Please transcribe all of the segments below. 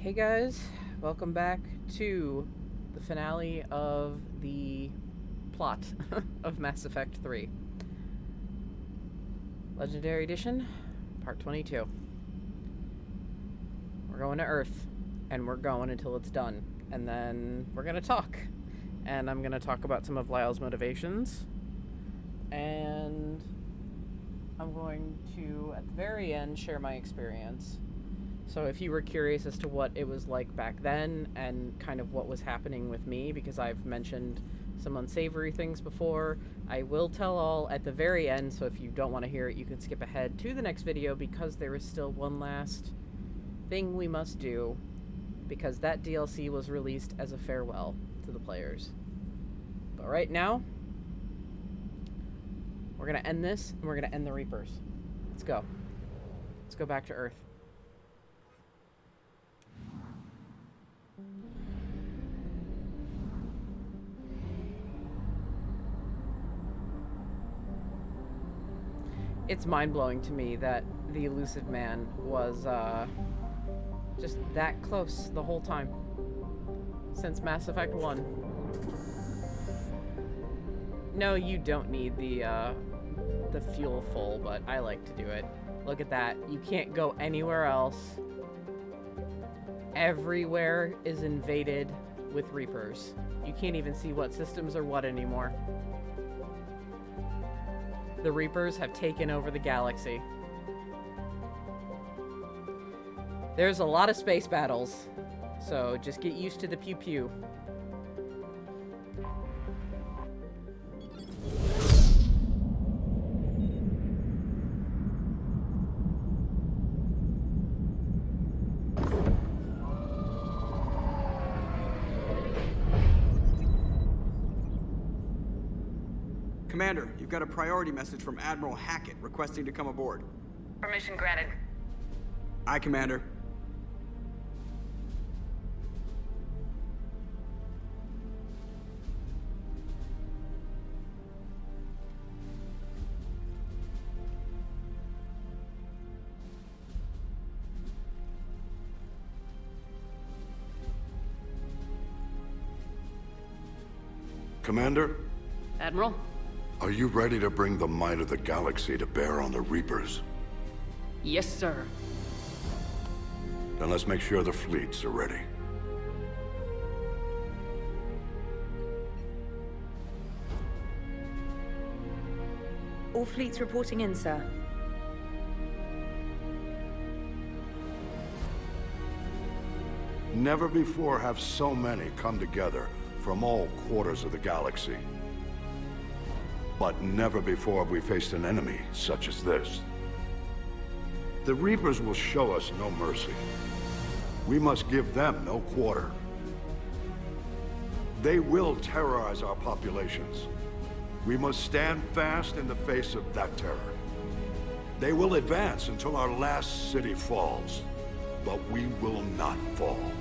Hey guys, welcome back to the finale of the plot of Mass Effect 3. Legendary Edition, Part 22. We're going to Earth, and we're going until it's done. And then we're going to talk. And I'm going to talk about some of Lyle's motivations. And I'm going to, at the very end, share my experience. So if you were curious as to what it was like back then and kind of what was happening with me, because I've mentioned some unsavory things before, I will tell all at the very end, so if you don't want to hear it, you can skip ahead to the next video because there is still one last thing we must do, because that DLC was released as a farewell to the players. But right now, we're going to end this, and we're going to end the Reapers. Let's go. Let's go back to Earth. It's mind-blowing to me that the elusive man was just that close the whole time since Mass Effect 1. No, you don't need the fuel full, but I like to do it. Look at that. You can't go anywhere else. Everywhere is invaded with Reapers. You can't even see what systems are what anymore. The Reapers have taken over the galaxy. There's a lot of space battles, so just get used to the pew-pew. Commander, you've got a priority message from Admiral Hackett requesting to come aboard. Permission granted. Aye, Commander. Commander? Admiral? Are you ready to bring the might of the galaxy to bear on the Reapers? Yes, sir. Then let's make sure the fleets are ready. All fleets reporting in, sir. Never before have so many come together from all quarters of the galaxy. But never before have we faced an enemy such as this. The Reapers will show us no mercy. We must give them no quarter. They will terrorize our populations. We must stand fast in the face of that terror. They will advance until our last city falls, but we will not fall.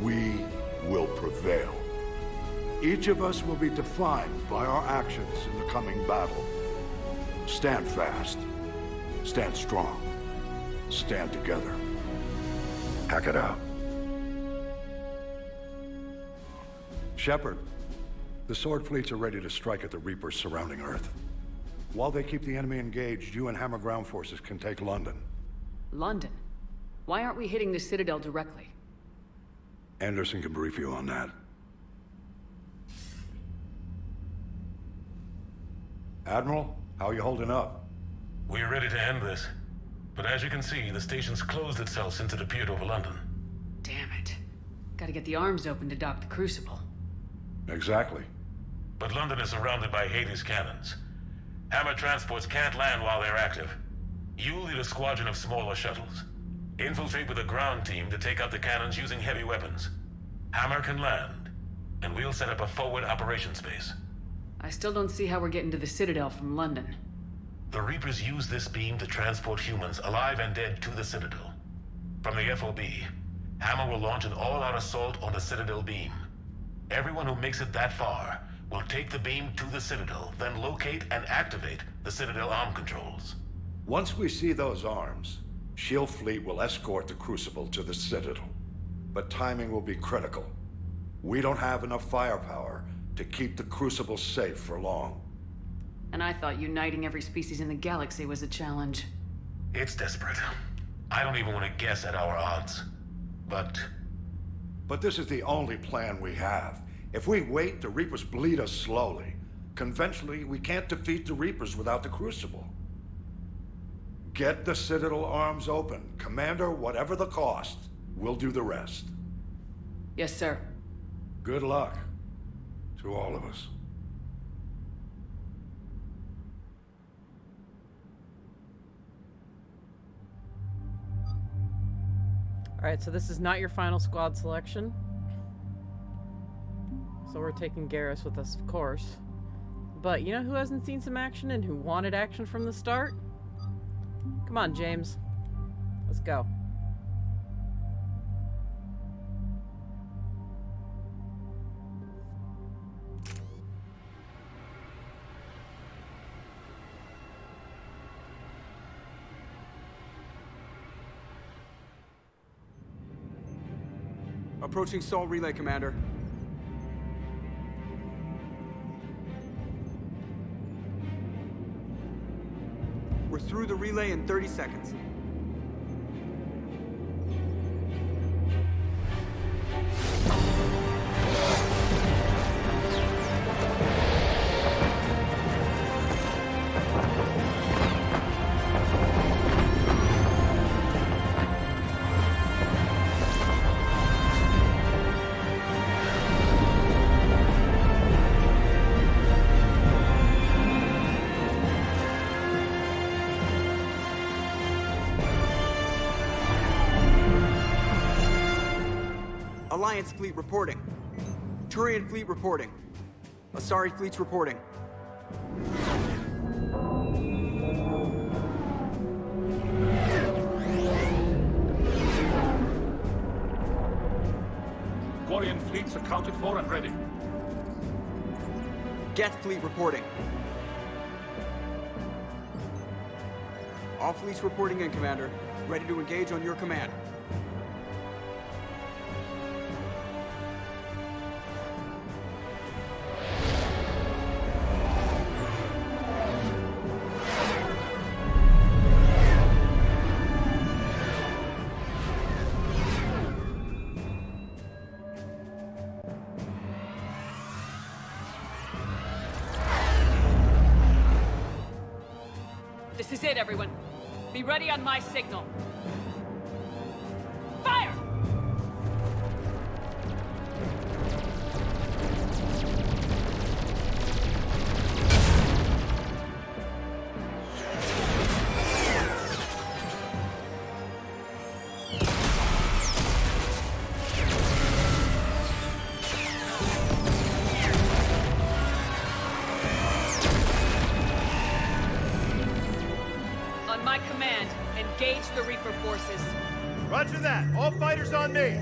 We will prevail. Each of us will be defined by our actions in the coming battle. Stand fast. Stand strong. Stand together. Hack it out. Shepard, the Sword fleets are ready to strike at the Reapers surrounding Earth. While they keep the enemy engaged, you and Hammer ground forces can take London. London? Why aren't we hitting the Citadel directly? Anderson can brief you on that. Admiral, how are you holding up? We're ready to end this. But as you can see, the station's closed itself since it appeared over London. Damn it. Gotta get the arms open to dock the Crucible. Exactly. But London is surrounded by Hades cannons. Hammer transports can't land while they're active. You'll lead a squadron of smaller shuttles. Infiltrate with a ground team to take out the cannons using heavy weapons. Hammer can land, and we'll set up a forward operations base. I still don't see how we're getting to the Citadel from London. The Reapers use this beam to transport humans, alive and dead, to the Citadel. From the FOB, Hammer will launch an all-out assault on the Citadel beam. Everyone who makes it that far will take the beam to the Citadel, then locate and activate the Citadel arm controls. Once we see those arms, Shield Fleet will escort the Crucible to the Citadel. But timing will be critical. We don't have enough firepower to keep the Crucible safe for long. And I thought uniting every species in the galaxy was a challenge. It's desperate. I don't even want to guess at our odds. But this is the only plan we have. If we wait, the Reapers bleed us slowly. Conventionally, we can't defeat the Reapers without the Crucible. Get the Citadel arms open. Commander, whatever the cost, we'll do the rest. Yes, sir. Good luck to all of us. Alright, so this is not your final squad selection. So we're taking Garrus with us, of course. But you know who hasn't seen some action and who wanted action from the start? Come on, James. Let's go. Approaching Sol Relay, Commander. We're through the relay in 30 seconds. Alliance fleet reporting. Turian fleet reporting. Asari fleets reporting. Quarian fleets accounted for and ready. Geth fleet reporting. All fleets reporting in, Commander. Ready to engage on your command. This is it, everyone. Be ready on my signal. Fire! On my command, engage the Reaper forces. Roger that. All fighters on me.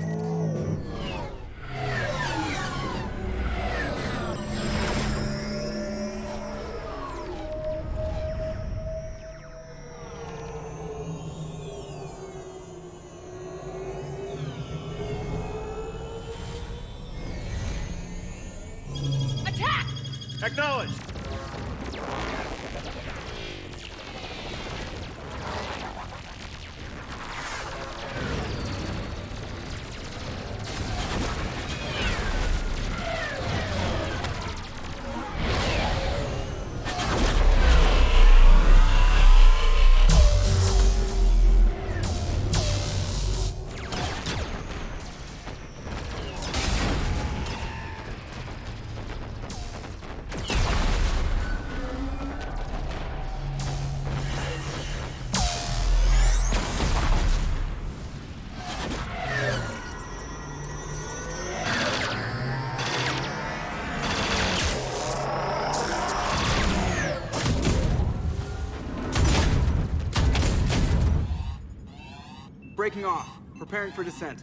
Attack! Acknowledged. Breaking off. Preparing for descent.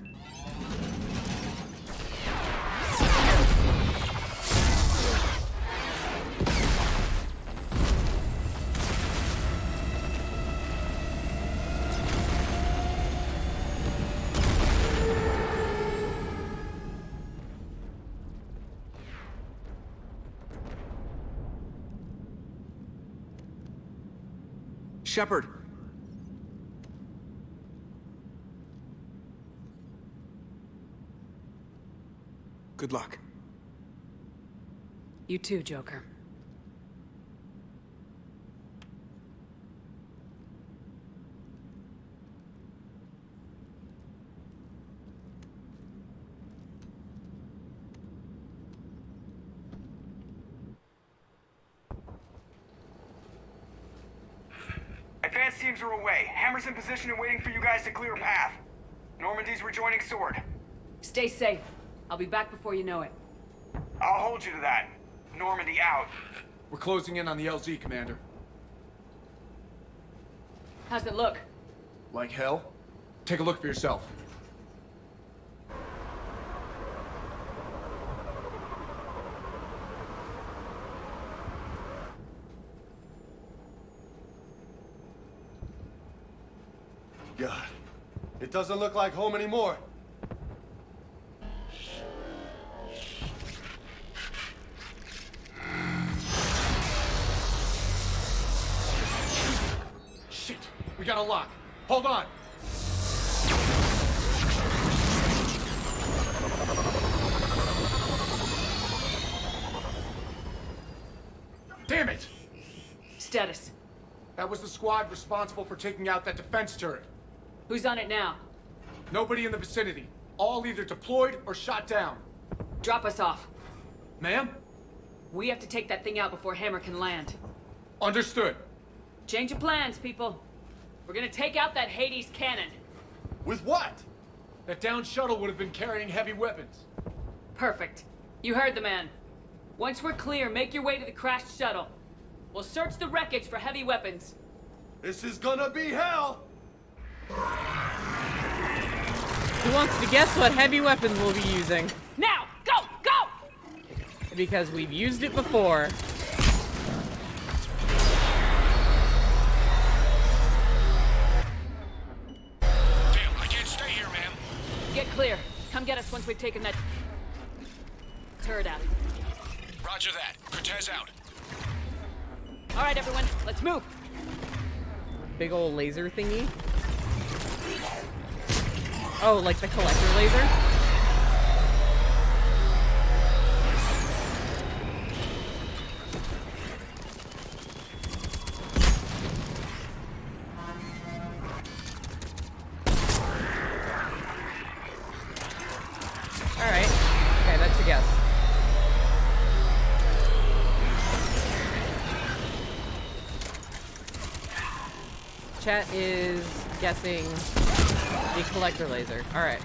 Shepard. Good luck. You too, Joker. Advanced teams are away. Hammer's in position and waiting for you guys to clear a path. Normandy's rejoining Sword. Stay safe. I'll be back before you know it. I'll hold you to that. Normandy out. We're closing in on the LZ, Commander. How's it look? Like hell? Take a look for yourself. God, it doesn't look like home anymore. Shit! We got a lock. Hold on! Damn it! Status. That was the squad responsible for taking out that defense turret. Who's on it now? Nobody in the vicinity. All either deployed or shot down. Drop us off. Ma'am? We have to take that thing out before Hammer can land. Understood. Change of plans, people. We're gonna take out that Hades cannon. With what? That down shuttle would have been carrying heavy weapons. Perfect. You heard the man. Once we're clear, make your way to the crashed shuttle. We'll search the wreckage for heavy weapons. This is gonna be hell! Who wants to guess what heavy weapons we'll be using? Now! Go! Go! Because we've used it before. Damn, I can't stay here, man. Get clear. Come get us once we've taken that turret out. Roger that. Cortez out. All right, everyone, let's move. Big old laser thingy. Oh, like the collector laser? Alright. Okay, that's a guess. Chat is guessing the collector laser. Alright.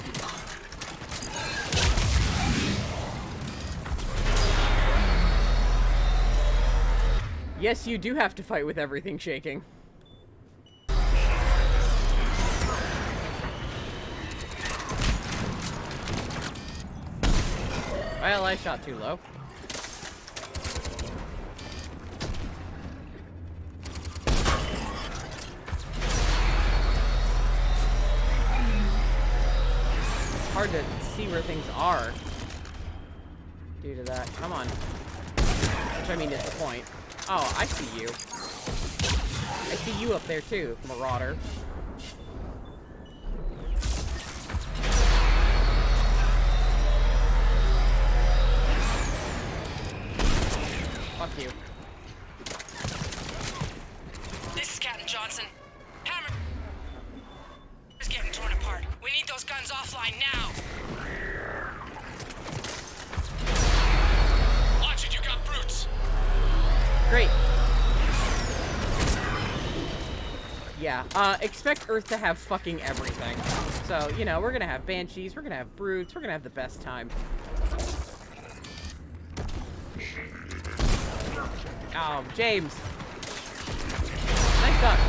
Yes, you do have to fight with everything shaking. Well, I shot too low. Hard to see where things are due to that. Come on. Which I mean is the point. Oh, I see you. I see you up there too, Marauder. Fuck you. This is Captain Johnson. Hammer is getting torn apart. We need those guns offline now. Watch it, you got brutes. Great. Yeah, expect Earth to have fucking everything. So, you know, we're gonna have Banshees, we're gonna have Brutes, we're gonna have the best time. Oh, James. Nice duck.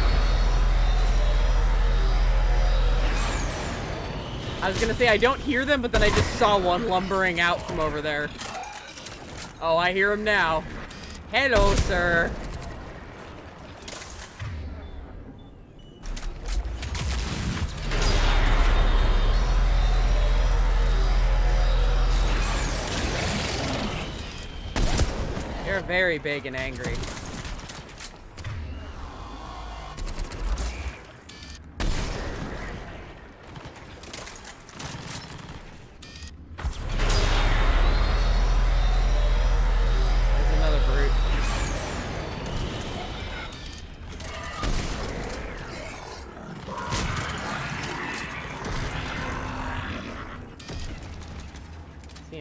I was gonna say I don't hear them, but then I just saw one lumbering out from over there. Oh, I hear him now. Hello, sir. You're very big and angry.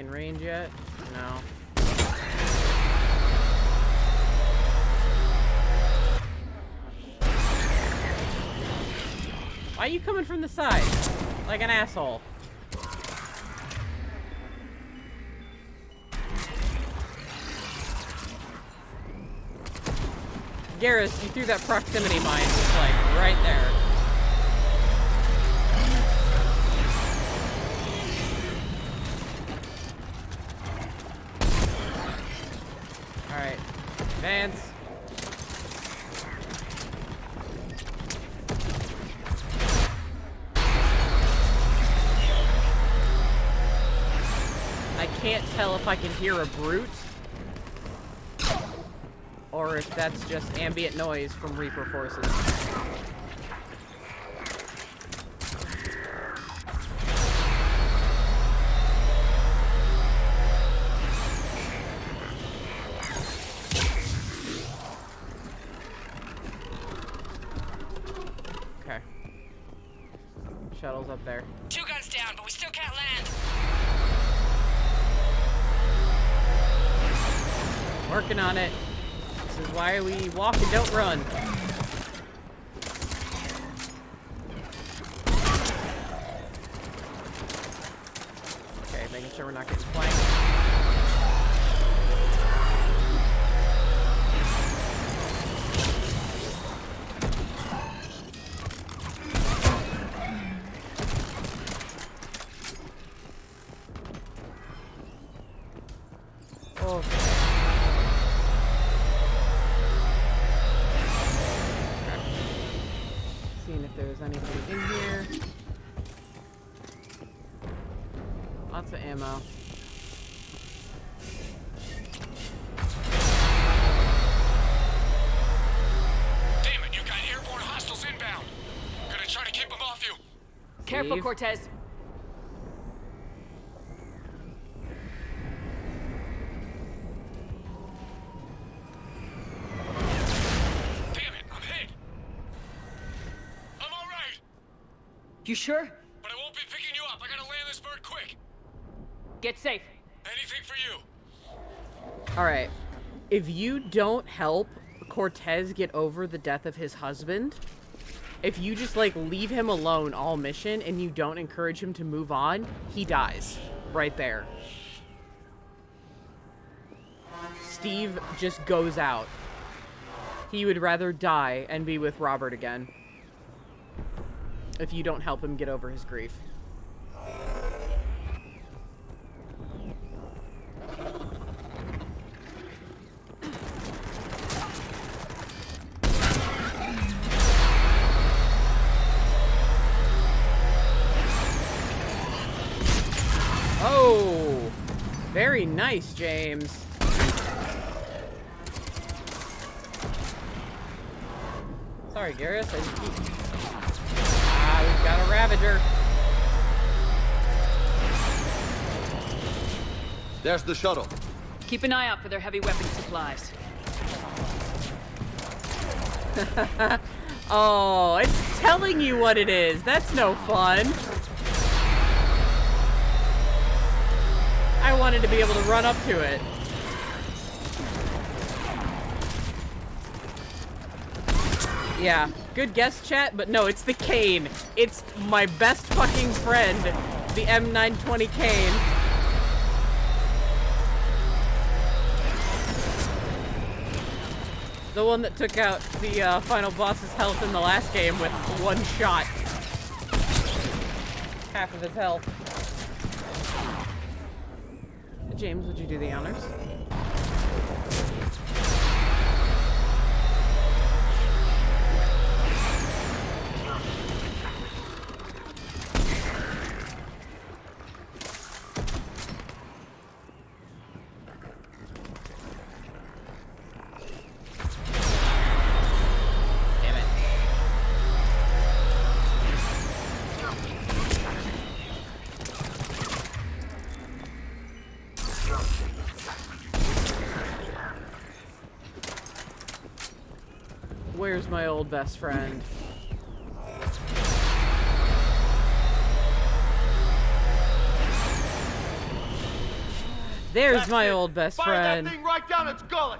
in range yet? No. Why are you coming from the side? Like an asshole. Garrus, you threw that proximity mine just like right there. Alright. Advance. I can't tell if I can hear a brute or if that's just ambient noise from Reaper forces. Okay. Shuttle's up there. 2 guns down, but we still can't land. Working on it. This is why we walk and don't run. Okay, making sure we're not getting flanked. Oh. Seeing if there's anything in here. Lots of ammo. Damn it, you got airborne hostiles inbound. Gonna try to keep them off you. Careful, Steve. Cortez. Damn it, I'm hit. I'm all right, You sure? but I won't be picking you up. I gotta land this bird quick. Get safe. Anything for you. Alright. If you don't help Cortez get over the death of his husband, if you just, like, leave him alone all mission and you don't encourage him to move on, he dies. Right there. Steve just goes out. He would rather die and be with Robert again. If you don't help him get over his grief. Oh, very nice, James. Sorry, Garrus. We've got a Ravager. There's the shuttle. Keep an eye out for their heavy weapon supplies. Oh, it's telling you what it is. That's no fun. I wanted to be able to run up to it. Yeah, good guess, chat, but no, it's the cane. It's my best fucking friend, the M920 cane. The one that took out the final boss's health in the last game with one shot. Half of his health. James, would you do the honors? Damn it. Where's my old best friend? There's my old best friend. Fire that thing right down its gullet.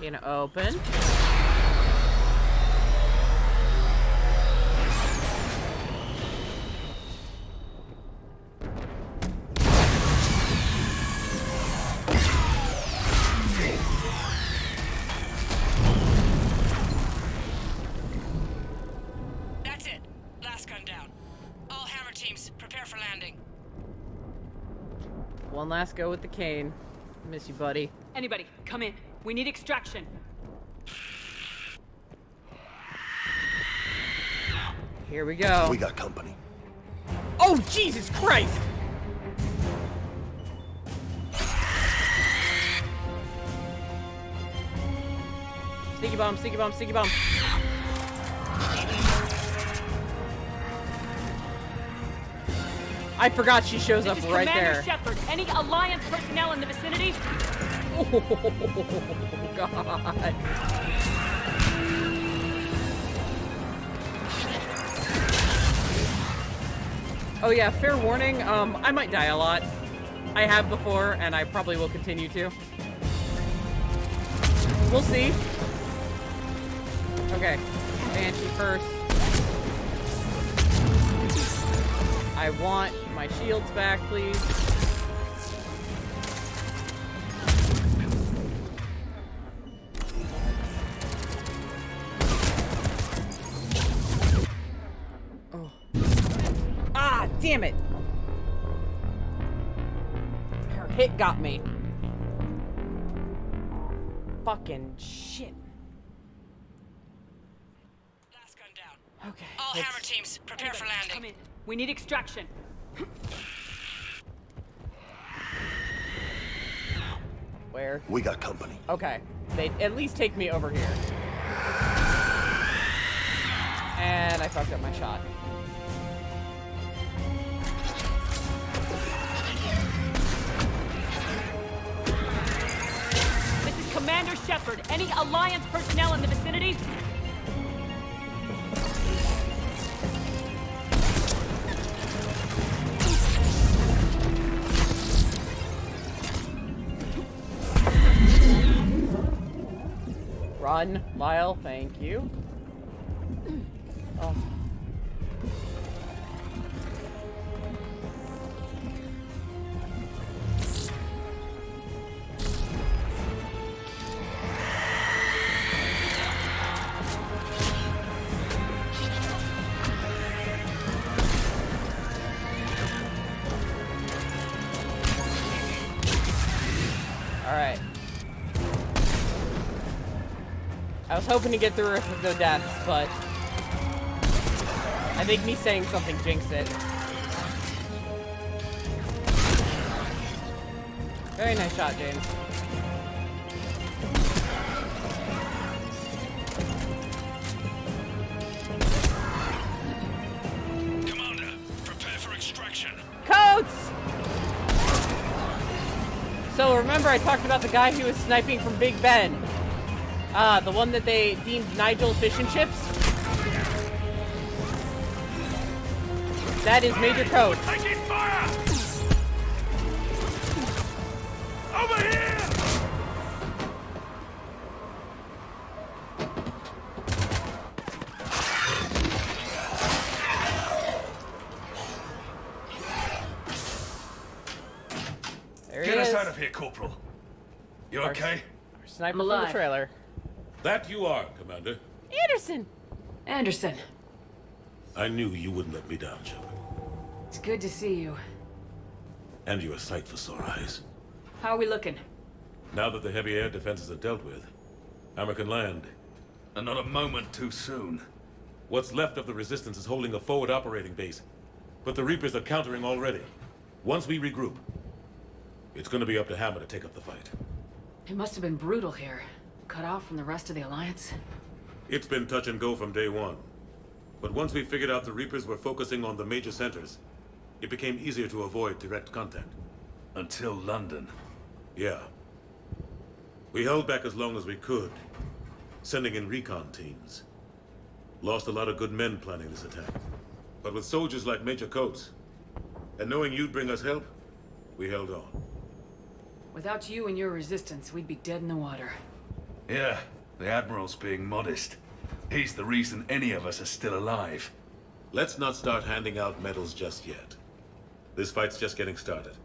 Gonna open. That's it. Last gun down. All hammer teams, prepare for landing. One last go with the cane. Miss you, buddy. Anybody, come in. We need extraction. Here we go. We got company. Oh, Jesus Christ! Sticky bomb, sticky bomb, sticky bomb. I forgot she shows up right Commander there. Shepard. Any Alliance personnel in the vicinity? Oh, God. Oh yeah, fair warning, I might die a lot. I have before, and I probably will continue to. We'll see. Okay, Banshee first. I want my shields back, please. Oh. Ah, damn it! Her hit got me. Fucking shit. Last gun down. Okay. All let's- hammer teams, prepare for Come landing. in. We need extraction. Where? We got company. Okay. They at least take me over here. And I fucked up my shot. This is Commander Shepard. Any Alliance personnel in the vicinity? Run, Lyle, thank you. Oh. All right. I was hoping to get through it with no deaths, but I think me saying something jinxed it. Very nice shot, James. Commander, prepare for extraction. Coats! So remember I talked about the guy who was sniping from Big Ben? The one that they deemed Nigel Fish and Chips? That is Major Coates. Taking fire! Over here! There he Get us is. out of here, Corporal. You okay? Our sniper I'm from the alive. trailer. That you are, Commander. Anderson! Anderson, I knew you wouldn't let me down, Shepard. it's good to see you. And you're a sight for sore eyes. How are we looking? Now that the heavy air defenses are dealt with, Hammer can land. And not a moment too soon. What's left of the Resistance is holding a forward operating base. But the Reapers are countering already. Once we regroup, it's gonna be up to Hammer to take up the fight. It must have been brutal here. Cut off from the rest of the Alliance. It's been touch and go from day one. But once we figured out the Reapers were focusing on the major centers, it became easier to avoid direct contact. Until London. Yeah. We held back as long as we could, sending in recon teams. Lost a lot of good men planning this attack. But with soldiers like Major Coates, and knowing you'd bring us help, we held on. Without you and your resistance, we'd be dead in the water. Yeah, the Admiral's being modest. He's the reason any of us are still alive. Let's not start handing out medals just yet. This fight's just getting started.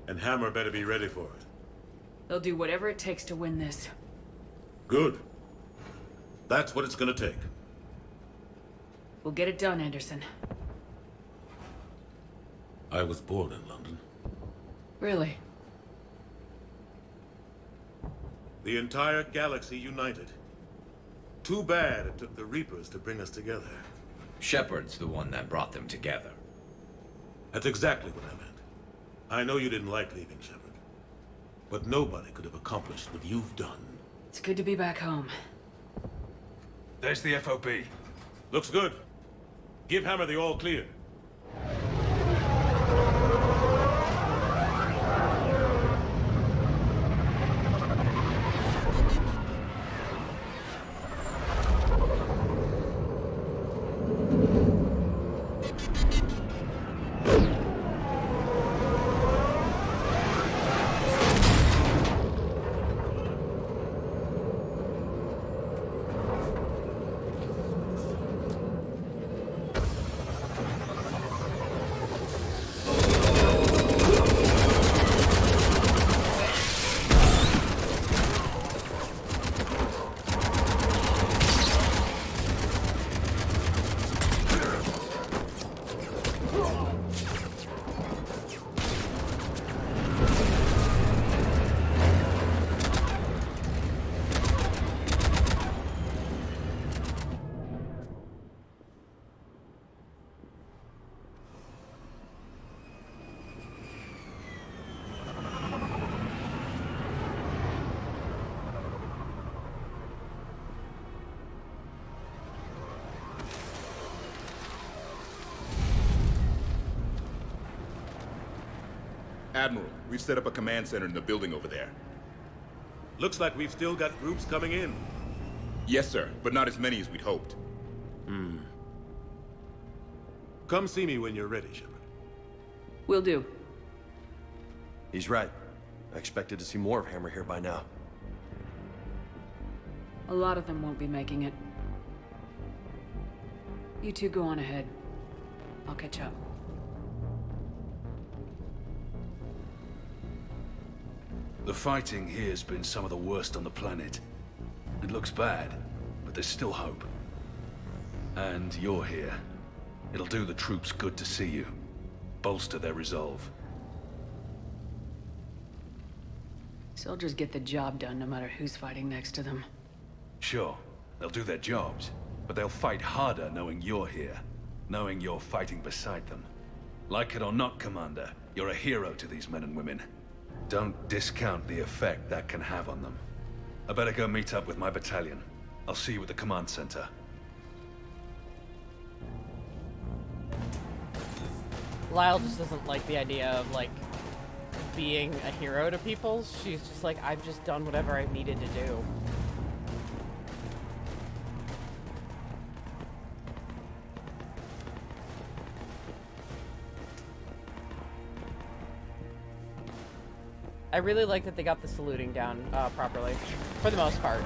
And Hammer better be ready for it. They'll do whatever it takes to win this. Good. That's what it's gonna take. We'll get it done, Anderson. I was born in London. Really? The entire galaxy united. Too bad it took the Reapers to bring us together. Shepard's the one that brought them together. That's exactly what I meant. I know you didn't like leaving Shepard. But nobody could have accomplished what you've done. It's good to be back home. There's the FOB. Looks good. Give Hammer the all clear. Admiral, we've set up a command center in the building over there. Looks like we've still got groups coming in. Yes, sir, but not as many as we'd hoped. Come see me when you're ready, Shepard. Will do. He's right. I expected to see more of Hammer here by now. A lot of them won't be making it. You two go on ahead. I'll catch up. The fighting here's been some of the worst on the planet. It looks bad, but there's still hope. And you're here. It'll do the troops good to see you. Bolster their resolve. Soldiers get the job done no matter who's fighting next to them. Sure, they'll do their jobs, but they'll fight harder knowing you're here. Knowing you're fighting beside them. Like it or not, Commander, you're a hero to these men and women. Don't discount the effect that can have on them. I better go meet up with my battalion. I'll see you at the command center. Lyle just doesn't like the idea of, like, being a hero to people. She's just like, I've just done whatever I've needed to do. I really like that they got the saluting down properly, for the most part.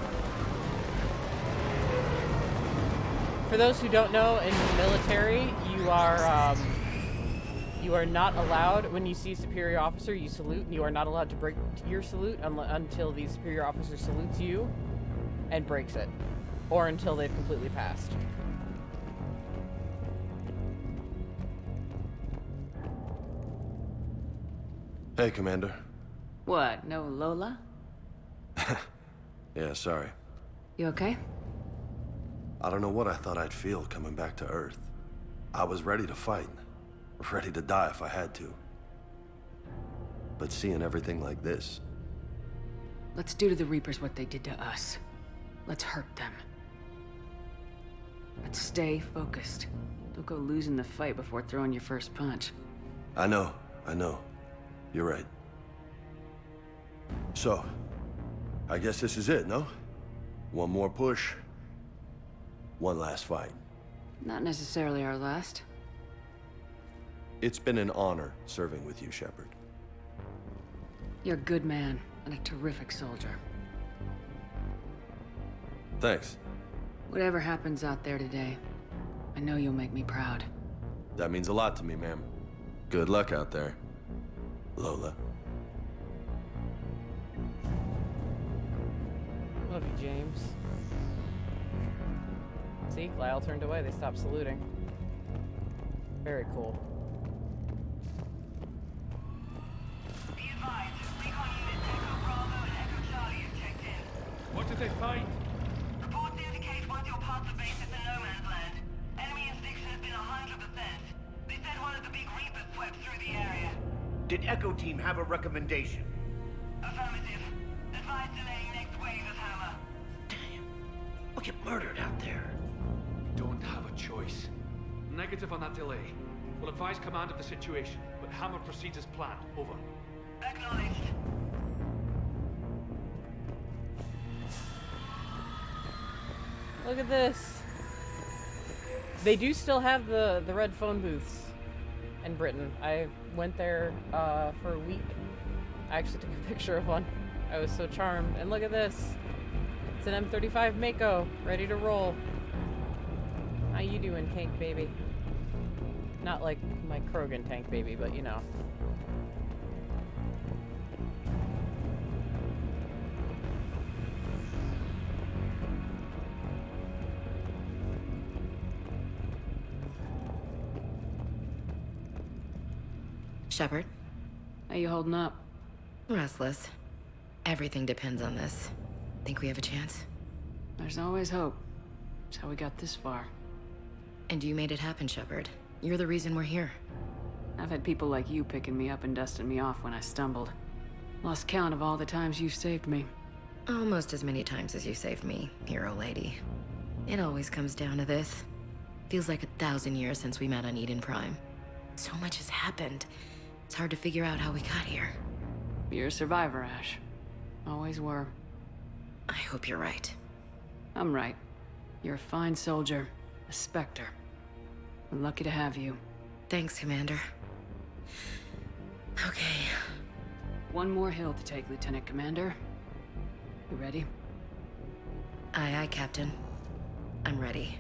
For those who don't know, in the military, you are not allowed, when you see a superior officer, you salute, and you are not allowed to break your salute until the superior officer salutes you and breaks it, or until they've completely passed. Hey, Commander. What, no Lola? Yeah, sorry. You okay? I don't know what I thought I'd feel coming back to Earth. I was ready to fight. Ready to die if I had to. But seeing everything like this... Let's do to the Reapers what they did to us. Let's hurt them. But stay focused. Don't go losing the fight before throwing your first punch. I know. You're right. So, I guess this is it, no? One more push. One last fight. Not necessarily our last. It's been an honor serving with you, Shepard. You're a good man and a terrific soldier. Thanks. Whatever happens out there today, I know you'll make me proud. That means a lot to me, ma'am. Good luck out there, Lola. Love you, James. See, Lyle turned away. They stopped saluting. Very cool. Be advised, recon units Echo Bravo and Echo Charlie have checked in. What did they find? Reports indicate once you're past the base, it's a no man's land. Enemy inspection has been 100%. They said one of the big Reapers swept through the area. Did Echo Team have a recommendation? Affirmative. Advise delaying next wave of Hammer. Damn. We'll get murdered out there. Don't have a choice. Negative on that delay. We'll advise command of the situation, but Hammer proceeds as planned. Over. Acknowledged. Look at this. They do still have the red phone booths in Britain. I went there for a week. I actually took a picture of one. I was so charmed. And look at this. It's an M35 Mako, ready to roll. How you doing, tank baby? Not like my Krogan tank baby, but you know. Shepard? How you holding up? Restless. Everything depends on this. Think we have a chance? There's always hope. That's how we got this far. And you made it happen, Shepard. You're the reason we're here. I've had people like you picking me up and dusting me off when I stumbled. Lost count of all the times you've saved me. Almost as many times as you saved me, hero lady. It always comes down to this. Feels like 1,000 years since we met on Eden Prime. So much has happened. It's hard to figure out how we got here. You're a survivor, Ash. Always were. I hope you're right. I'm right. You're a fine soldier. A Spectre. We're lucky to have you. Thanks, Commander. Okay. One more hill to take, Lieutenant Commander. You ready? Aye, aye, Captain. I'm ready.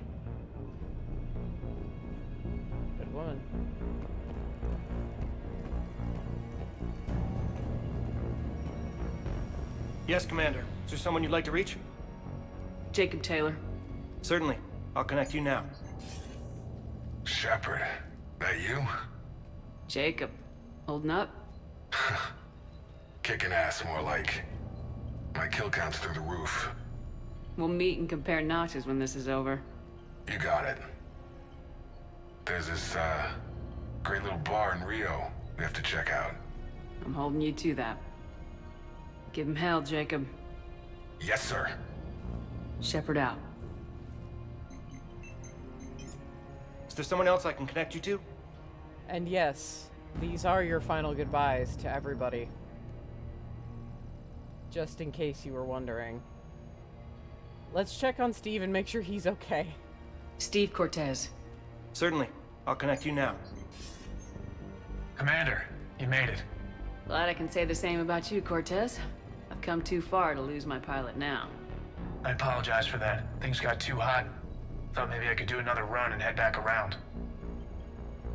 Good woman. Yes, Commander. Is there someone you'd like to reach? Jacob Taylor. Certainly. I'll connect you now. Shepard, that you? Jacob. Holding up? Kicking ass, more like. My kill count's through the roof. We'll meet and compare notches when this is over. You got it. There's this, great little bar in Rio we have to check out. I'm holding you to that. Give him hell, Jacob. Yes, sir. Shepard out. Is there someone else I can connect you to? And yes, these are your final goodbyes to everybody. Just in case you were wondering. Let's check on Steve and make sure he's okay. Steve Cortez. Certainly. I'll connect you now. Commander, you made it. Glad I can say the same about you, Cortez. I've come too far to lose my pilot now. I apologize for that. Things got too hot. Thought maybe I could do another run and head back around.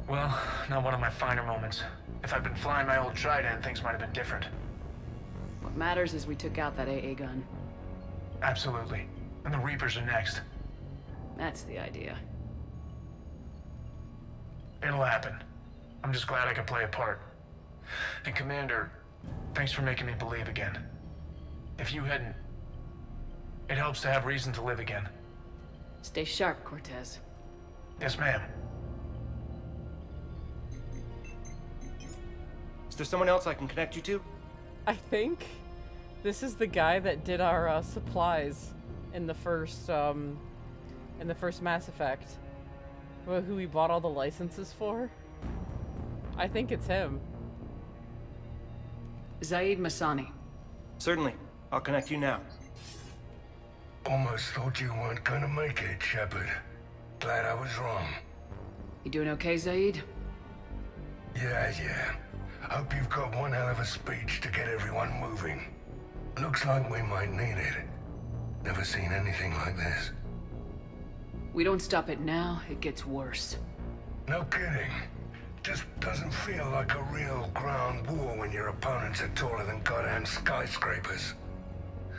Well, not one of my finer moments. If I'd been flying my old Trident, things might have been different. What matters is we took out that AA gun. Absolutely. And the Reapers are next. That's the idea. It'll happen. I'm just glad I could play a part. And Commander, thanks for making me believe again. If you hadn't, it helps to have reason to live again. Stay sharp, Cortez. Yes, ma'am. Is there someone else I can connect you to? I think this is the guy that did our supplies in the first Mass Effect. Who we bought all the licenses for. I think it's him. Zaid Masani. Certainly. I'll connect you now. Almost thought you weren't gonna make it, Shepard. Glad I was wrong. You doing okay, Zaid? Yeah. Hope you've got one hell of a speech to get everyone moving. Looks like we might need it. Never seen anything like this. We don't stop it now, it gets worse. No kidding. Just doesn't feel like a real ground war when your opponents are taller than goddamn skyscrapers.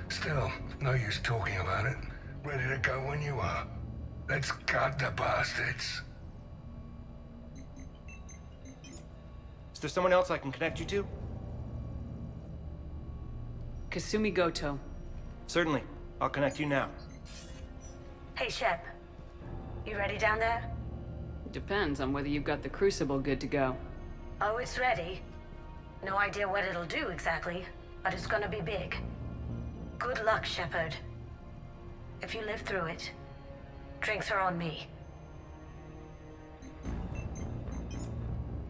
Still, no use talking about it. Ready to go when you are. Let's gut the bastards. Is there someone else I can connect you to? Kasumi Goto. Certainly. I'll connect you now. Hey, Shep. You ready down there? Depends on whether you've got the crucible good to go. Oh, it's ready. No idea what it'll do exactly, but it's gonna be big. Good luck, Shepard. If you live through it, drinks are on me.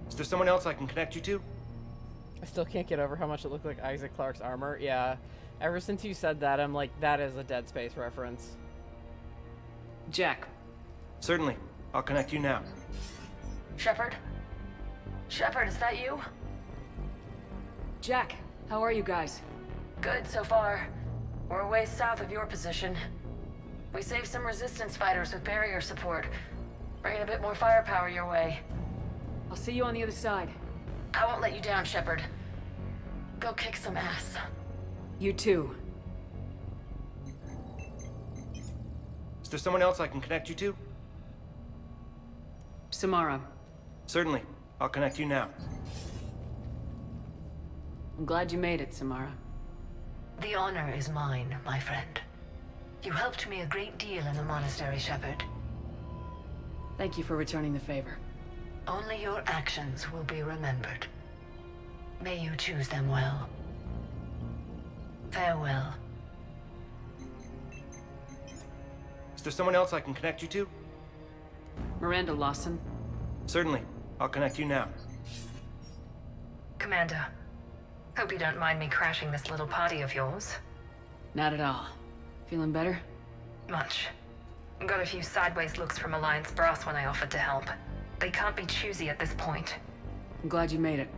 Is there someone else I can connect you to? I still can't get over how much it looked like Isaac Clarke's armor. Yeah, ever since you said that, I'm like, that is a Dead Space reference. Jack. Certainly. I'll connect you now. Shepard? Shepard, is that you? Jack, how are you guys? Good so far. We're ways south of your position. We saved some resistance fighters with barrier support. Bringing a bit more firepower your way. I'll see you on the other side. I won't let you down, Shepard. Go kick some ass. You too. Is there someone else I can connect you to? Samara. Certainly. I'll connect you now. I'm glad you made it, Samara. The honor is mine, my friend. You helped me a great deal in the monastery, Shepard. Thank you for returning the favor. Only your actions will be remembered. May you choose them well. Farewell. Is there someone else I can connect you to? Miranda Lawson. Certainly. I'll connect you now. Commander, hope you don't mind me crashing this little party of yours. Not at all. Feeling better? Much. Got a few sideways looks from Alliance brass when I offered to help. They can't be choosy at this point. I'm glad you made it.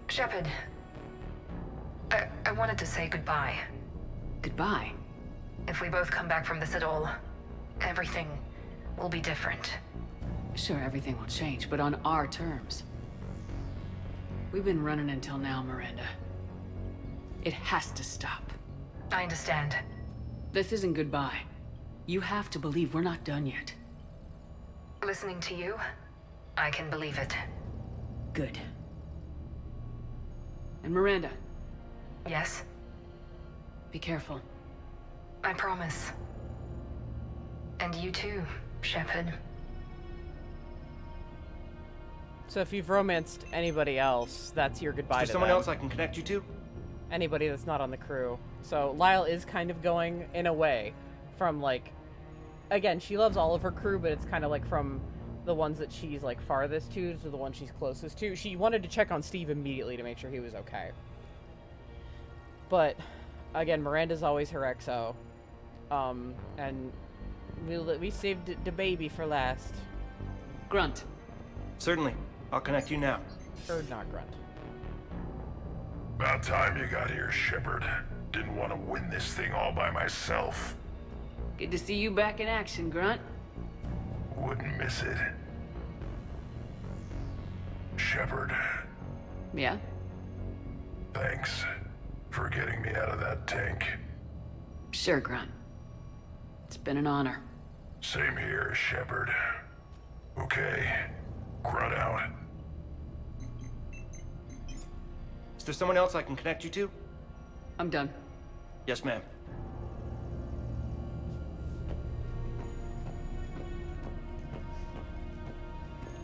Shepard, I wanted to say goodbye. Goodbye? If we both come back from this at all, everything will be different. Sure, everything will change, but on our terms. We've been running until now, Miranda. It has to stop. I understand. This isn't goodbye. You have to believe we're not done yet. Listening to you, I can believe it. Good. And Miranda. Yes? Be careful. I promise. And you too, Shepard. So if you've romanced anybody else, that's your goodbye to them. Someone else I can connect you to? Anybody that's not on the crew. So Lyle is kind of going, in a way, from like... Again, she loves all of her crew, but it's kind of like from the ones that she's like farthest to the ones she's closest to. She wanted to check on Steve immediately to make sure he was okay. But, again, Miranda's always her XO. And we saved the baby for last. Grunt. Certainly. I'll connect you now. Or not Grunt. About time you got here, Shepard. Didn't want to win this thing all by myself. Good to see you back in action, Grunt. Wouldn't miss it. Shepard. Yeah? Thanks for getting me out of that tank. Sure, Grunt. It's been an honor. Same here, Shepard. Okay. Grunt out. Is there someone else I can connect you to? I'm done. Yes, ma'am.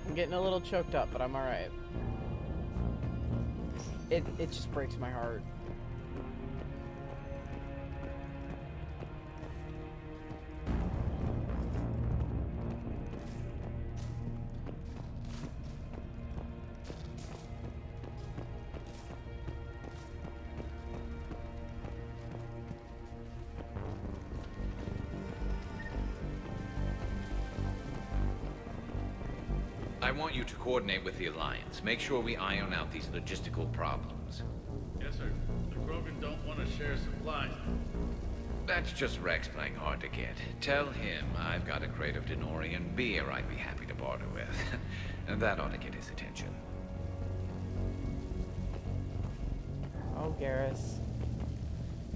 I'm getting a little choked up, but I'm alright. It just breaks my heart. I want you to coordinate with the Alliance. Make sure we iron out these logistical problems. Yes, sir. The Krogan don't want to share supplies. That's just Rex playing hard to get. Tell him I've got a crate of Denorian beer I'd be happy to barter with. And that ought to get his attention. Oh, Garrus.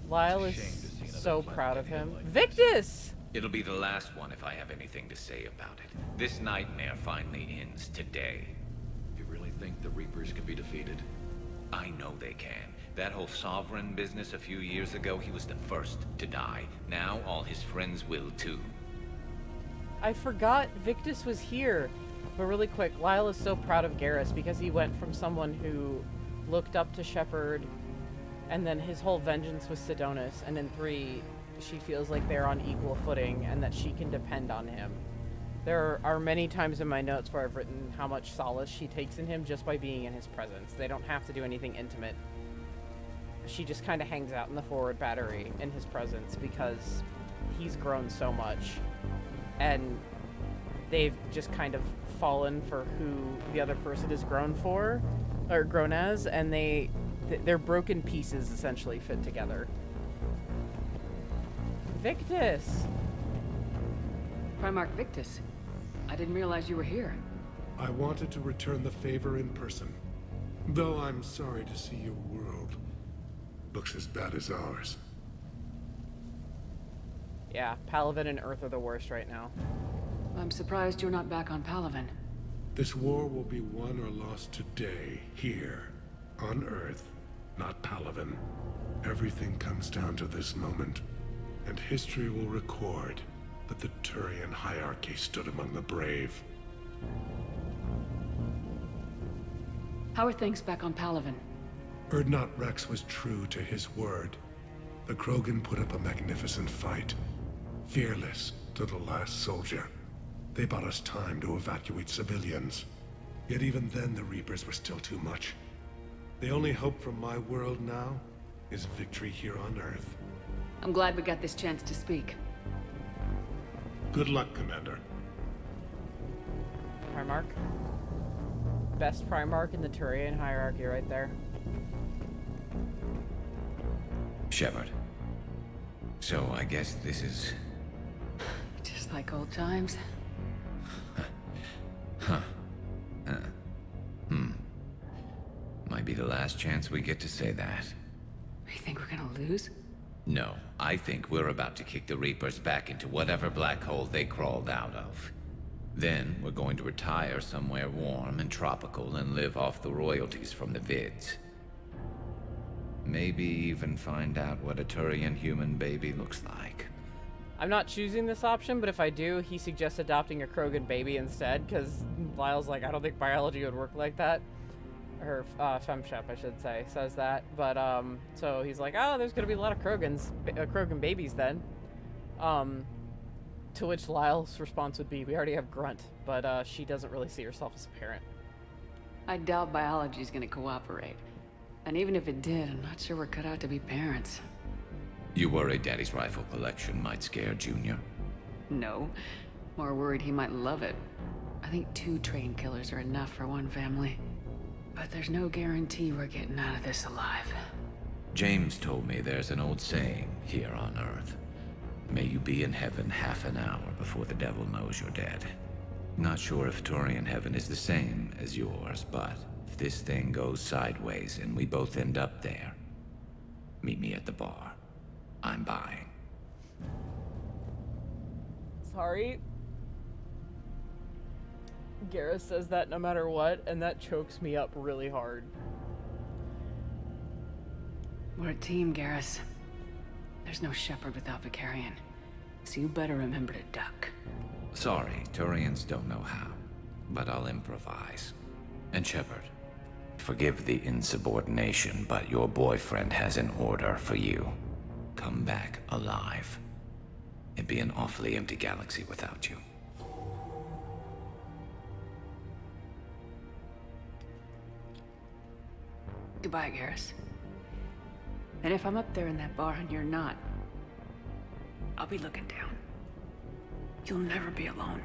Lyle is so proud of him. Victus! It'll be the last one if I have anything to say about it. This nightmare finally ends today. You really think the Reapers can be defeated? I know they can. That whole Sovereign business a few years ago, he was the first to die. Now all his friends will too. I forgot Victus was here. But really quick, Lyle is so proud of Garrus because he went from someone who looked up to Shepard, and then his whole vengeance was Sidonis, and in 3, she feels like they're on equal footing and that she can depend on him. There are many times in my notes where I've written how much solace she takes in him just by being in his presence. They don't have to do anything intimate. She just kind of hangs out in the forward battery in his presence because he's grown so much. And they've just kind of fallen for who the other person is grown for, or grown as, and their broken pieces essentially fit together. Victus! Primarch Victus. I didn't realize you were here. I wanted to return the favor in person. Though I'm sorry to see your world looks as bad as ours. Yeah, Palaven and Earth are the worst right now. I'm surprised you're not back on Palaven. This war will be won or lost today, here, on Earth, not Palaven. Everything comes down to this moment, and history will record that the Turian hierarchy stood among the brave. How are things back on Palaven? Urdnot Rex was true to his word. The Krogan put up a magnificent fight, fearless to the last soldier. They bought us time to evacuate civilians. Yet even then, the Reapers were still too much. The only hope from my world now is victory here on Earth. I'm glad we got this chance to speak. Good luck, Commander. Primarch. Best Primarch in the Turian hierarchy right there. Shepard. So I guess this is... Just like old times. Might be the last chance we get to say that. You think we're gonna lose? No, I think we're about to kick the Reapers back into whatever black hole they crawled out of. Then we're going to retire somewhere warm and tropical and live off the royalties from the vids. Maybe even find out what a Turian human baby looks like. I'm not choosing this option, but if I do, he suggests adopting a Krogan baby instead, because Lyle's like, I don't think biology would work like that. Or FemShep, I should say, says that. But, so he's like, oh, there's going to be a lot of Krogan babies then. To which Lyle's response would be, we already have Grunt, but she doesn't really see herself as a parent. I doubt biology's gonna cooperate. And even if it did, I'm not sure we're cut out to be parents. You worry Daddy's rifle collection might scare Junior? No. More worried he might love it. I think 2 trained killers are enough for one family. But there's no guarantee we're getting out of this alive. James told me there's an old saying here on Earth. May you be in heaven half an hour before the devil knows you're dead. Not sure if Turian heaven is the same as yours, but if this thing goes sideways and we both end up there, meet me at the bar. I'm buying. Sorry. Garrus says that no matter what, and that chokes me up really hard. We're a team, Garrus. There's no Shepard without Vicarian, so you better remember to duck. Sorry, Turians don't know how, but I'll improvise. And Shepard, forgive the insubordination, but your boyfriend has an order for you. Come back alive. It'd be an awfully empty galaxy without you. Goodbye, Garrus. And if I'm up there in that bar and you're not, I'll be looking down. You'll never be alone.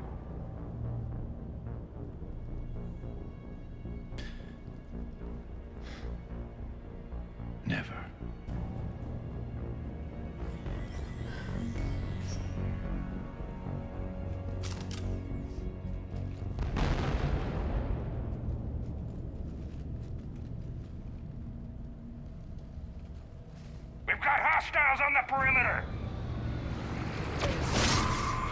Hostiles on the perimeter!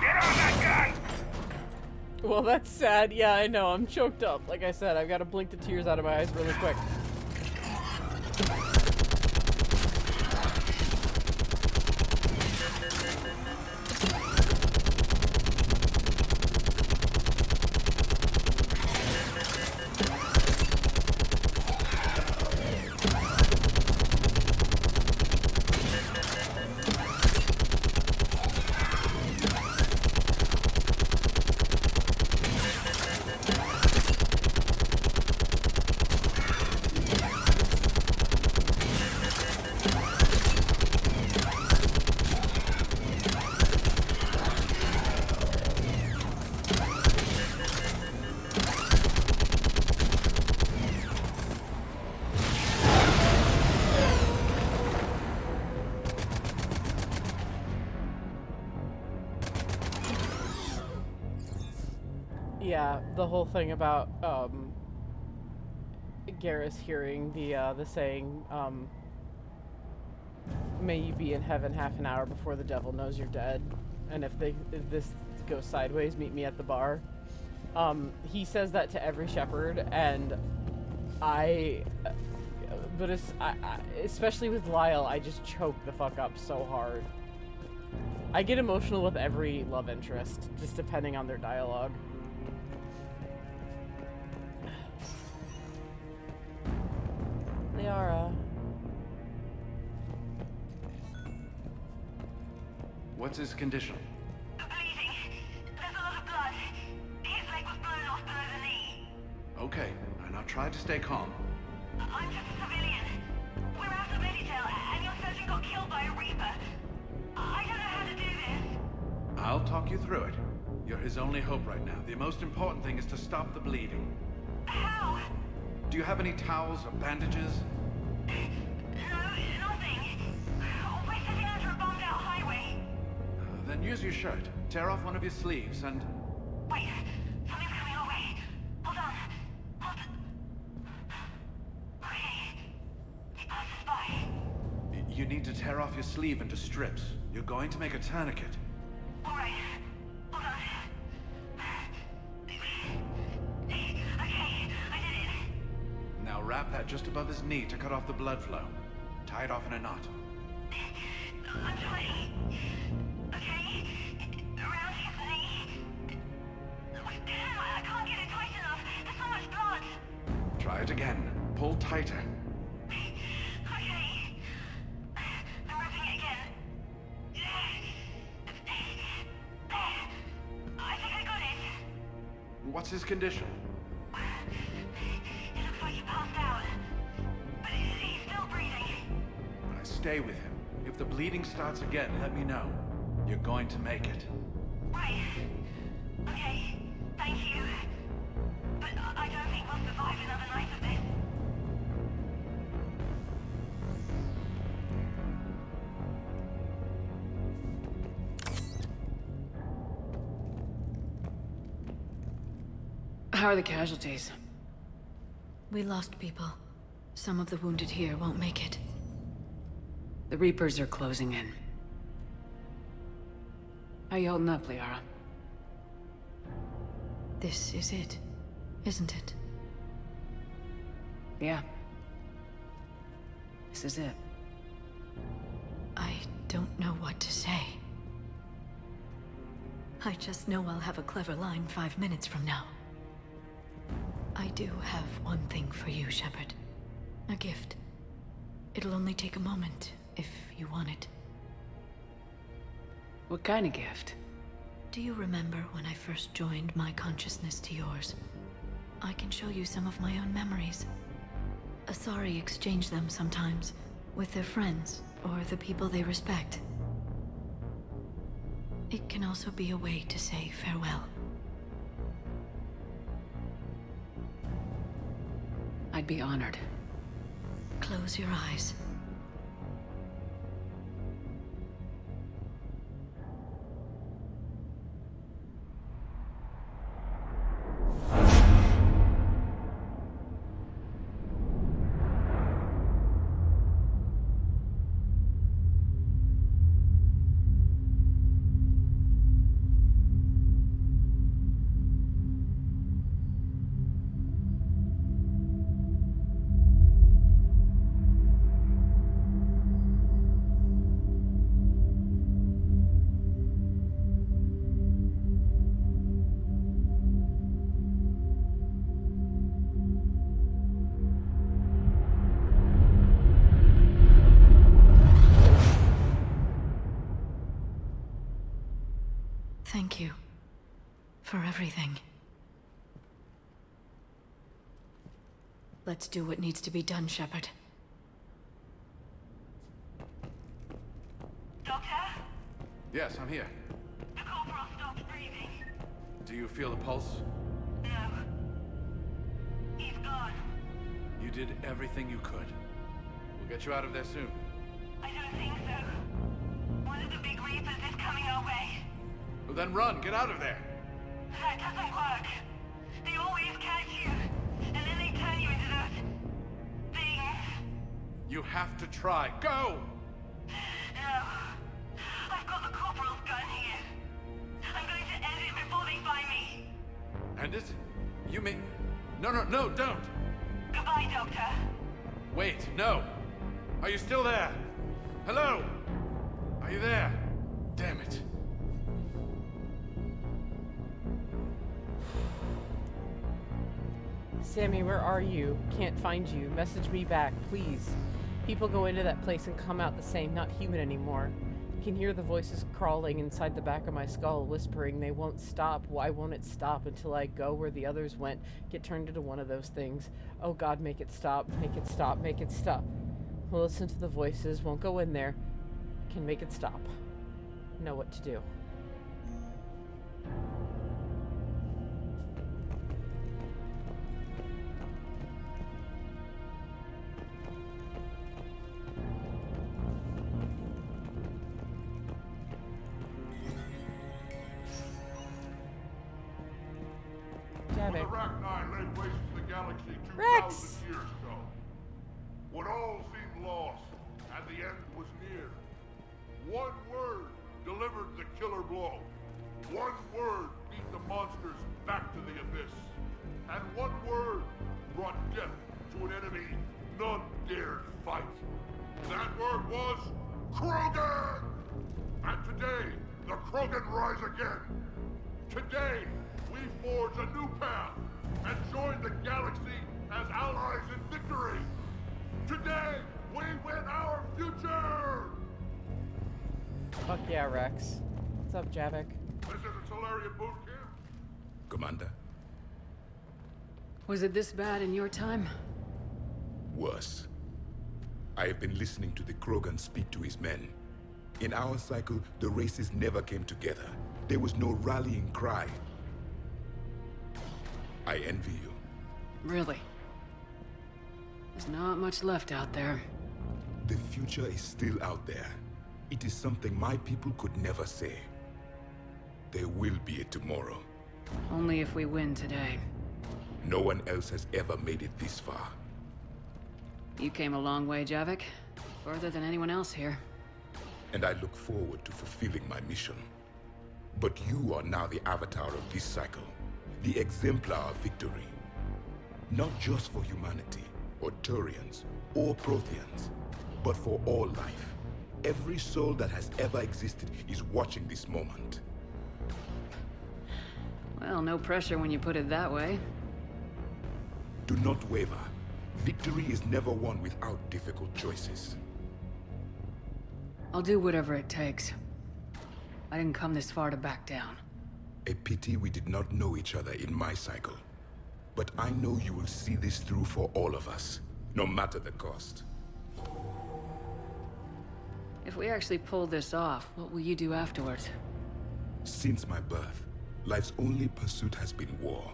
Get on that gun! Well, that's sad. Yeah, I know. I'm choked up. Like I said, I've got to blink the tears out of my eyes really quick. Yeah, the whole thing about Garrus hearing the saying, "May you be in heaven half an hour before the devil knows you're dead," and if this goes sideways, meet me at the bar. He says that to every shepherd, and especially with Lyle, I just choke the fuck up so hard. I get emotional with every love interest, just depending on their dialogue. Liara. What's his condition? Bleeding. There's a lot of blood. His leg was blown off below the knee. Okay, now try to stay calm. I'm just a civilian. We're out of Meditail, and your surgeon got killed by a Reaper. I don't know how to do this. I'll talk you through it. You're his only hope right now. The most important thing is to stop the bleeding. How? Do you have any towels or bandages? No, nothing. We're sitting under a bombed-out highway. Then use your shirt. Tear off one of your sleeves and... Wait, something's coming our way. Hold on. Okay. He passed us by. You need to tear off your sleeve into strips. You're going to make a tourniquet. All right. Hold on. Okay, I did it. Now wrap that just above his knee to cut off the blood flow. Tie it off in a knot. I'm trying. Okay? Around his knee. Damn, I can't get it tight enough. There's so much blood. Try it again. Pull tighter. Okay. I'm wrapping it again. I think I got it. What's his condition? It looks like he passed out. But he's still breathing. Stay with him. If the bleeding starts again, let me know. You're going to make it. Right. Okay. Thank you. But I don't think we'll survive another night of this. How are the casualties? We lost people. Some of the wounded here won't make it. The Reapers are closing in. How you holding up, Liara? This is it, isn't it? Yeah. This is it. I don't know what to say. I just know I'll have a clever line 5 minutes from now. I do have one thing for you, Shepard. A gift. It'll only take a moment, if you want it. What kind of gift? Do you remember when I first joined my consciousness to yours? I can show you some of my own memories. Asari exchange them sometimes, with their friends, or the people they respect. It can also be a way to say farewell. I'd be honored. Close your eyes. for everything. Let's do what needs to be done, Shepard. Doctor? Yes, I'm here. The corporal stopped breathing. Do you feel the pulse? No. He's gone. You did everything you could. We'll get you out of there soon. I don't think so. One of the big Reapers is coming our way. Well, then run! Get out of there! That doesn't work. They always catch you, and then they turn you into those things. You have to try. Go! No. I've got the corporal's gun here. I'm going to end it before they find me. End it? You mean... No, don't! Goodbye, Doctor. Wait, no! Are you still there? Hello? Are you there? Damn it. Sammy, where are you? Can't find you. Message me back, please. People go into that place and come out the same, not human anymore. I can hear the voices crawling inside the back of my skull, whispering they won't stop. Why won't it stop until I go where the others went, get turned into one of those things? Oh God, make it stop, make it stop, make it stop. We'll listen to the voices, won't go in there. Can make it stop. Know what to do. When the Rachni laid waste to the galaxy 2,000 Rex! years ago, when all seemed lost and the end was near, one word delivered the killer blow. One word beat the monsters back to the abyss. And one word brought death to an enemy none dared fight. That word was Krogan! And today, the Krogan rise again. Today, we forge a new path and join the galaxy as allies in victory. Today, we win our future! Fuck yeah, Rex. What's up, Javik? This is a Solarian boot camp. Commander, Was it this bad in your time? worse. I have been listening to the Krogan speak to his men. In our cycle, the races never came together. There was no rallying cry. I envy you. Really? There's not much left out there. The future is still out there. It is something my people could never say. There will be a tomorrow. Only if we win today. No one else has ever made it this far. You came a long way, Javik. Further than anyone else here. And I look forward to fulfilling my mission. But you are now the avatar of this cycle. The exemplar of victory. Not just for humanity, or Turians, or Protheans, but for all life. Every soul that has ever existed is watching this moment. Well, no pressure when you put it that way. Do not waver. Victory is never won without difficult choices. I'll do whatever it takes. I didn't come this far to back down. A pity we did not know each other in my cycle. But I know you will see this through for all of us, no matter the cost. If we actually pull this off, what will you do afterwards? Since my birth, life's only pursuit has been war.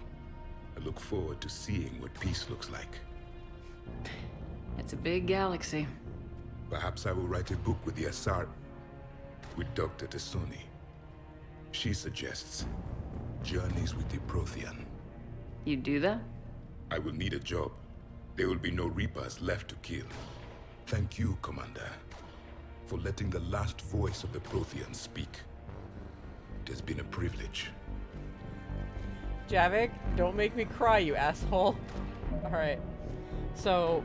I look forward to seeing what peace looks like. It's a big galaxy. Perhaps I will write a book with the Asar... with Dr. T'Soni. She suggests journeys with the Prothean. You do that? I will need a job. There will be no Reapers left to kill. Thank you, Commander, for letting the last voice of the Prothean speak. It has been a privilege. Javik, don't make me cry, you asshole. Alright. So,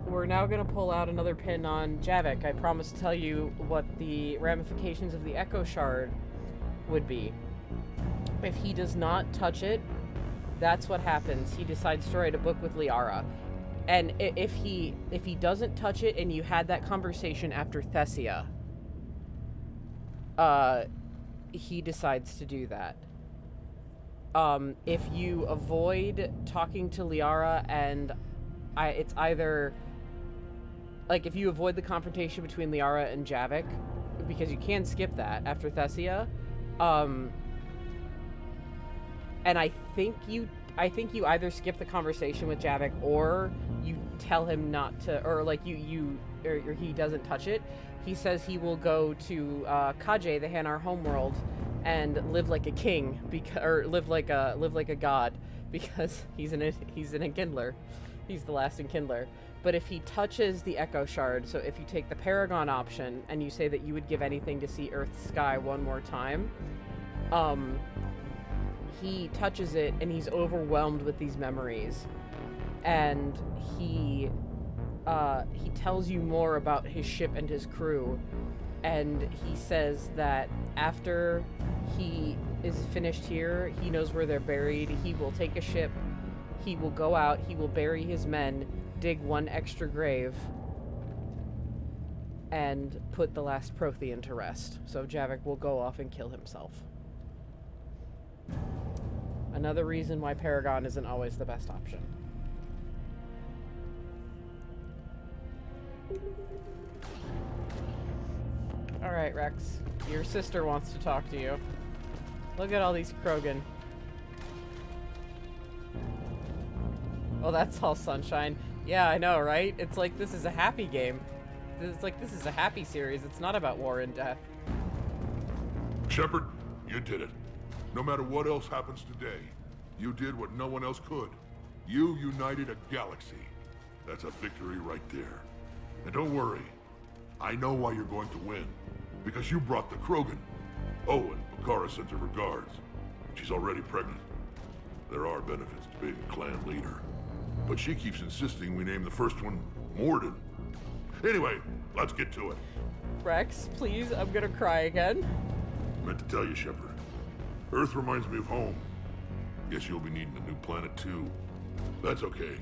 we're now going to pull out another pin on Javik. I promise to tell you what the ramifications of the Echo Shard would be. If he does not touch it, that's what happens. He decides to write a book with Liara. And if he doesn't touch it and you had that conversation after Thessia, he decides to do that. If you avoid talking to Liara and it's either like if you avoid the confrontation between Liara and Javik, because you can skip that after Thessia, and I think you either skip the conversation with Javik or you tell him not to, or like or he doesn't touch it. He says he will go to Kaje, the Hanar homeworld, and live like a king, or live like a god, because he's an Enkindler. He's the last Enkindler. But if he touches the Echo Shard, so if you take the Paragon option and you say that you would give anything to see Earth's sky one more time, he touches it and he's overwhelmed with these memories, and he tells you more about his ship and his crew, and he says that after he is finished here, he knows where they're buried. He will take a ship, he will go out, he will bury his men, dig one extra grave, and put the last Prothean to rest. So Javik will go off and kill himself. Another reason why Paragon isn't always the best option. Alright, Rex. Your sister wants to talk to you. Look at all these Krogan. Oh, that's all sunshine. Yeah, I know, right? It's like this is a happy game. It's like this is a happy series. It's not about war and death. Shepard, you did it. No matter what else happens today, you did what no one else could. You united a galaxy. That's a victory right there. And don't worry, I know why you're going to win. Because you brought the Krogan. Oh, and Bakara sent her regards. She's already pregnant. There are benefits to being a clan leader. But she keeps insisting we name the first one Morden. Anyway, let's get to it. Rex, please, I'm gonna cry again. I meant to tell you, Shepard. Earth reminds me of home. Guess you'll be needing a new planet, too. That's okay.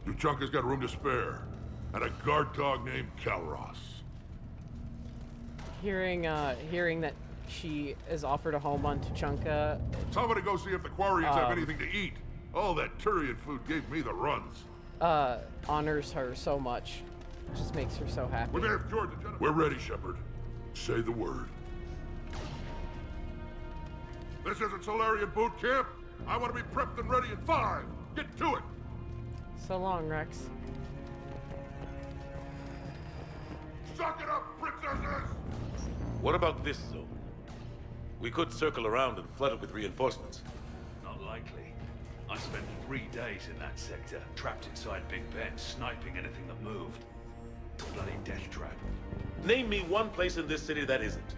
Tuchanka's got room to spare. And a guard dog named Kalros. Hearing that she is offered a home on Tuchanka. Somebody go see if the Quarians have anything to eat. All that Turian food gave me the runs. Honors her so much. Just makes her so happy. We're ready, Shepard. Say the word. This isn't Solarian boot camp. I want to be prepped and ready in 5. Get to it. So long, Rex. Suck it up, princesses! What about this zone? We could circle around and flood it with reinforcements. Not likely. I spent 3 days in that sector, trapped inside Big Ben, sniping anything that moved. Bloody death trap. Name me one place in this city that isn't.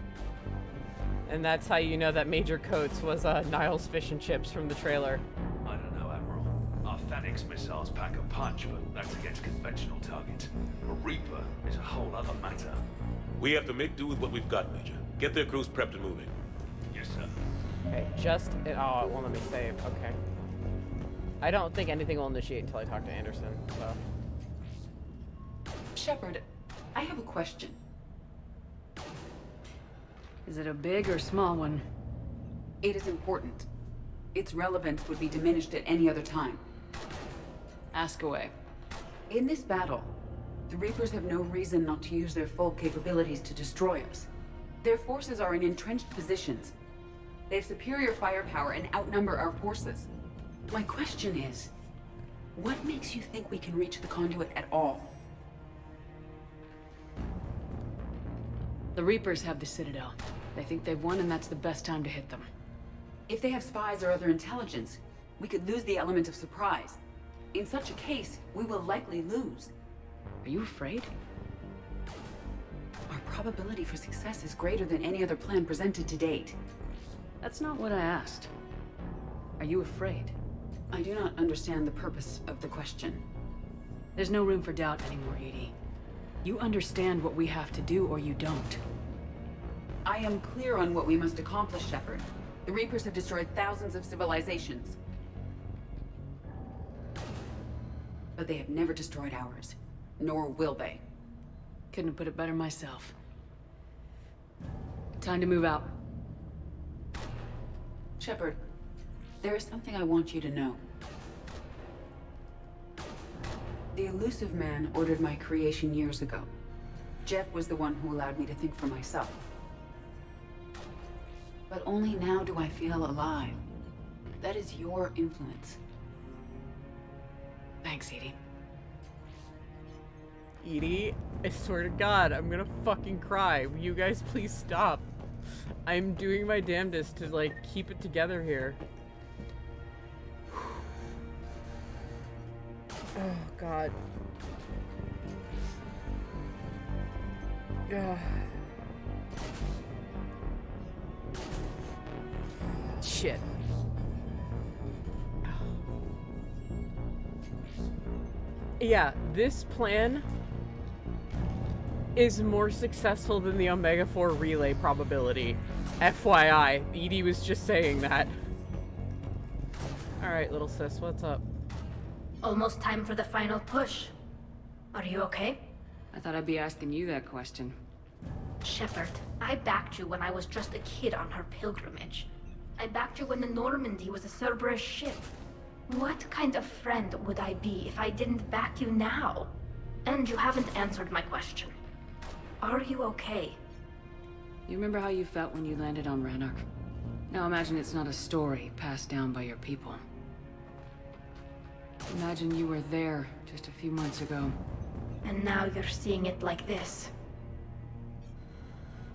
And that's how you know that Major Coates was Niles Fish and Chips from the trailer. I don't know, Admiral. Our Thanix missiles pack a punch, but that's against conventional targets. A Reaper is a whole other matter. We have to make do with what we've got, Major. Get their crews prepped and moving. Yes, sir. Okay, oh, it won't let me save. Okay. I don't think anything will initiate until I talk to Anderson, so. Shepard, I have a question. Is it a big or small one? It is important. Its relevance would be diminished at any other time. Ask away. In this battle, the Reapers have no reason not to use their full capabilities to destroy us. Their forces are in entrenched positions. They have superior firepower and outnumber our forces. My question is, what makes you think we can reach the conduit at all? The Reapers have the Citadel. They think they've won, and that's the best time to hit them. If they have spies or other intelligence, we could lose the element of surprise. In such a case, we will likely lose. Are you afraid? Our probability for success is greater than any other plan presented to date. That's not what I asked. Are you afraid? I do not understand the purpose of the question. There's no room for doubt anymore, Edie. You understand what we have to do, or you don't. I am clear on what we must accomplish, Shepard. The Reapers have destroyed thousands of civilizations. But they have never destroyed ours. Nor will they. Couldn't have put it better myself. Time to move out. Shepard, There is something I want you to know. The Elusive Man ordered my creation years ago. Jeff was the one who allowed me to think for myself. But only now do I feel alive. That is your influence. Thanks, Edie. Edie, I swear to God, I'm gonna fucking cry. Will you guys please stop? I'm doing my damnedest to, like, keep it together here. Oh, God. Ugh. Shit. Yeah, this plan is more successful than the Omega 4 relay probability. FYI, Edie was just saying that. Alright, little sis, what's up? Almost time for the final push. Are you okay? I thought I'd be asking you that question. Shepard, I backed you when I was just a kid on her pilgrimage. I backed you when the Normandy was a Cerberus ship. What kind of friend would I be if I didn't back you now? And you haven't answered my question. Are you okay? You remember how you felt when you landed on Ranark? Now imagine it's not a story passed down by your people. Imagine you were there just a few months ago. And now you're seeing it like this.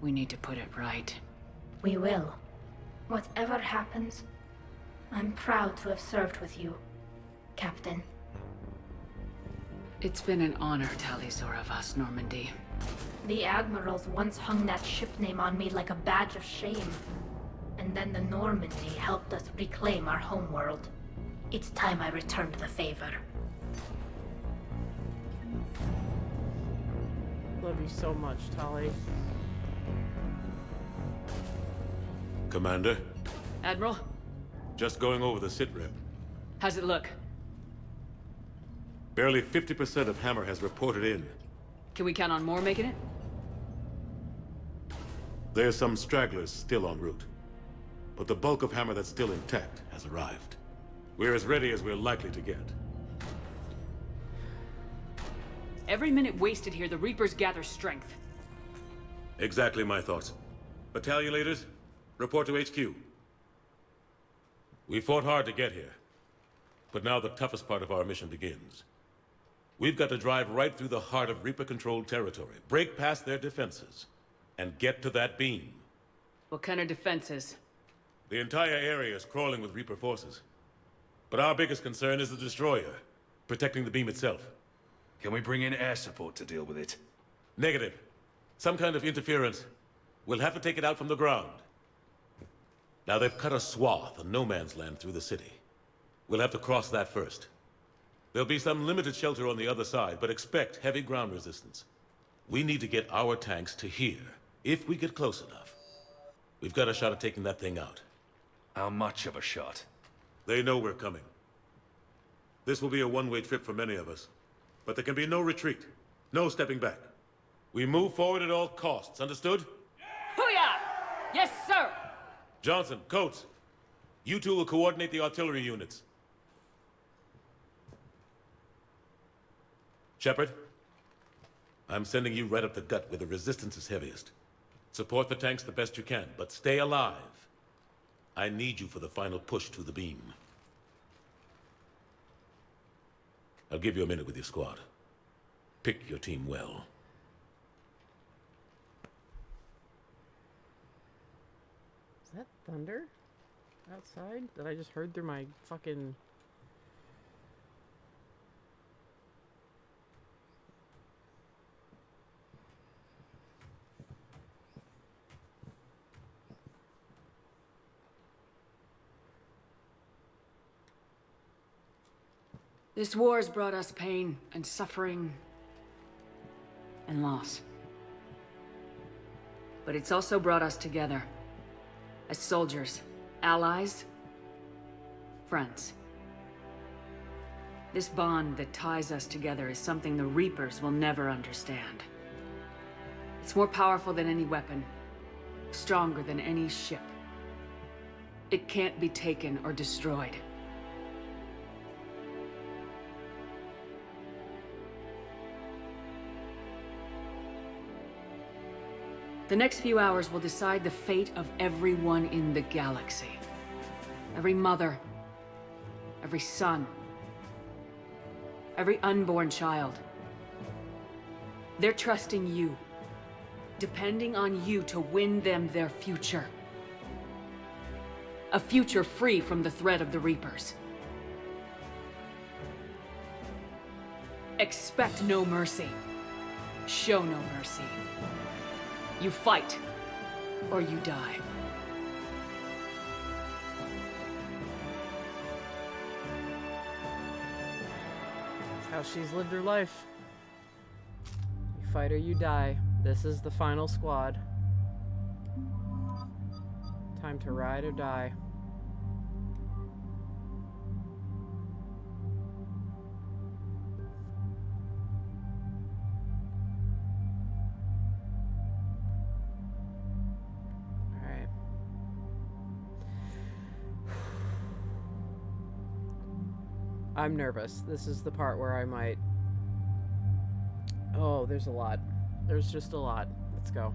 We need to put it right. We will. Whatever happens, I'm proud to have served with you, Captain. It's been an honor, tali'zorah of us, Normandy. The Admirals once hung that ship name on me like a badge of shame. And then the Normandy helped us reclaim our homeworld. It's time I returned the favor. Love you so much, Tali. Commander? Admiral? Just going over the sitrep. How's it look? Barely 50% of Hammer has reported in. Can we count on more making it? There's some stragglers still en route. But the bulk of Hammer that's still intact has arrived. We're as ready as we're likely to get. Every minute wasted here, the Reapers gather strength. Exactly my thoughts. Battalion leaders, report to HQ. We fought hard to get here. But now the toughest part of our mission begins. We've got to drive right through the heart of Reaper-controlled territory, break past their defenses, and get to that beam. What kind of defenses? The entire area is crawling with Reaper forces. But our biggest concern is the destroyer, protecting the beam itself. Can we bring in air support to deal with it? Negative. Some kind of interference. We'll have to take it out from the ground. Now they've cut a swath of no man's land through the city. We'll have to cross that first. There'll be some limited shelter on the other side, but expect heavy ground resistance. We need to get our tanks to here, if we get close enough. We've got a shot at taking that thing out. How much of a shot? They know we're coming. This will be a one-way trip for many of us. But there can be no retreat. No stepping back. We move forward at all costs, understood? Hoo-yah! Yes, sir! Johnson, Coates, you two will coordinate the artillery units. Shepard, I'm sending you right up the gut where the resistance is heaviest. Support the tanks the best you can, but stay alive. I need you for the final push to the beam. I'll give you a minute with your squad. Pick your team well. Is that thunder? Outside? That I just heard through my fucking... This war has brought us pain and suffering and loss. But it's also brought us together. As soldiers, allies, friends. This bond that ties us together is something the Reapers will never understand. It's more powerful than any weapon, stronger than any ship. It can't be taken or destroyed. The next few hours will decide the fate of everyone in the galaxy. Every mother, every son, every unborn child. They're trusting you, depending on you to win them their future. A future free from the threat of the Reapers. Expect no mercy. Show no mercy. You fight, or you die. That's how she's lived her life. You fight or you die. This is the final squad. Time to ride or die. Alright. I'm nervous. This is the part where I might... Oh, there's a lot. There's just a lot. Let's go.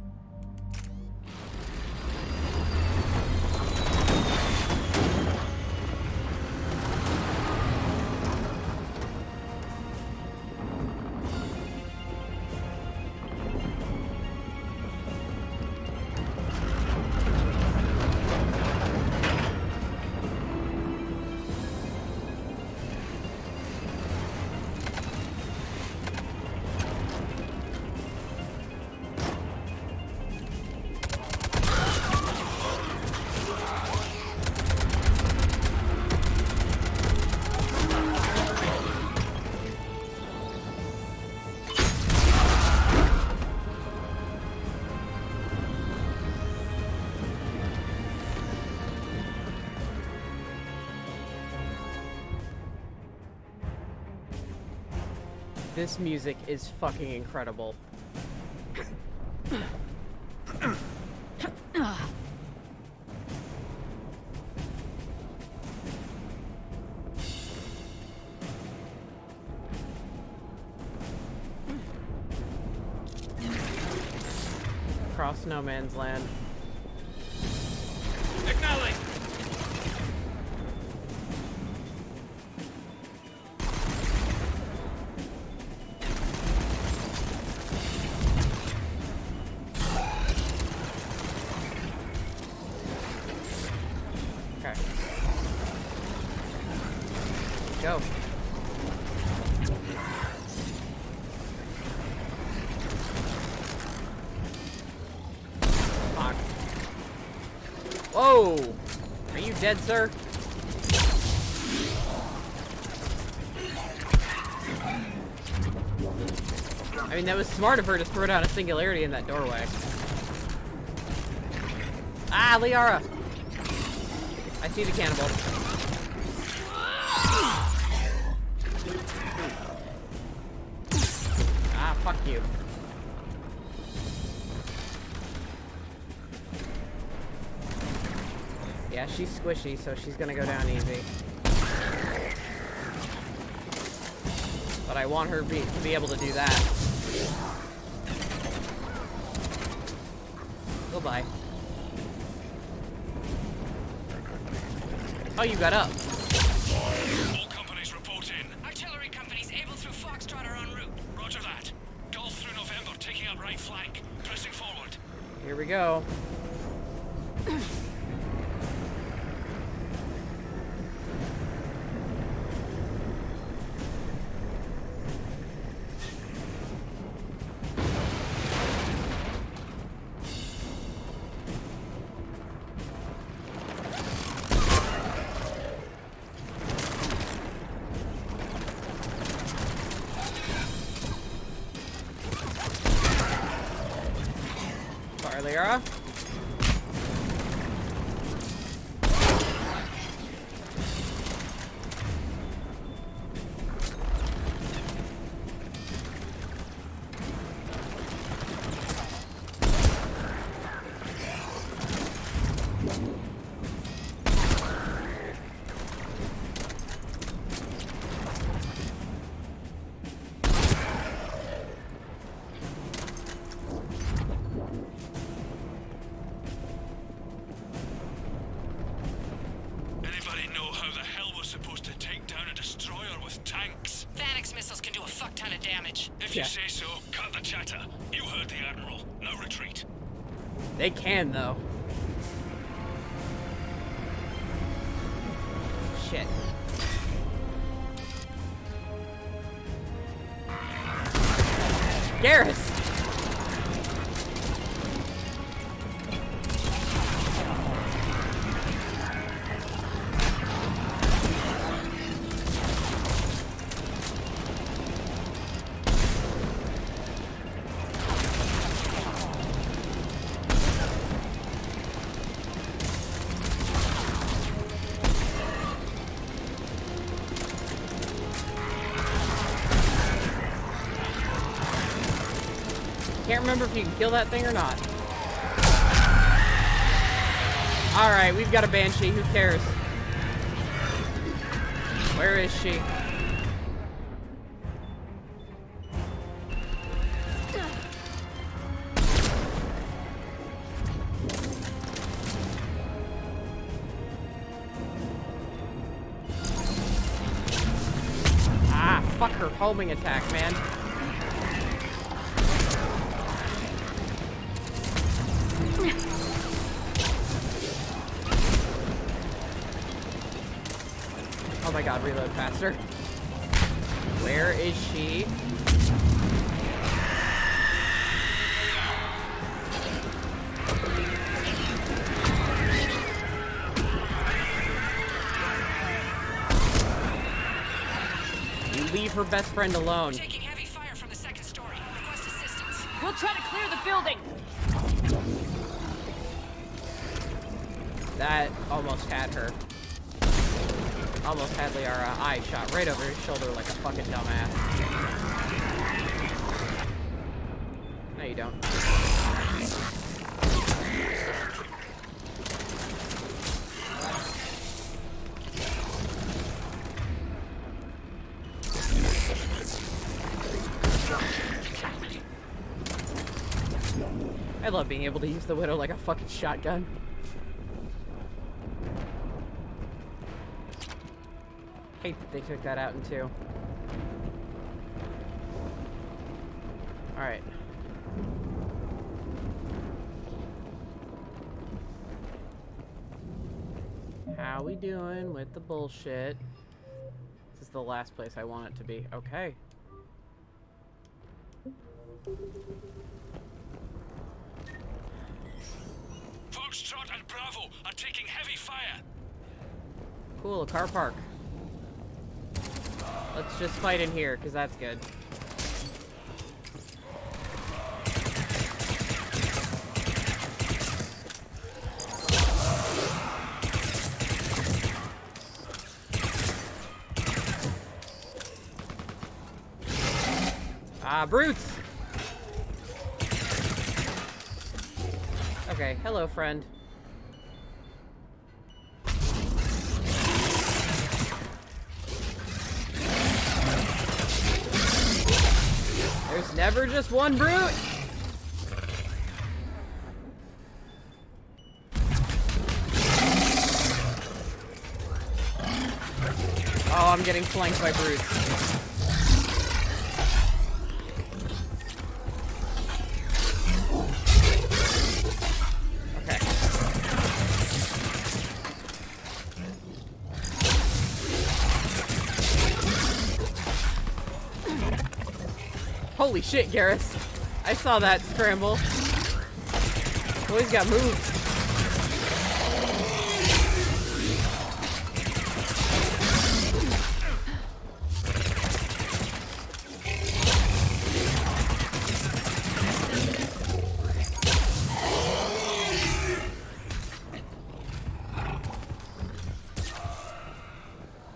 This music is fucking incredible. Across no man's land. Acknowledge! Go. Fuck. Whoa! Are you dead, sir? I mean, that was smart of her to throw down a singularity in that doorway. Ah, Liara! I see the cannibal. Ah, fuck you. Yeah, she's squishy, so she's gonna go down easy. But I want her to be able to do that. Goodbye. Oh, you got up. All companies report in. Artillery companies able through Foxtrot are en route. Roger that. Golf through November, taking up right flank. Pressing forward. Here we go. Liara. damage. If you say so, cut the chatter. You heard the Admiral. No retreat. They can, though. Shit. Garrus! Can't remember if you can kill that thing or not. Alright, we've got a Banshee. Who cares? Where is she? Ah, fuck her homing attack, man. Oh my god, reload faster. Where is she? You leave her best friend alone. Taking heavy fire from the second story. Request assistance. We'll try to clear the building. That almost had her. Almost had Liara eye shot right over his shoulder like a fucking dumbass. No, you don't. I love being able to use the Widow like a fucking shotgun. Hate that they took that out in two. Alright. How we doing with the bullshit? This is the last place I want it to be. Okay. Foxtrot and Bravo are taking heavy fire. Cool, a car park. Let's just fight in here, because that's good. Ah, brutes! Okay, hello, friend. There's never just one brute! Oh, I'm getting flanked by brutes. Holy shit, Garrus. I saw that scramble. Boys got moved.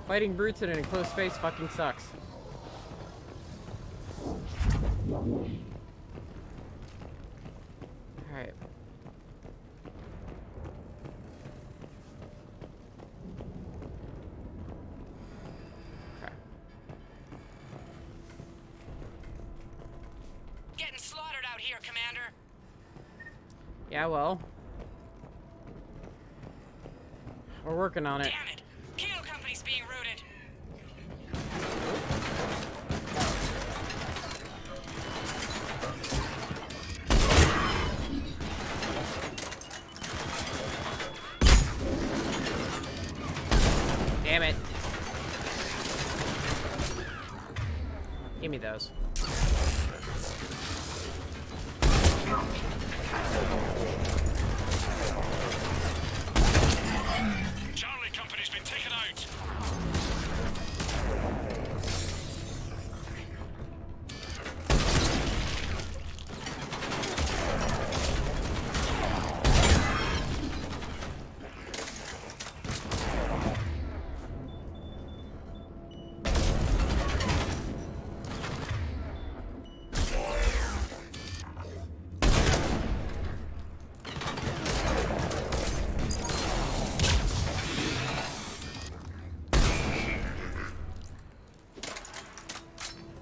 Fighting brutes in an enclosed space fucking sucks. Alright. Okay. Getting slaughtered out here, Commander. Yeah, well. We're working on it. Damn it! Kilo Company's being routed. Give me those. Charlie Company's been taken out.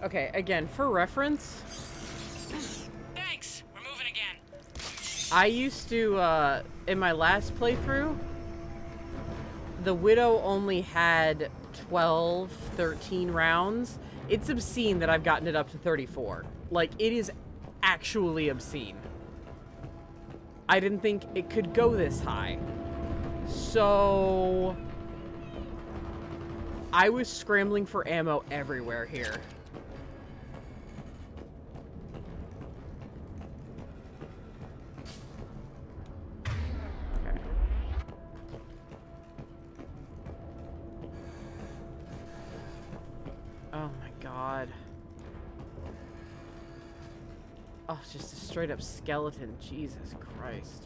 Okay, again, for reference, Thanks. We're moving again. I used to, in my last playthrough, the Widow only had 12, 13 rounds. It's obscene that I've gotten it up to 34. Like, it is actually obscene. I didn't think it could go this high. So I was scrambling for ammo everywhere here. Oh my god. Oh, just a straight up skeleton. Jesus Christ.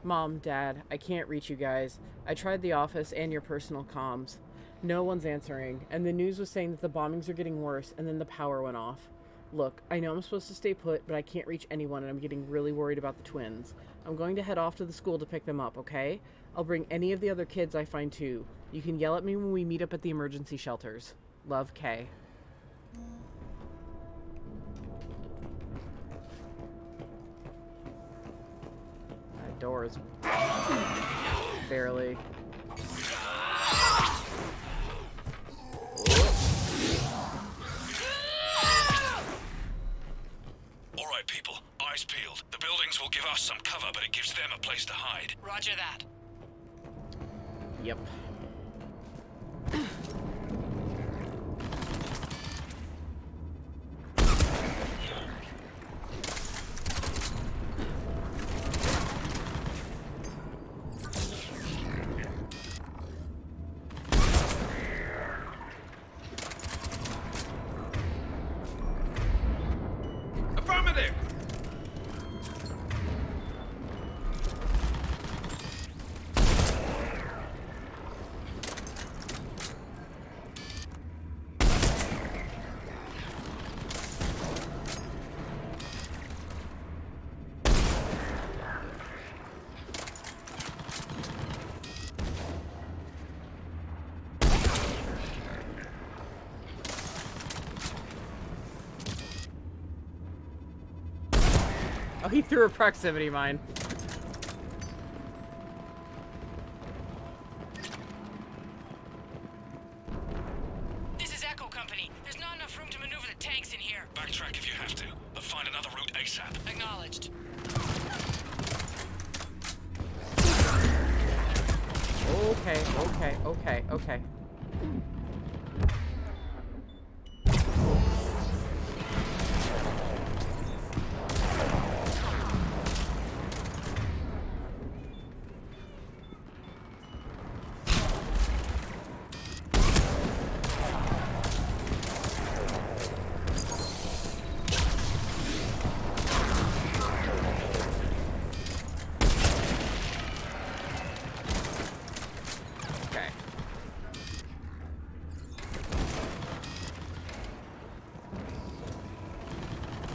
Mom, Dad, I can't reach you guys. I tried the office and your personal comms. No one's answering, and the news was saying that the bombings are getting worse, and then the power went off. Look, I know I'm supposed to stay put, but I can't reach anyone, and I'm getting really worried about the twins. I'm going to head off to the school to pick them up, okay? I'll bring any of the other kids I find too. You can yell at me when we meet up at the emergency shelters. Love, Kay. That door is barely. All right, people. Eyes peeled. The buildings will give us some cover, but it gives them a place to hide. Roger that. Yep. Affirmative! Oh, he threw a proximity mine. This is Echo Company. There's not enough room to maneuver the tanks in here. Backtrack if you have to, but find another route ASAP. Acknowledged. Okay.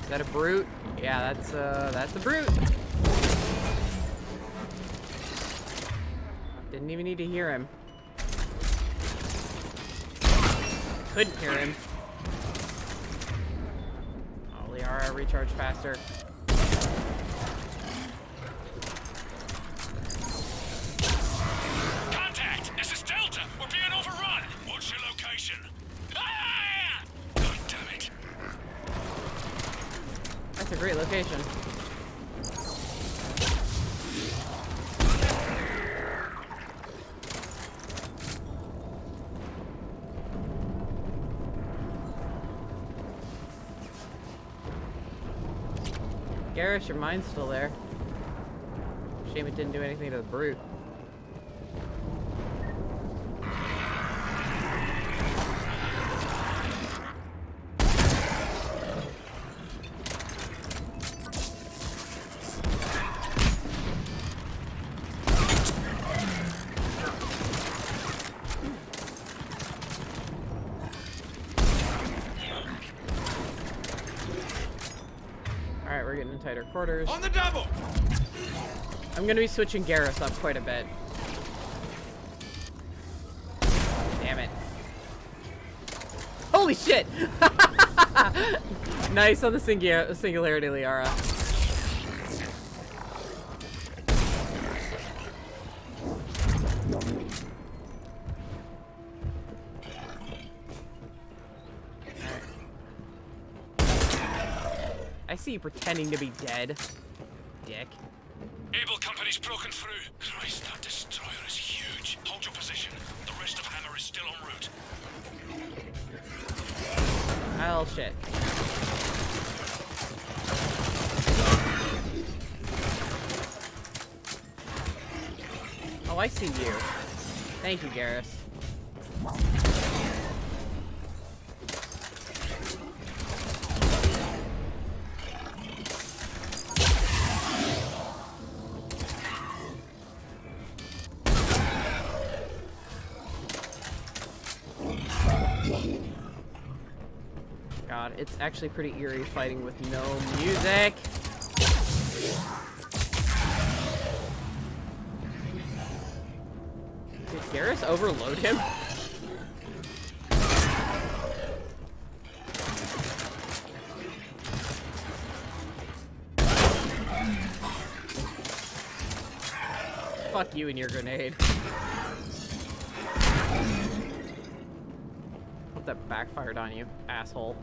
Is that a brute? Yeah, that's a brute. Didn't even need to hear him. Couldn't hear him. Oh, Liara, recharge faster. Contact! This is Delta! We're being overrun! What's your location? Ah! God damn it. That's a great location. Garrus, your mind's still there. Shame it didn't do anything to the brute. Alright, we're getting in tighter quarters. On the double! I'm gonna be switching Garrus up quite a bit. Damn it. Holy shit! Nice on the singularity, Liara. I see you pretending to be dead, dick. Able Company's broken through. Christ, that destroyer is huge. Hold your position. The rest of Hammer is still en route. Oh, shit. Oh, I see you. Thank you, Garrus. God, it's actually pretty eerie fighting with no music. Did Garrus overload him? Fuck you and your grenade. Hope that backfired on you, asshole.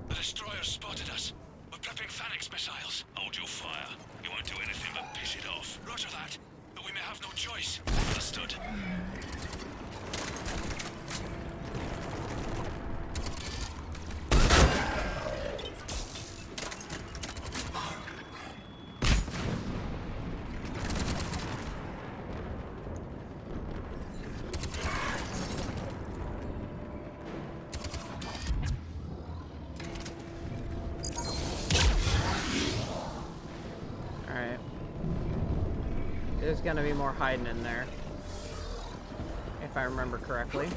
The destroyer spotted us. We're prepping Phalanx missiles. Hold your fire. You won't do anything but piss it off. Roger that. But we may have no choice. Understood. There's gonna be more hiding in there, if I remember correctly.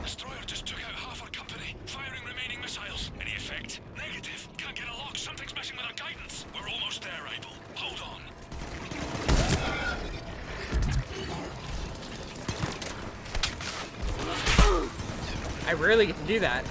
Destroyer just took out half our company, firing remaining missiles. Any effect? Negative. Can't get a lock. Something's messing with our guidance. We're almost there, Abel. Hold on. I rarely get to do that.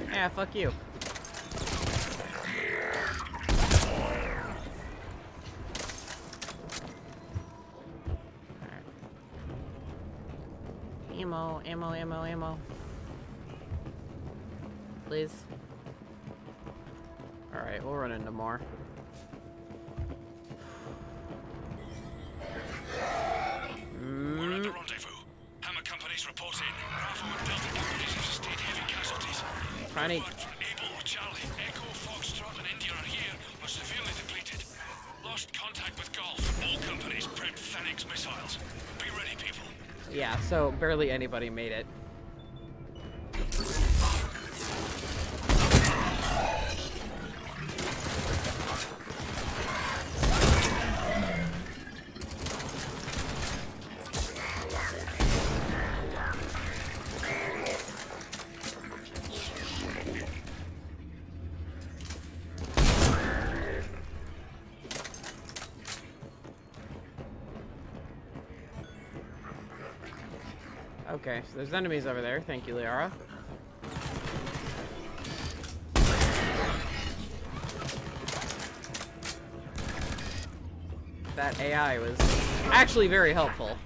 Yeah, fuck you. Ammo, ammo, ammo, ammo. Please. Alright, we'll run into more. We're at the rendezvous. Hammer companies report in. Bravo and Delta companies have sustained heavy casualties. Trying to... Able, Charlie, Echo, Foxtrot, and India are here, but severely depleted. Lost contact with Golf. All companies prep Phalanx missiles. Be ready, people. Yeah, so barely anybody made it. Okay, so there's enemies over there. Thank you, Liara. That AI was actually very helpful.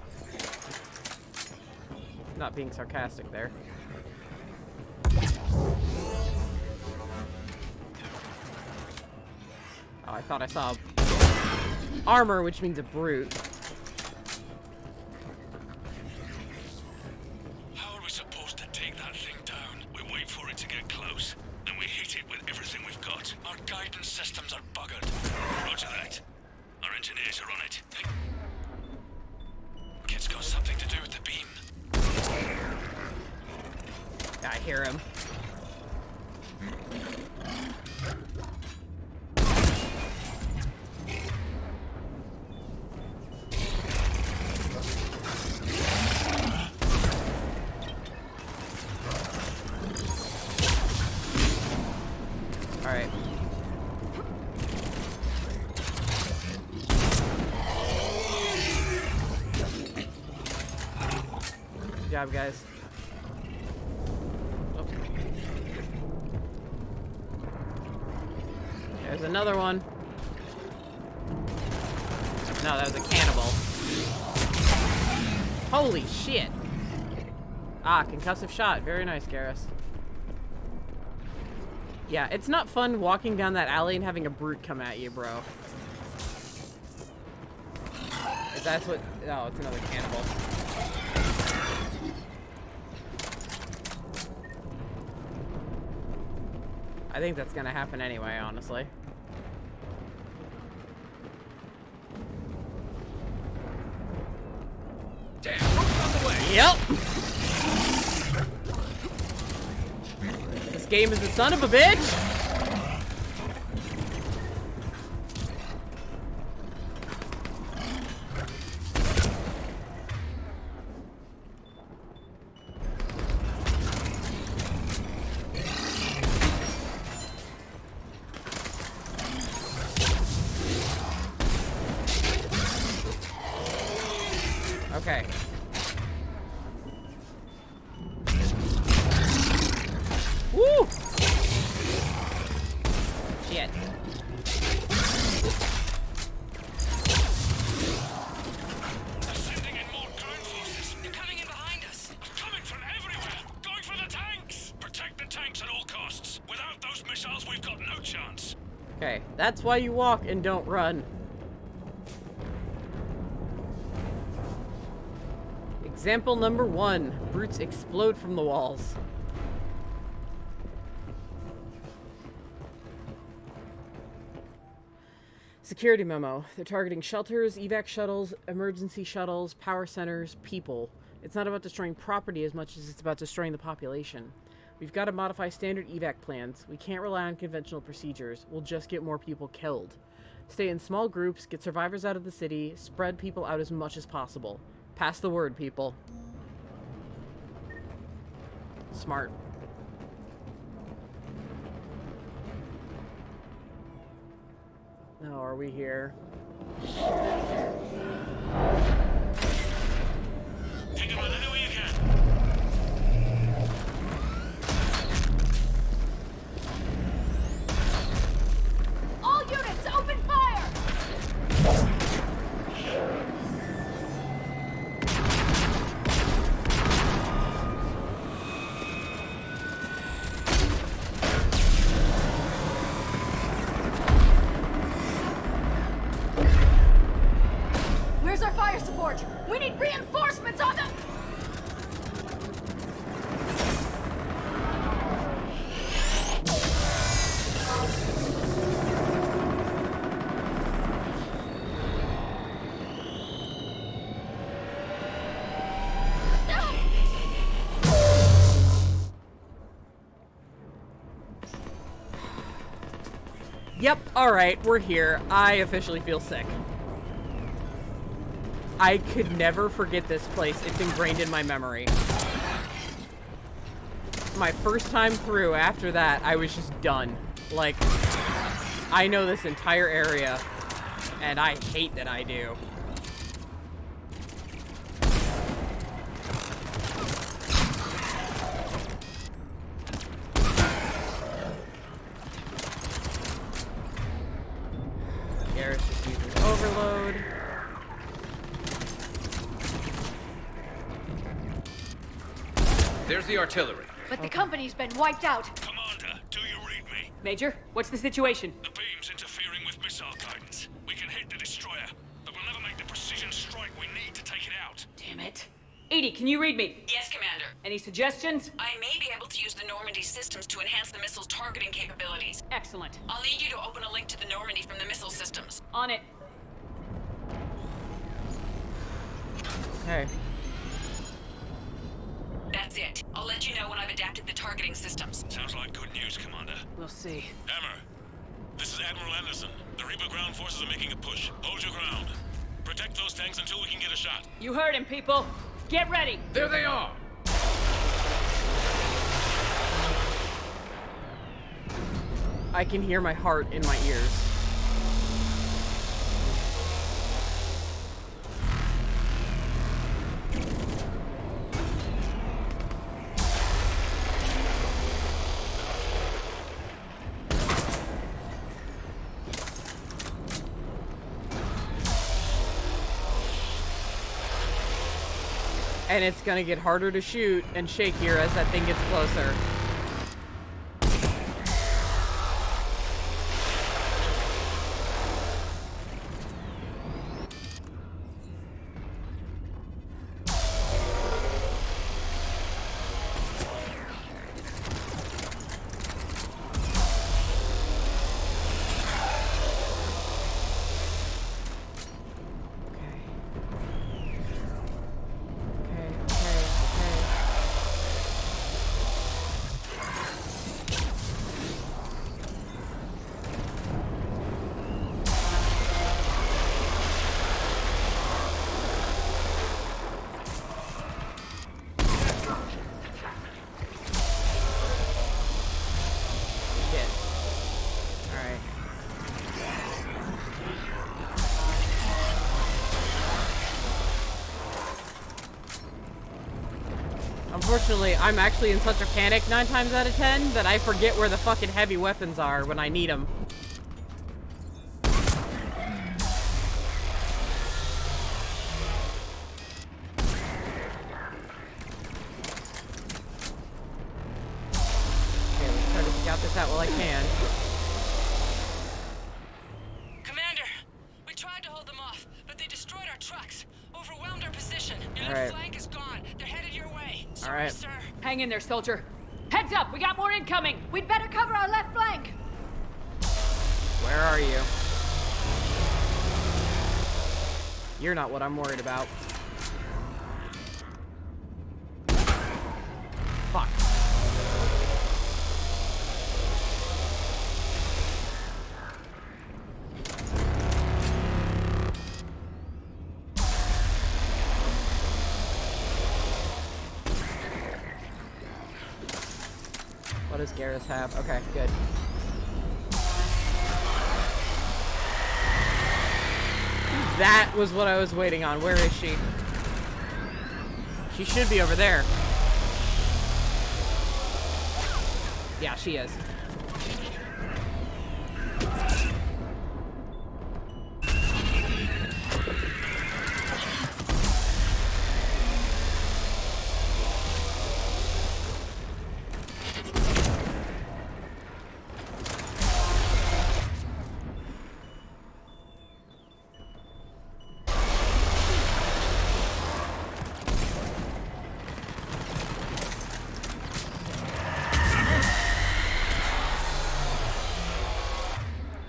Not being sarcastic there. Oh, I thought I saw armor, which means a brute. How are we supposed to take that thing down? We wait for it to get close, and we hit it with everything we've got. Our guidance systems are buggered. Roger that. Our engineers are on it. Kid's got something to do with the beam. I hear him. Alright. Good job, guys. Oh. There's another one. No, that was a cannibal. Holy shit! Ah, concussive shot. Very nice, Garrus. Yeah, it's not fun walking down that alley and having a brute come at you, bro. If that's what... Oh, it's another cannibal. I think that's gonna happen anyway, honestly. Damn, who's on the way? Yep! This game is a son of a bitch! Okay. Woo! Shit. They're sending in more ground forces. They're coming in behind us. Coming from everywhere. Going for the tanks. Protect the tanks at all costs. Without those missiles, we've got no chance. Okay, that's why you walk and don't run. Example number 1. Brutes explode from the walls. Security memo. They're targeting shelters, evac shuttles, emergency shuttles, power centers, people. It's not about destroying property as much as it's about destroying the population. We've got to modify standard evac plans. We can't rely on conventional procedures. We'll just get more people killed. Stay in small groups, get survivors out of the city, spread people out as much as possible. Pass the word, people. Smart. Now, are we here? Take them on any way you can. All units, open fire! Where's our fire support? We need reinforcements on them! Yep, alright, we're here. I officially feel sick. I could never forget this place. It's ingrained in my memory. My first time through, after that, I was just done. Like, I know this entire area, and I hate that I do. the artillery. But the company's been wiped out. Commander, do you read me? Major, what's the situation? The beam's interfering with missile guidance. We can hit the destroyer, but we'll never make the precision strike we need to take it out. Damn it. Edie, can you read me? Yes, Commander. Any suggestions? I may be able to use the Normandy systems to enhance the missile's targeting capabilities. Excellent. I'll need you to open a link to the Normandy from the missile systems. On it. Okay. That's it. I'll let you know when I've adapted the targeting systems. Sounds like good news, Commander. We'll see. Hammer, this is Admiral Anderson. The Reaper ground forces are making a push. Hold your ground. Protect those tanks until we can get a shot. You heard him, people. Get ready. There they are. I can hear my heart in my ears. And it's gonna get harder to shoot and shakier as that thing gets closer. Unfortunately, I'm actually in such a panic 9 times out of 10 that I forget where the fucking heavy weapons are when I need them. Okay, let's try to scout this out while I can. Commander, we tried to hold them off, but they destroyed our trucks, overwhelmed our position. Your All left right. flank is gone. They're headed your way. All Sorry, right. sir. Hang in there, soldier. Heads up, we got more incoming. We'd better cover our left flank. Where are you? You're not what I'm worried about. Fuck. What does Garrus have? Okay, good. That was what I was waiting on. Where is she? She should be over there. Yeah, she is.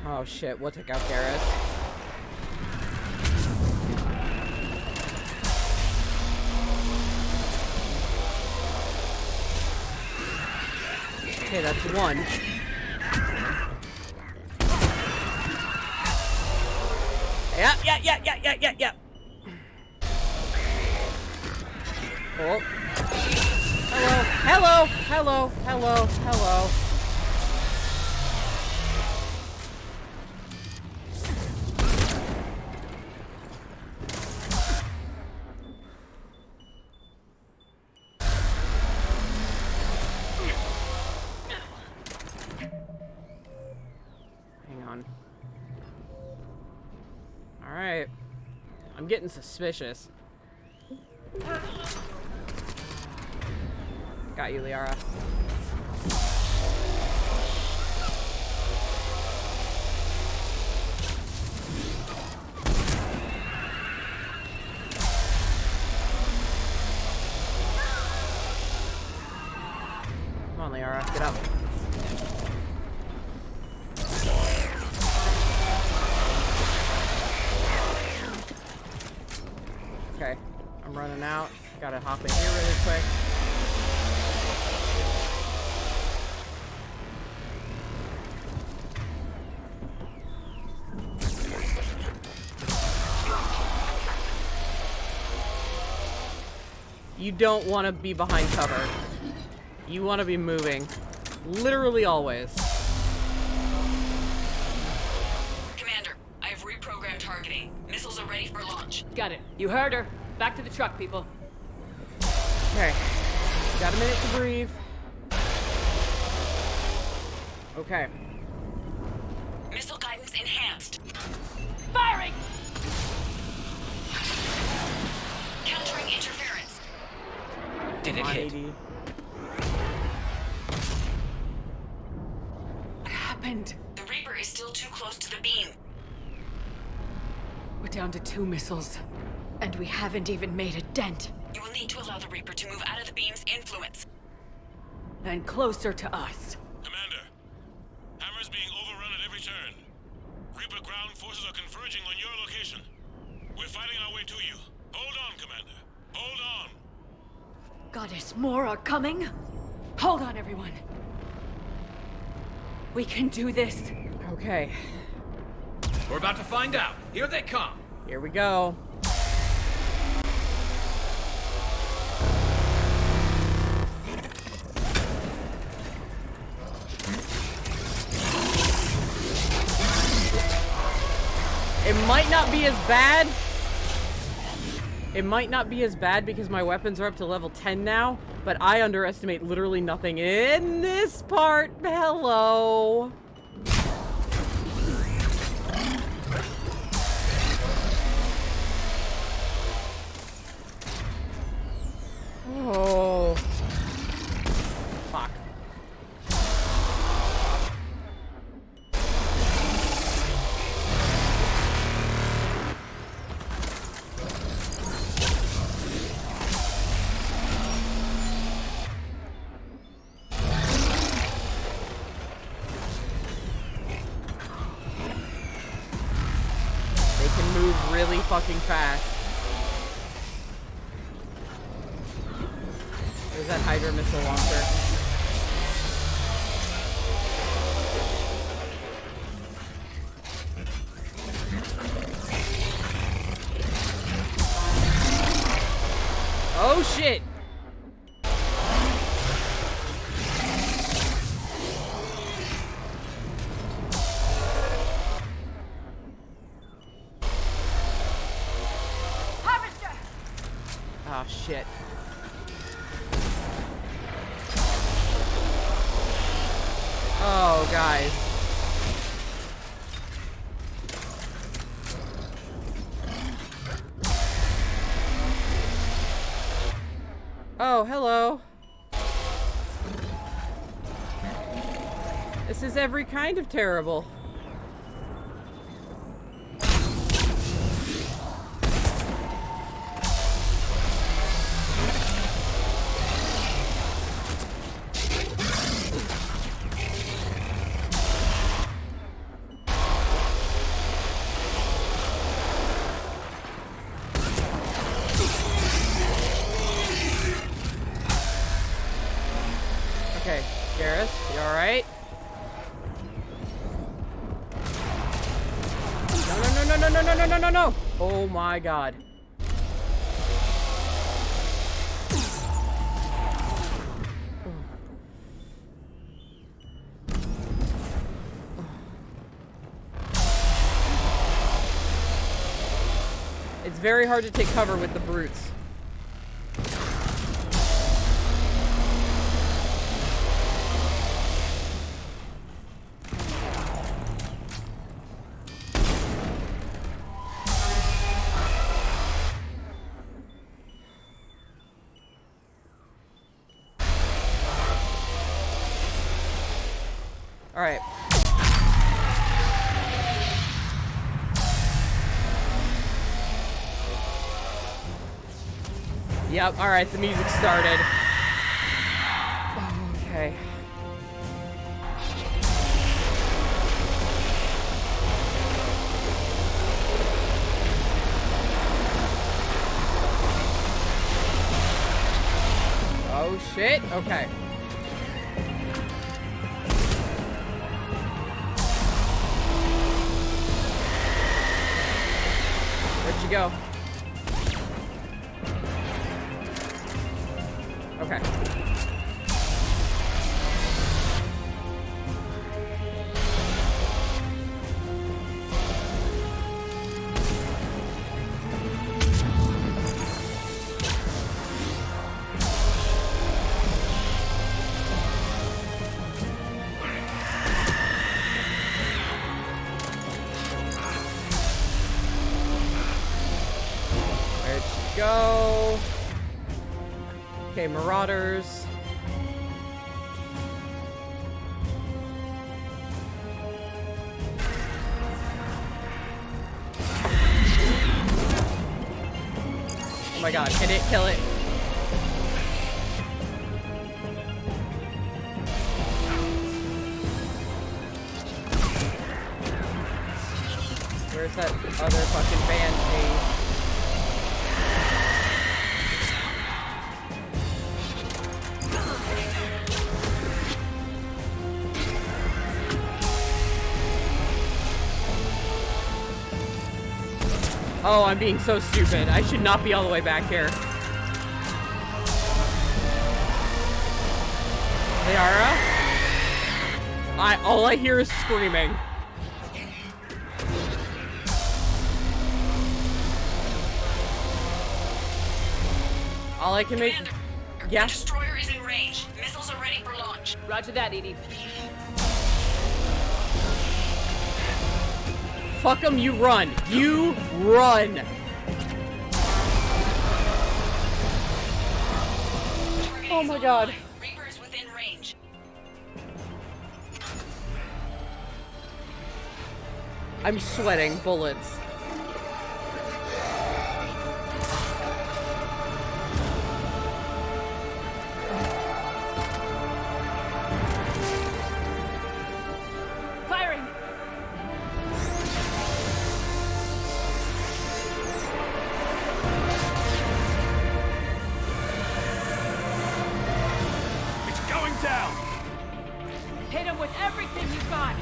Oh shit, we'll take out Garrus. Okay, that's one. Yep. Oh. Hello. Hang on. Alright. I'm getting suspicious. Got you, Liara. Come on, Liara, get up. Okay, I'm running out. Gotta hop in here really quick. You don't want to be behind cover. You want to be moving. Literally always. Commander, I have reprogrammed targeting. Missiles are ready for launch. Got it. You heard her. Back to the truck, people. Okay. Got a minute to breathe. Okay. Missile guidance enhanced. Firing! Countering interference. Did it hit? What happened? The Reaper is still too close to the beam. We're down to 2 missiles. And we haven't even made a dent. You will need to allow the Reaper to move out of the beam's influence. And closer to us. Commander, Hammer's being overrun at every turn. Reaper ground forces are converging on your location. We're fighting our way to you. Hold on, Commander. Hold on. Goddess, more are coming? Hold on, everyone. We can do this. Okay. We're about to find out. Here they come. Here we go. It might not be as bad. It might not be as bad because my weapons are up to level 10 now, but I underestimate literally nothing in this part. Hello. Oh. Fuck. They can move really fucking fast. There's that Hydra missile launcher. Oh shit! Harvester! Oh shit. Oh, guys. Oh, hello. This is every kind of terrible. Okay, Garrus, you alright? No. Oh my god. It's very hard to take cover with the brutes. Alright. Yep, alright, the music started. Okay. Oh shit, okay. Where'd you go? Okay. Where'd you go? Okay, Marauders. Oh my god, hit it, kill it. Where's that other fucking Banshee? Oh, I'm being so stupid. I should not be all the way back here. Liara? All I hear is screaming. All I can make... Yeah? The destroyer is in range. Missiles are ready for launch. Roger that, Edie. Fuck 'em, you run. You run. Oh my god. Reaper is within range. I'm sweating bullets. Firing! It's going down! Hit him with everything you've got!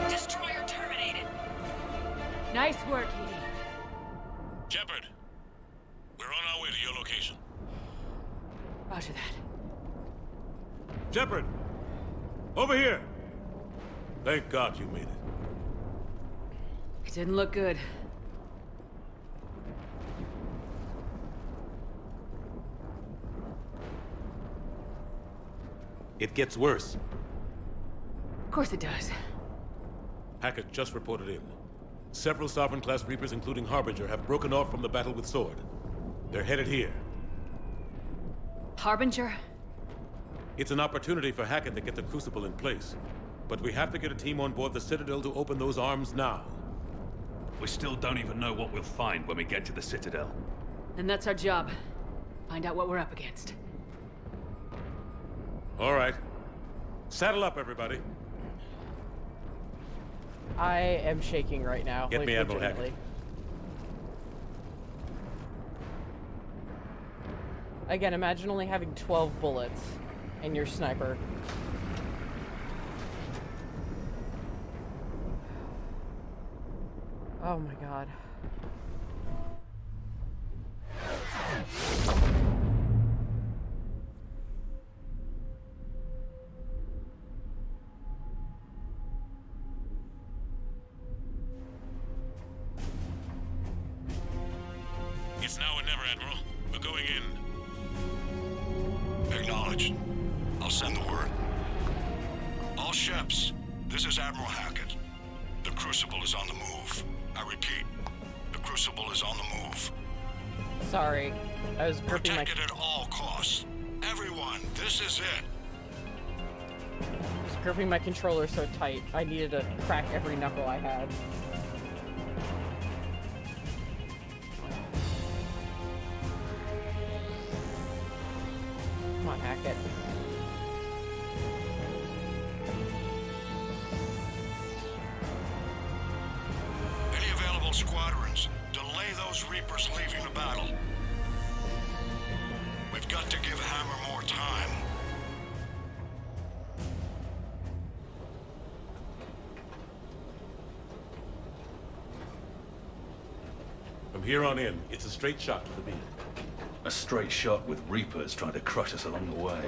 Destroyer terminated. Nice work, Edie. Shepard, we're on our way to your location. Roger that. Shepard! Over here! Thank God you made it. It didn't look good. It gets worse. Of course it does. Hackett just reported in. Several Sovereign-class Reapers, including Harbinger, have broken off from the battle with Sword. They're headed here. Harbinger? It's an opportunity for Hackett to get the Crucible in place. But we have to get a team on board the Citadel to open those arms now. We still don't even know what we'll find when we get to the Citadel. And that's our job. Find out what we're up against. All right. Saddle up, everybody. I am shaking right now. Get me Admiral Hackett. legitimately. Again, imagine only having 12 bullets in your sniper. Oh my god. It's now or never, Admiral. We're going in. Acknowledged. I'll send the word. All ships, this is Admiral Hackett. The Crucible is on the move. I repeat, the Crucible is on the move. Sorry. I was gripping Protect it at all costs. Everyone, this is it. I was gripping my controller so tight, I needed to crack every knuckle I had. Come on, hack it. Any available squadrons, delay those Reapers leaving the battle. We've got to give Hammer more time. From here on in, it's a straight shot to the beam. A straight shot with Reapers trying to crush us along the way.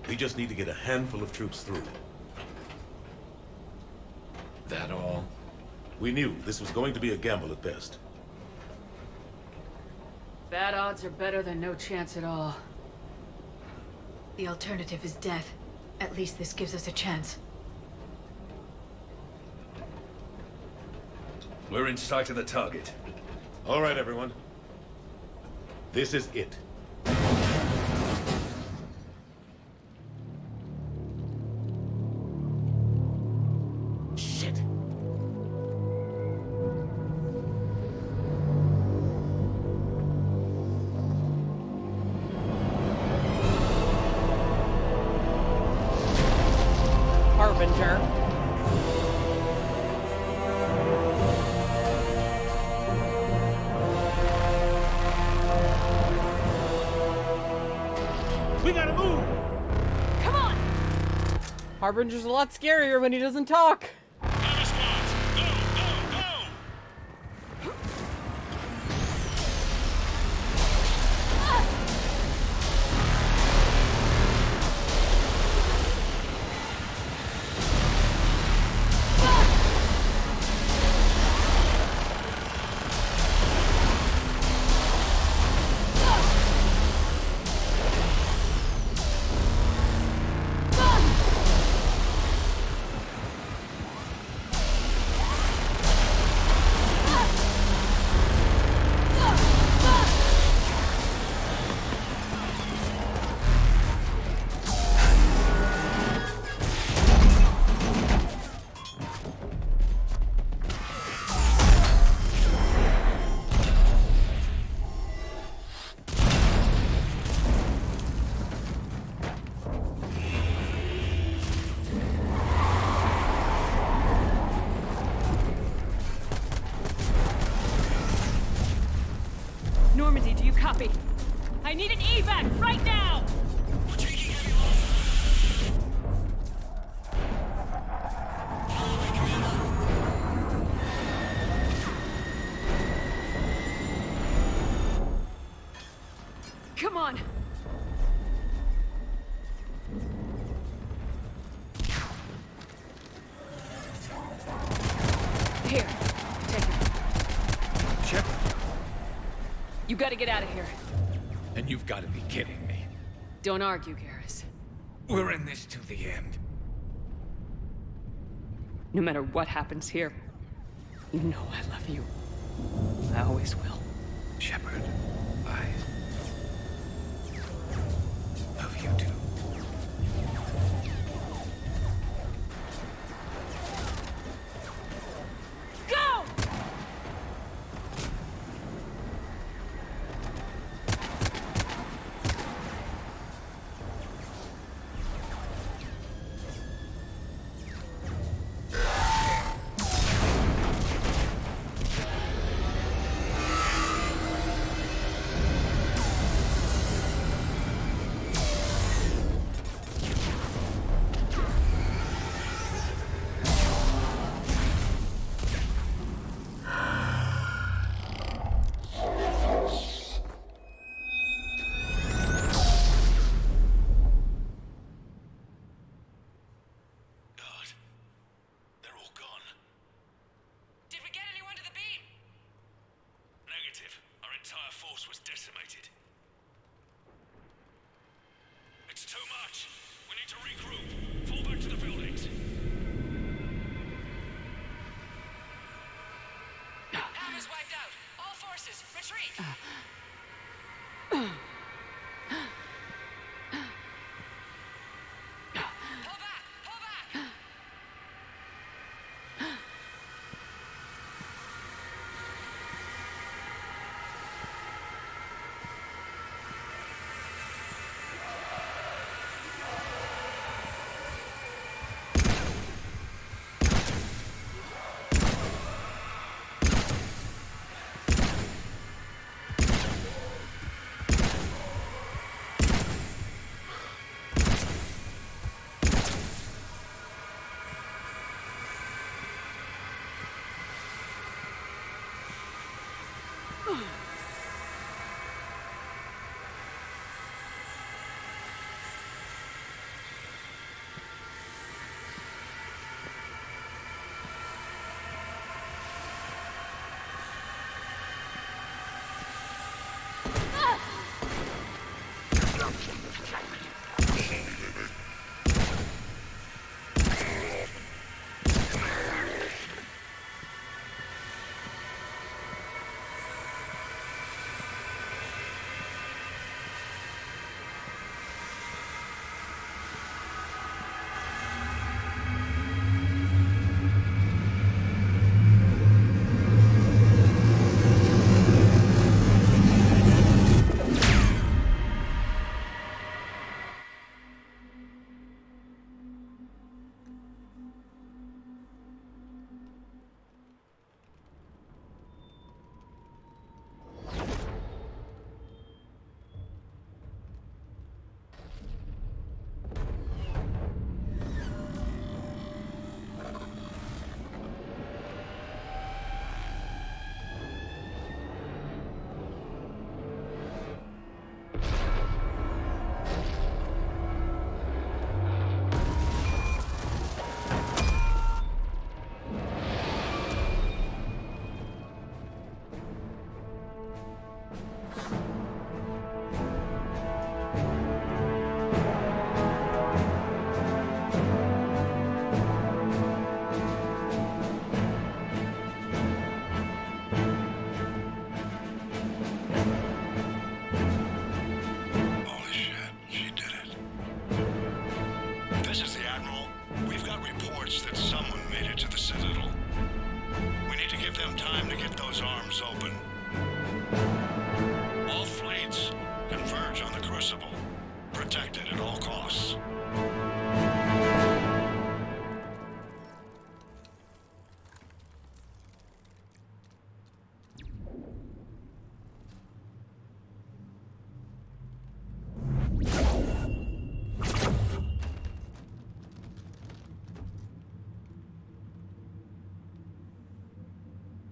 We just need to get a handful of troops through. That all? We knew this was going to be a gamble at best. Bad odds are better than no chance at all. The alternative is death. At least this gives us a chance. We're in sight of the target. All right, everyone. This is it. Shit. Harbinger. We gotta move! Come on! Harbinger's a lot scarier when he doesn't talk. Normandy, do you copy? I need an evac right now! We're taking heavy loss. Come on! Here, take it. Shepard. You gotta get out of here. And you've got to be kidding me. Don't argue, Garrus. We're in this to the end. No matter what happens here, you know I love you. I always will. Shepard, I love you too. Go! forces, retreat!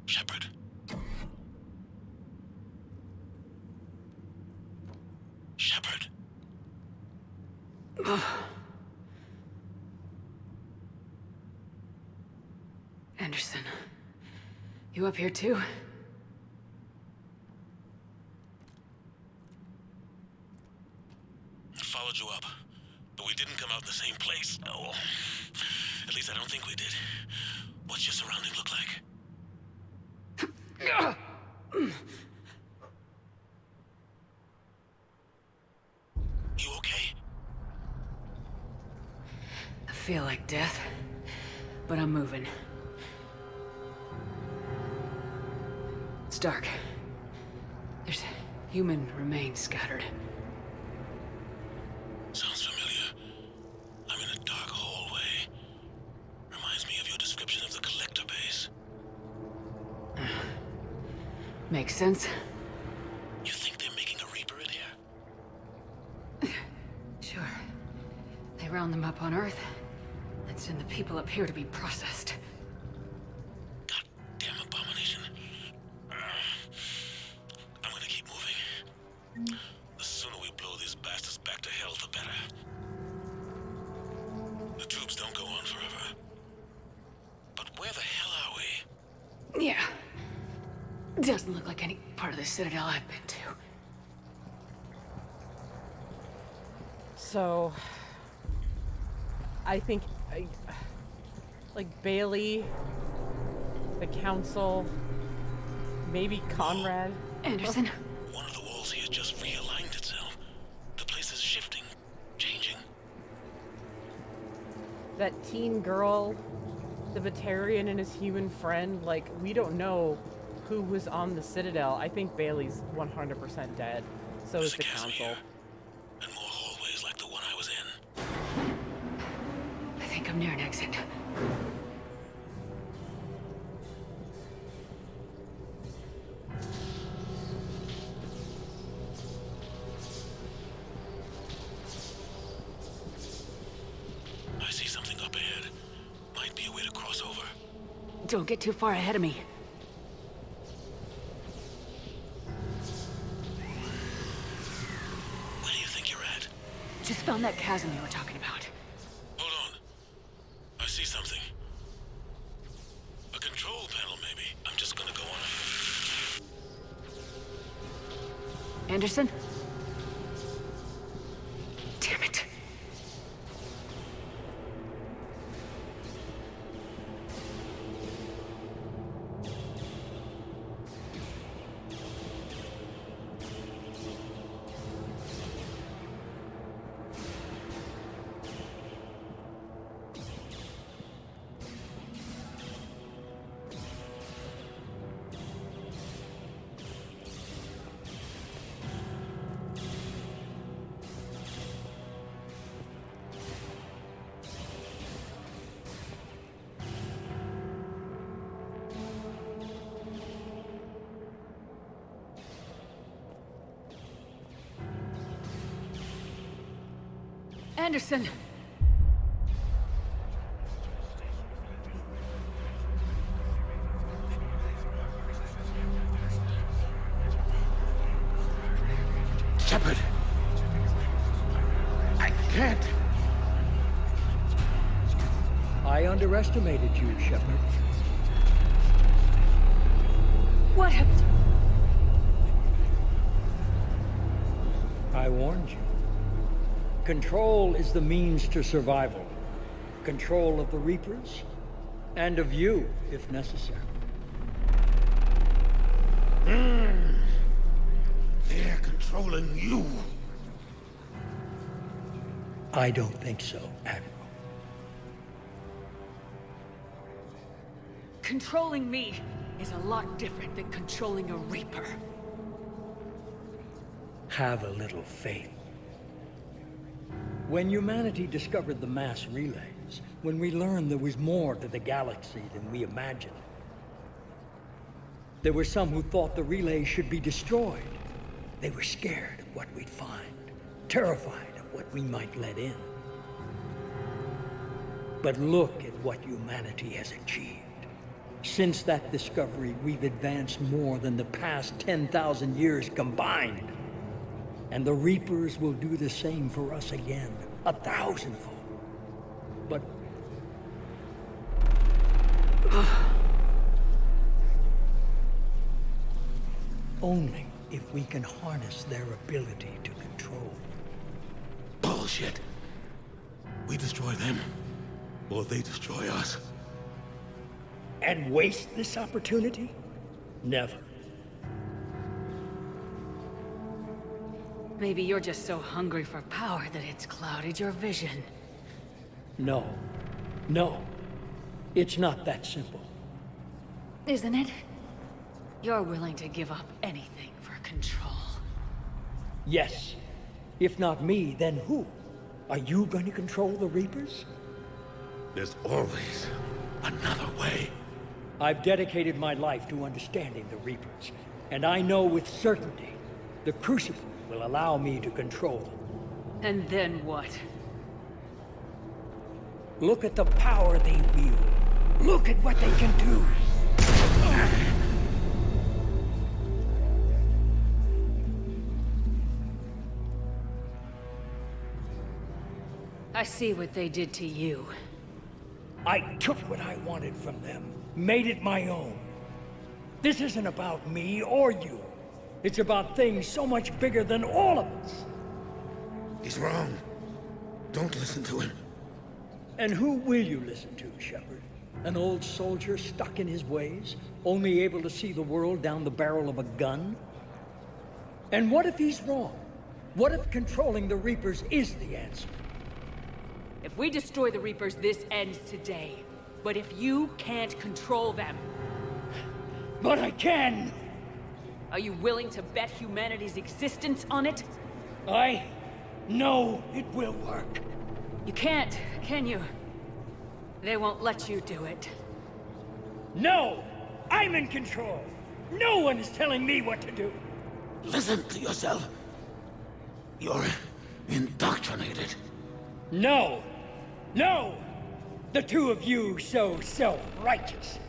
Shepard. Shepard. Anderson, you up here too? I followed you up, but we didn't come out in the same place. Oh, at least I don't think we did. What's your surrounding look like? You okay? I feel like death, but I'm moving. It's dark. There's human remains scattered. Sounds familiar. I'm in a dark hallway. Reminds me of your description of the collector base. Makes sense. You think they're making a Reaper in here? Sure. They round them up on Earth, and send the people up here to be processed. Goddamn abomination. I'm gonna keep moving. The sooner we blow these bastards back to hell, the better. The tubes don't go on forever. But where the hell are we? Yeah. Doesn't look like any part of the Citadel I've been to. So, I think, like, Bailey, the Council, Maybe Conrad? Anderson? One of the walls here just realigned itself. The place is shifting, changing. That teen girl, the Batarian and his human friend, like, we don't know who was on the Citadel. I think Bailey's 100% dead. So is the Council. And more hallways like the one I was in. I think I'm near an exit. I see something up ahead. Might be a way to cross over. Don't get too far ahead of me. Where do you think you're at? Just found that chasm you were talking about. Hold on. I see something. A control panel, maybe. I'm just gonna go on ahead. Anderson? Damn it. Anderson! Shepard! I can't! I underestimated you, Shepard. What have... I warned you. Control is the means to survival. Control of the Reapers, and of you, if necessary. They're controlling you. I don't think so, Admiral. Controlling me is a lot different than controlling a Reaper. Have a little faith. When humanity discovered the mass relays, when we learned there was more to the galaxy than we imagined, there were some who thought the relays should be destroyed. They were scared of what we'd find, terrified of what we might let in. But look at what humanity has achieved. Since that discovery, we've advanced more than the past 10,000 years combined. And the Reapers will do the same for us again, 1,000-fold. But... only if we can harness their ability to control. Bullshit. We destroy them, or they destroy us. And waste this opportunity? Never. Maybe you're just so hungry for power that it's clouded your vision. No. No. It's not that simple. Isn't it? You're willing to give up anything for control. Yes. If not me, then who? Are you going to control the Reapers? There's always another way. I've dedicated my life to understanding the Reapers, and I know with certainty the Crucible will allow me to control them. And then what? Look at the power they wield. Look at what they can do. I see what they did to you. I took what I wanted from them, made it my own. This isn't about me or you. It's about things so much bigger than all of us. He's wrong. Don't listen to him. And who will you listen to, Shepard? An old soldier stuck in his ways, only able to see the world down the barrel of a gun? And what if he's wrong? What if controlling the Reapers is the answer? If we destroy the Reapers, this ends today. But if you can't control them... But I can! Are you willing to bet humanity's existence on it? I know it will work. You can't, can you? They won't let you do it. No! I'm in control! No one is telling me what to do! Listen to yourself. You're indoctrinated. No! No! The two of you so self-righteous.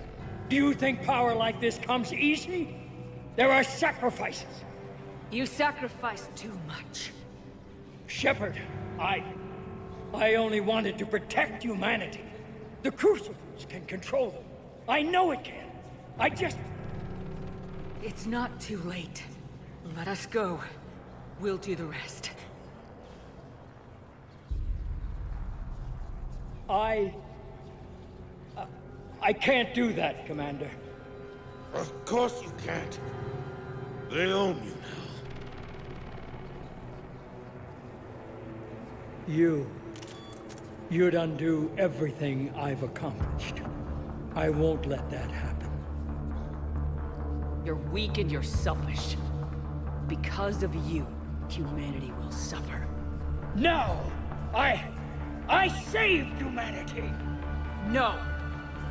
Do you think power like this comes easy? There are sacrifices. You sacrifice too much. Shepard, I only wanted to protect humanity. The Crucibles can control them. I know it can. I just... It's not too late. Let us go. We'll do the rest. I can't do that, Commander. Of course you can't. They own you now. You'd undo everything I've accomplished. I won't let that happen. You're weak and you're selfish. Because of you, humanity will suffer. No! I saved humanity! No!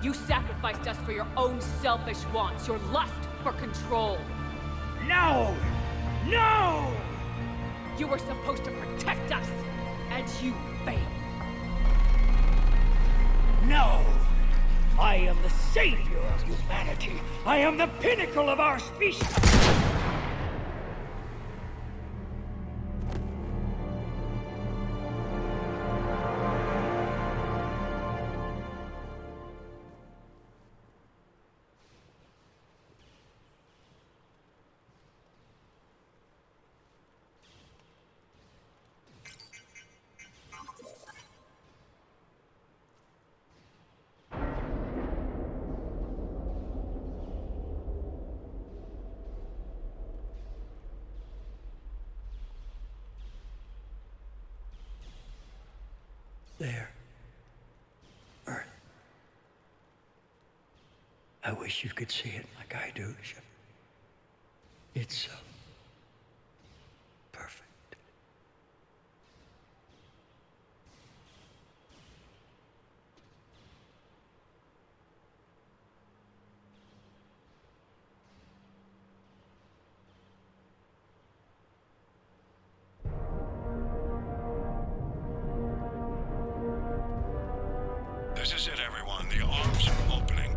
You sacrificed us for your own selfish wants, your lust for control. No! No! You were supposed to protect us, and you failed. No! I am the savior of humanity. I am the pinnacle of our species. There. Earth. I wish you could see it like I do, Shepard. It's so perfect. This is it, everyone. The arms are opening.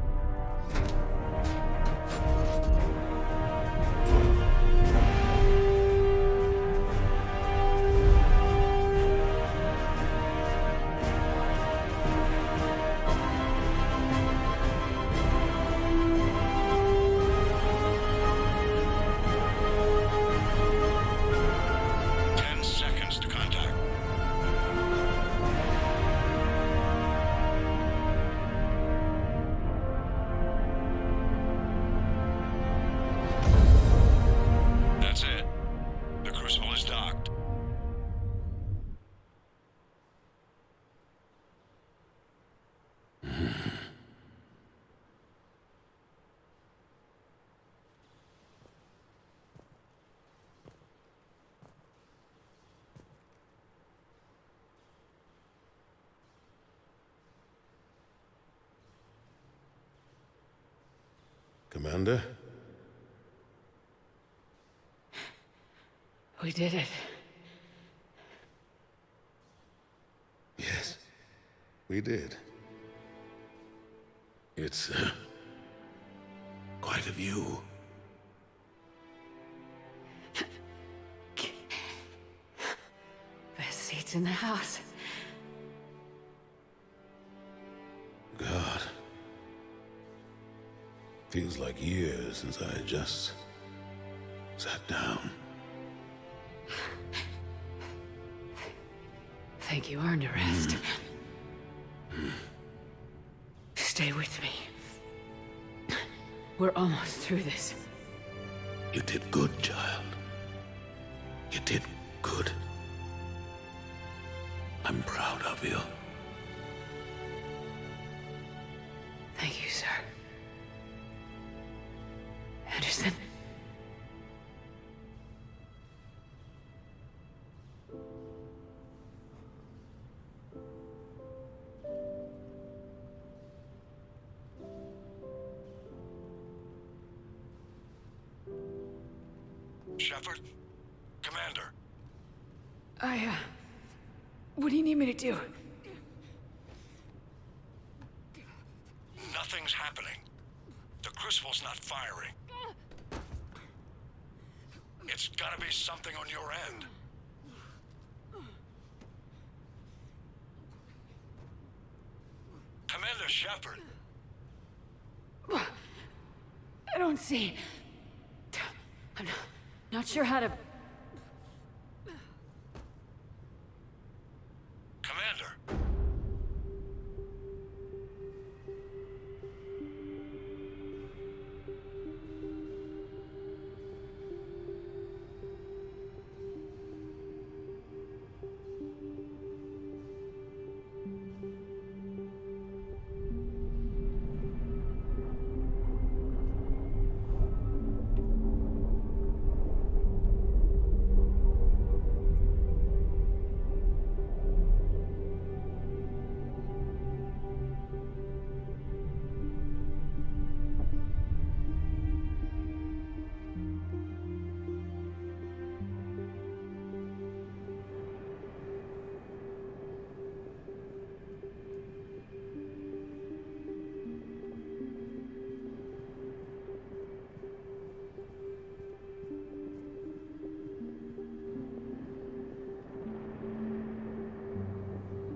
Commander? We did it. Yes, we did. It's, quite a view. Best seats in the house. God. Feels like years since I just sat down. Think you earned a rest. Stay. Stay with me. We're almost through this. You did good, child. You did good. I'm proud of you. Thank you, sir. Anderson? Shepard? Commander. What do you need me to do? Nothing's happening. The Crucible's not firing. It's gotta be something on your end. Commander Shepard. I don't see. I'm not sure how to... Commander.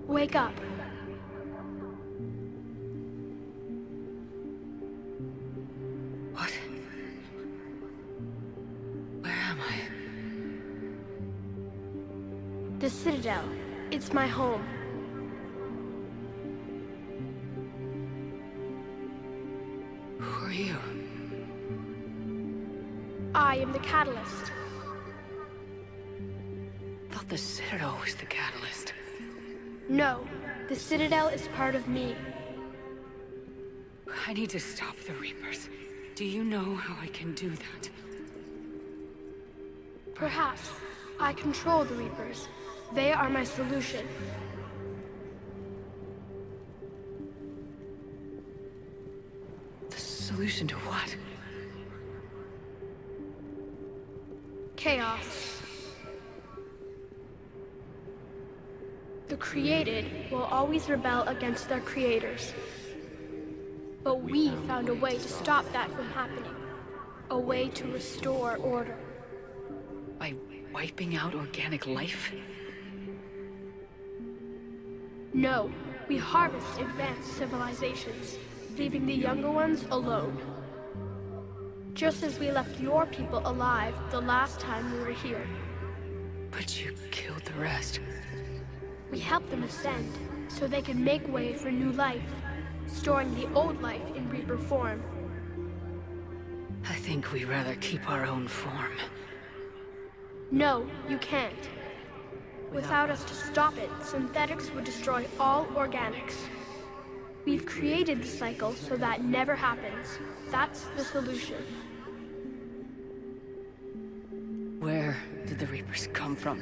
Wake up. What? Where am I? The Citadel. It's my home. Who are you? I am the Catalyst. I thought the Citadel was the catalyst. No, the Citadel is part of me. I need to stop the Reapers. Do you know how I can do that? Perhaps. I control the Reapers. They are my solution. The solution to what? Chaos. The created will always rebel against their creators. But we found a way to stop that from happening. A way to restore order. By wiping out organic life? No, we harvest advanced civilizations, leaving the younger ones alone. Just as we left your people alive the last time we were here. But you killed the rest. We helped them ascend, so they could make way for new life, storing the old life in Reaper form. I think we'd rather keep our own form. No, you can't. Without us to stop it, synthetics would destroy all organics. We've created the cycle so that never happens. That's the solution. Where did the Reapers come from?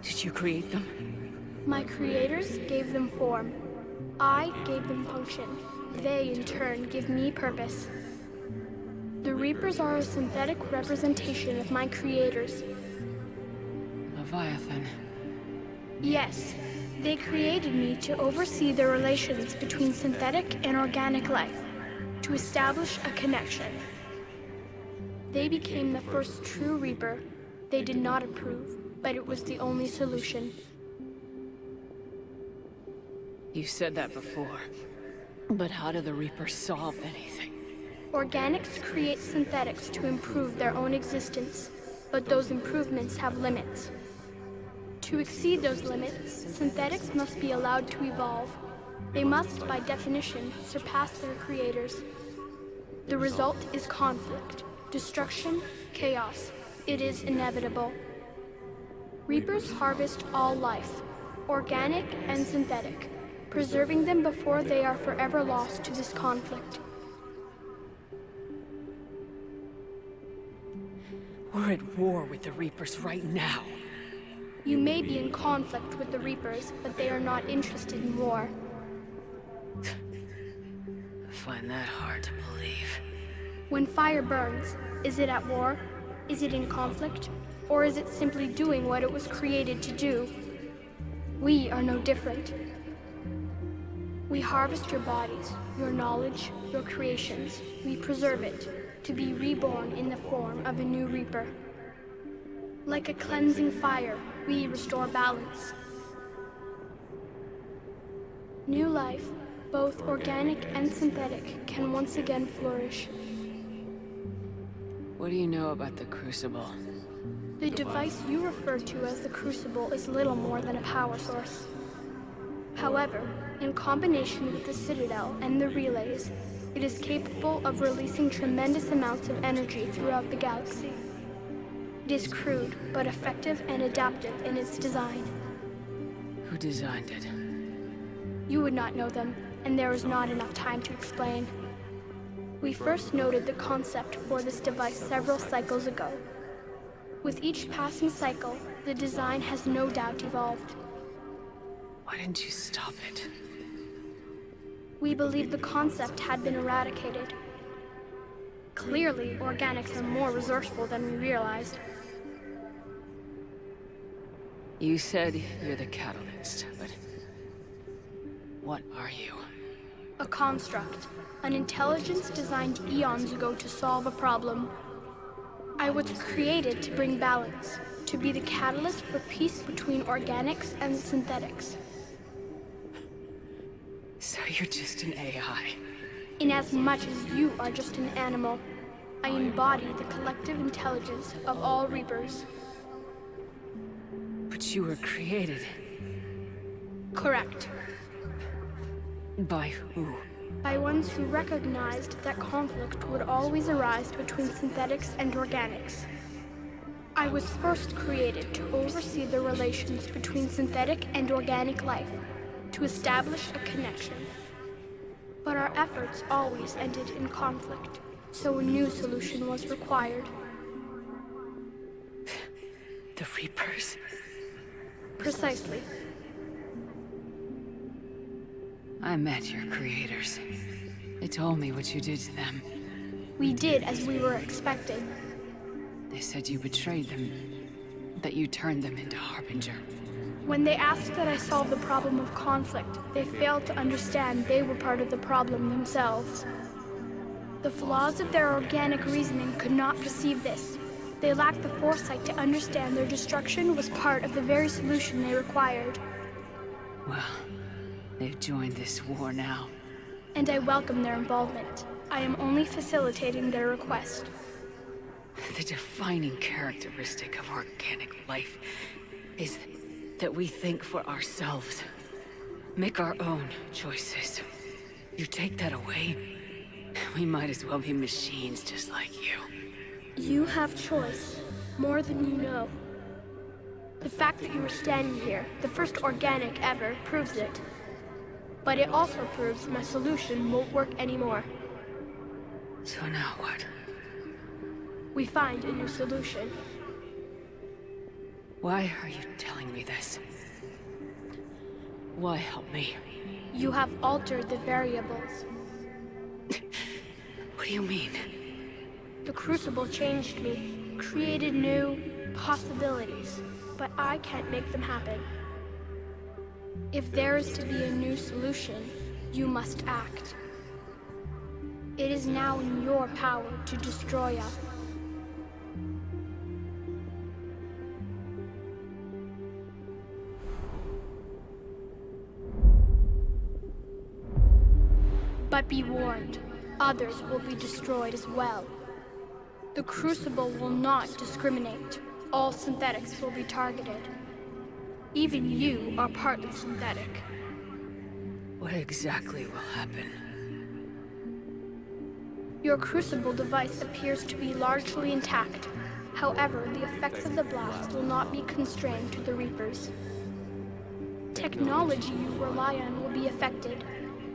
Did you create them? My creators gave them form. I gave them function. They, in turn, give me purpose. The Reapers are a synthetic representation of my creators. Leviathan. Yes, they created me to oversee the relations between synthetic and organic life, to establish a connection. They became the first true Reaper. They did not approve, but it was the only solution. You said that before. But how do the Reapers solve anything? Organics create synthetics to improve their own existence, but those improvements have limits. To exceed those limits, synthetics must be allowed to evolve. They must, by definition, surpass their creators. The result is conflict, destruction, chaos. It is inevitable. Reapers harvest all life, organic and synthetic, preserving them before they are forever lost to this conflict. We're at war with the Reapers right now. You may be in conflict with the Reapers, but they are not interested in war. I find that hard to believe. When fire burns, is it at war? Is it in conflict? Or is it simply doing what it was created to do? We are no different. We harvest your bodies, your knowledge, your creations. We preserve it, to be reborn in the form of a new Reaper. Like a cleansing fire, we restore balance. New life, both organic and synthetic, can once again flourish. What do you know about the Crucible? The device you refer to as the Crucible is little more than a power source. However, in combination with the Citadel and the relays, it is capable of releasing tremendous amounts of energy throughout the galaxy. It is crude, but effective and adaptive in its design. Who designed it? You would not know them, and there is not enough time to explain. We first noted the concept for this device several cycles ago. With each passing cycle, the design has no doubt evolved. Why didn't you stop it? We believed the concept had been eradicated. Clearly, organics are more resourceful than we realized. You said you're the catalyst, but what are you? A construct. An intelligence designed eons ago to solve a problem. I was created to bring balance, to be the catalyst for peace between organics and synthetics. So you're just an AI? Inasmuch as you are just an animal, I embody the collective intelligence of all Reapers. But you were created. Correct. By who? By ones who recognized that conflict would always arise between synthetics and organics. I was first created to oversee the relations between synthetic and organic life, to establish a connection. But our efforts always ended in conflict, so a new solution was required. The Reapers? Precisely. I met your creators. They told me what you did to them. We did as we were expecting. They said you betrayed them, that you turned them into Harbinger. When they asked that I solve the problem of conflict, they failed to understand they were part of the problem themselves. The flaws of their organic reasoning could not perceive this. They lacked the foresight to understand their destruction was part of the very solution they required. Well, they've joined this war now. And I welcome their involvement. I am only facilitating their request. The defining characteristic of organic life is that we think for ourselves, make our own choices. You take that away, we might as well be machines just like you. You have choice, more than you know. The fact that you are standing here, the first organic ever, proves it. But it also proves my solution won't work anymore. So now what? We find a new solution. Why are you telling me this? Why help me? You have altered the variables. What do you mean? The Crucible changed me, created new possibilities, but I can't make them happen. If there is to be a new solution, you must act. It is now in your power to destroy us. But be warned, others will be destroyed as well. The Crucible will not discriminate. All synthetics will be targeted. Even you are partly synthetic. What exactly will happen? Your crucible device appears to be largely intact. However, the effects of the blast will not be constrained to the Reapers. Technology you rely on will be affected,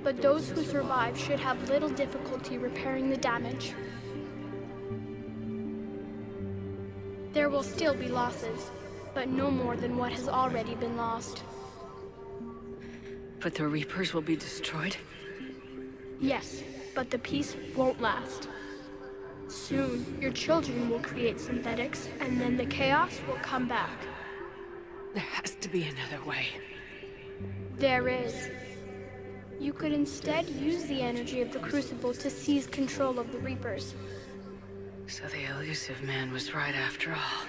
but those who survive should have little difficulty repairing the damage. There will still be losses, but no more than what has already been lost. But the Reapers will be destroyed? Yes, but the peace won't last. Soon, your children will create synthetics, and then the chaos will come back. There has to be another way. There is. You could instead use the energy of the Crucible to seize control of the Reapers. So the elusive man was right after all.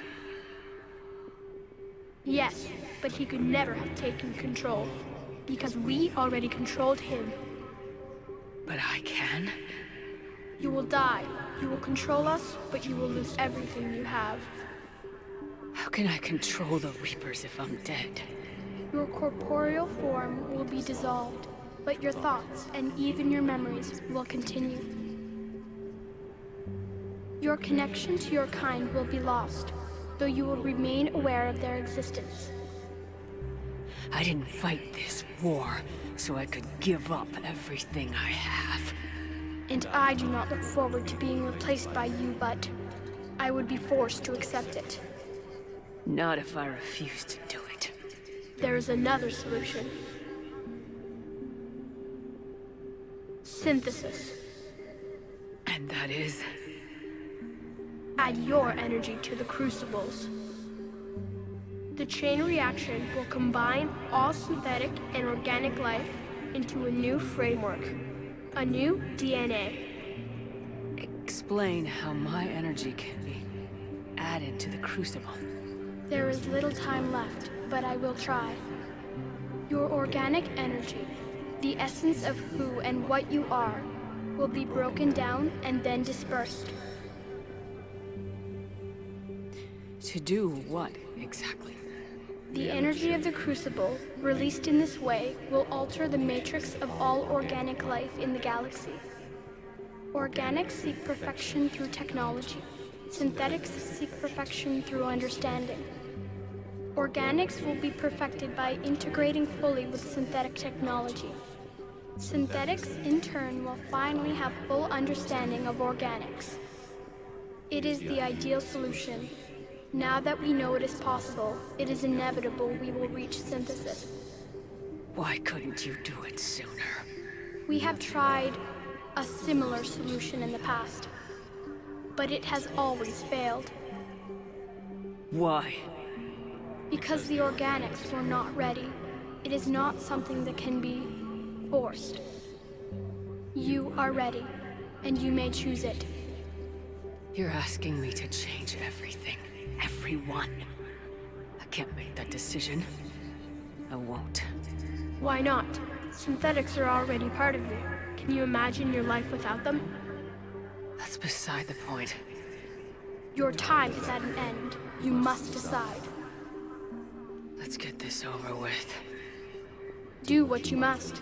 Yes, but he could never have taken control, because we already controlled him. But I can? You will die. You will control us, but you will lose everything you have. How can I control the Reapers if I'm dead? Your corporeal form will be dissolved, but your thoughts and even your memories will continue. Your connection to your kind will be lost, though you will remain aware of their existence. I didn't fight this war so I could give up everything I have. And I do not look forward to being replaced by you, but I would be forced to accept it. Not if I refuse to do it. There is another solution. Synthesis. And that is? Add your energy to the crucibles. The chain reaction will combine all synthetic and organic life into a new framework. A new DNA. Explain how my energy can be added to the Crucible. There is little time left, but I will try. Your organic energy, the essence of who and what you are, will be broken down and then dispersed. To do what, exactly? The energy of the Crucible, released in this way, will alter the matrix of all organic life in the galaxy. Organics seek perfection through technology. Synthetics seek perfection through understanding. Organics will be perfected by integrating fully with synthetic technology. Synthetics, in turn, will finally have full understanding of organics. It is the ideal solution. Now that we know it is possible, it is inevitable we will reach synthesis. Why couldn't you do it sooner? We have tried a similar solution in the past, but it has always failed. Why? Because the organics were not ready. It is not something that can be forced. You are ready, and you may choose it. You're asking me to change everything. Everyone. I can't make that decision. I won't. Why not? Synthetics are already part of you. Can you imagine your life without them? That's beside the point. Your time is at an end. You must decide. Let's get this over with. Do what you must.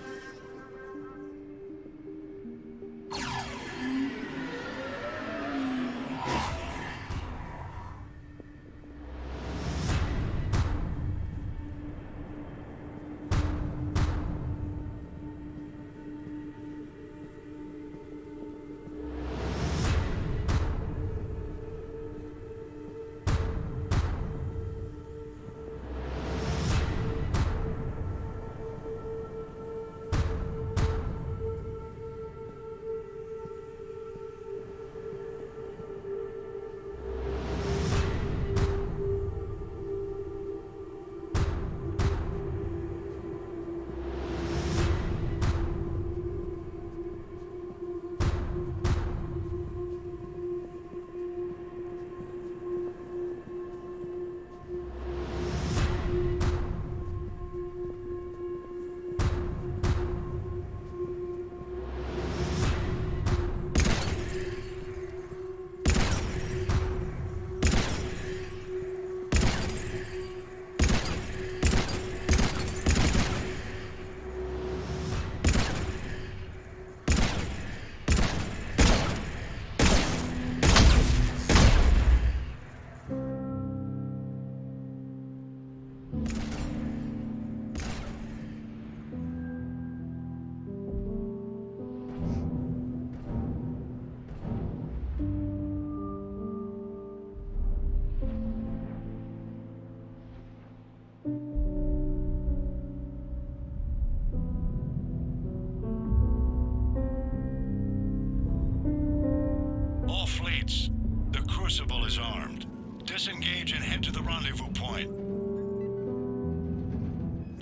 Crucible is armed. Disengage and head to the rendezvous point.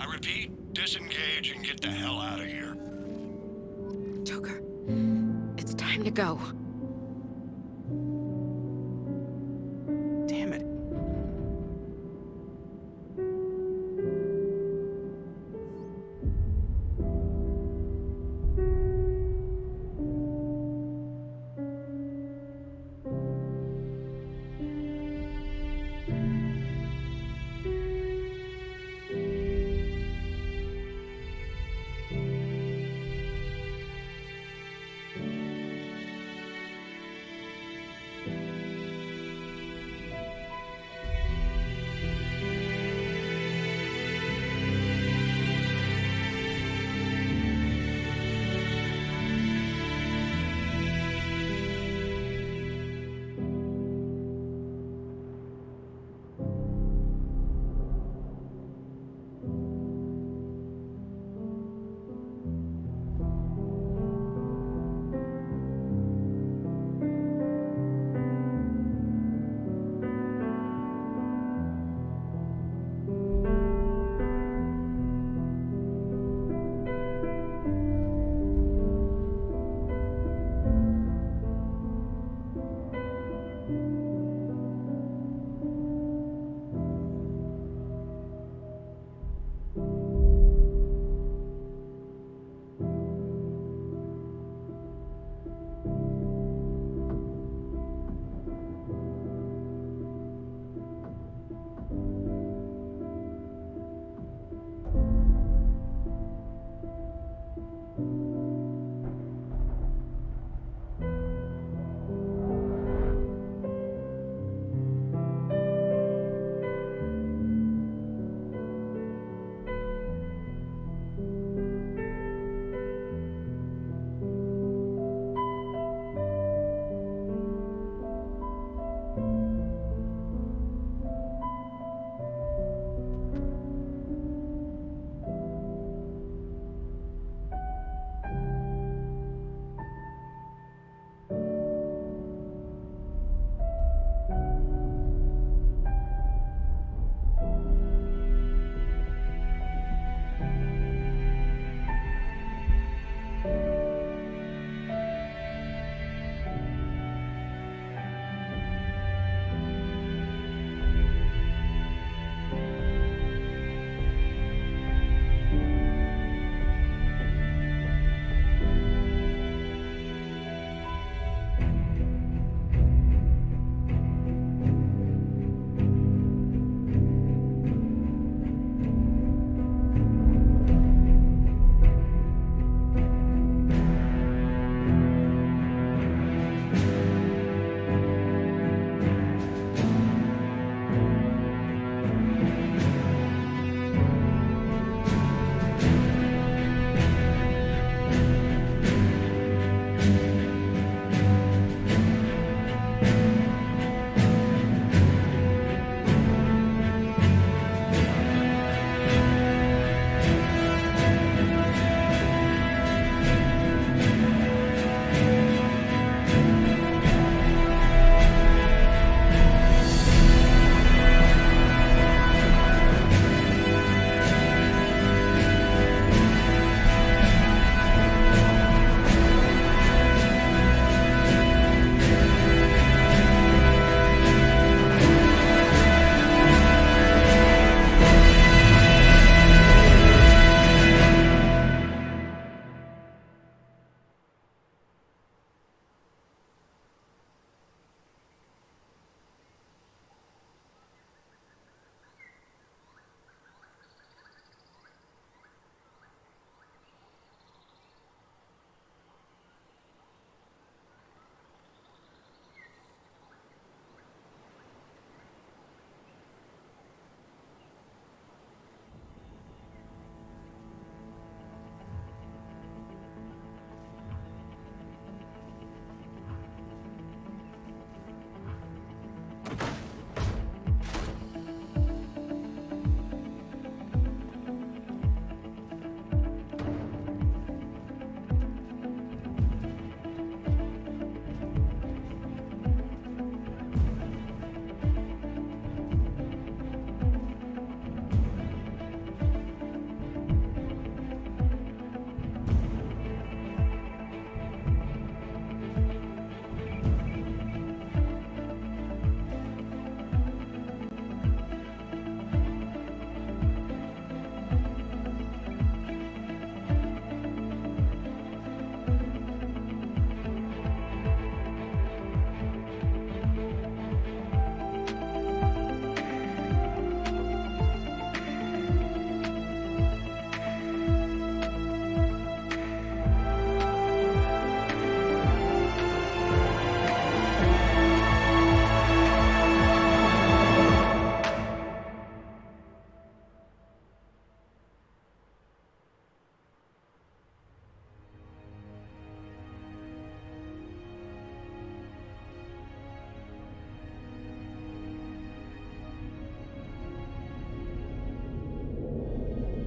I repeat, disengage and get the hell out of here. Joker, it's time to go. Damn it.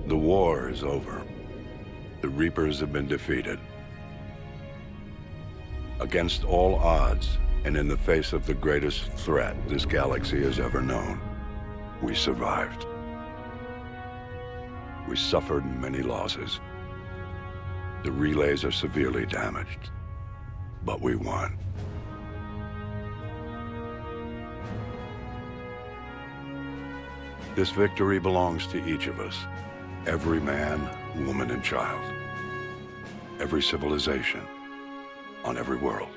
The war is over. The Reapers have been defeated. Against all odds, and in the face of the greatest threat this galaxy has ever known, we survived. We suffered many losses. The relays are severely damaged, but we won. This victory belongs to each of us. Every man, woman, and child. Every civilization, on every world.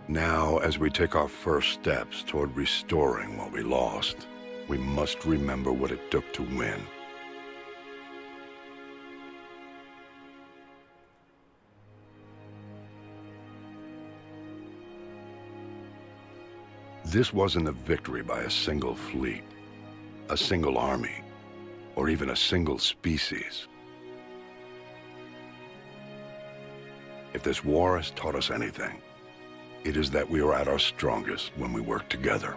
Now, as we take our first steps toward restoring what we lost, we must remember what it took to win. This wasn't a victory by a single fleet, a single army, or even a single species. If this war has taught us anything, it is that we are at our strongest when we work together.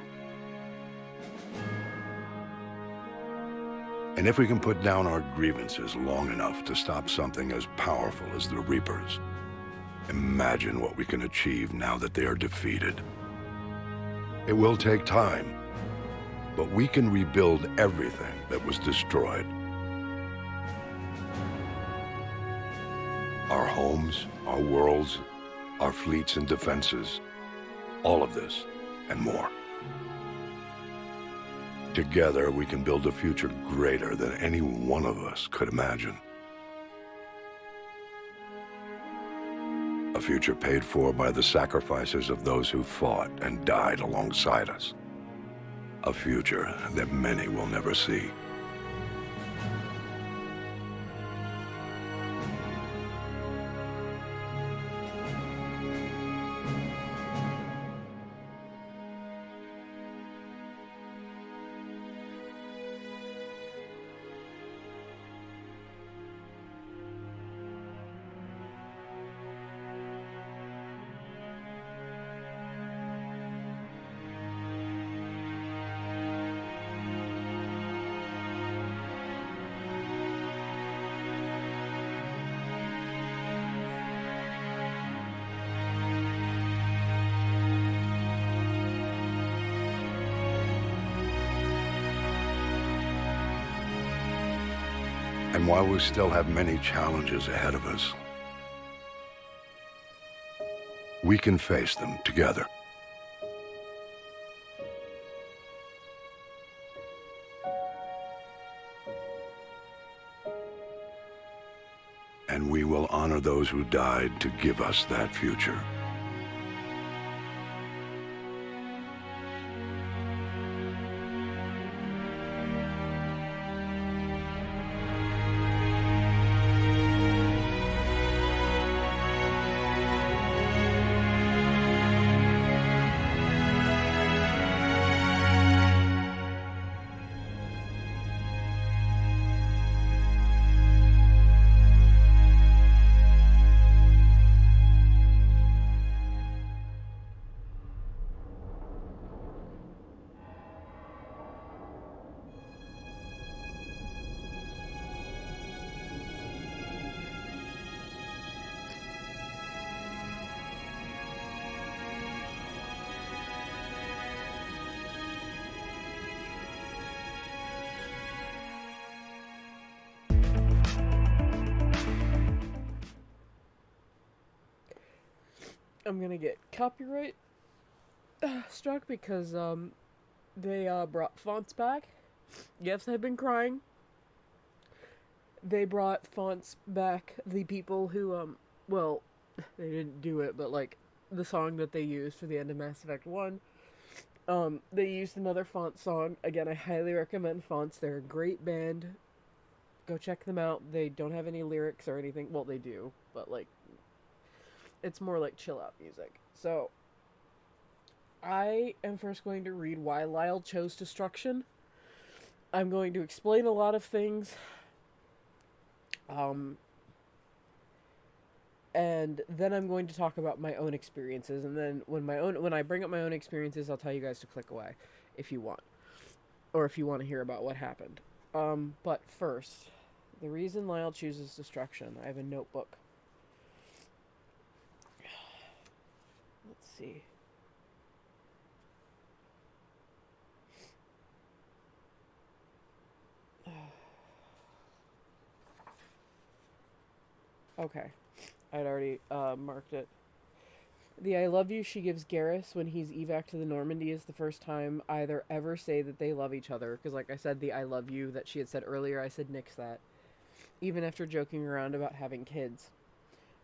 And if we can put down our grievances long enough to stop something as powerful as the Reapers, imagine what we can achieve now that they are defeated. It will take time, but we can rebuild everything that was destroyed. Our homes, our worlds, our fleets and defenses, all of this and more. Together, we can build a future greater than any one of us could imagine. A future paid for by the sacrifices of those who fought and died alongside us. A future that many will never see. And while we still have many challenges ahead of us, we can face them together. And we will honor those who died to give us that future. I'm gonna get copyright struck because they brought fonts back. Yes, I've been crying. They brought fonts back. The people who well, they didn't do it, but like the song that they used for the end of Mass Effect 1, they used another font song. Again, I highly recommend Fonts. They're a great band. Go check them out. They don't have any lyrics or anything. Well, they do, but like, it's more like chill out music. So, I am first going to read why Lyle chose destruction. I'm going to explain a lot of things. And then I'm going to talk about my own experiences, and then when I bring up my own experiences, I'll tell you guys to click away if you want, or if you want to hear about what happened. But first, the reason Lyle chooses destruction. I have a notebook. Let's see. Okay. I'd already marked it. The I love you she gives Garrus when he's evac to the Normandy is the first time either ever say that they love each other. Because like I said, the I love you that she had said earlier, I said nix that. Even after joking around about having kids.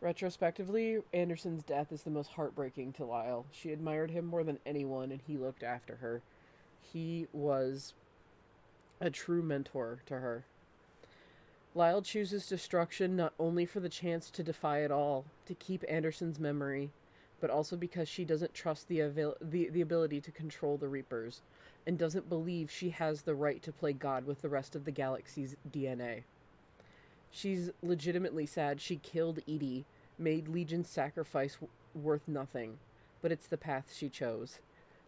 Retrospectively, Anderson's death is the most heartbreaking to Lyle. She admired him more than anyone, and he looked after her. He was a true mentor to her. Lyle chooses destruction not only for the chance to defy it all, to keep Anderson's memory, but also because she doesn't trust the ability to control the Reapers, and doesn't believe she has the right to play God with the rest of the galaxy's DNA. She's legitimately sad she killed Edie, made Legion's sacrifice worth nothing, but it's the path she chose.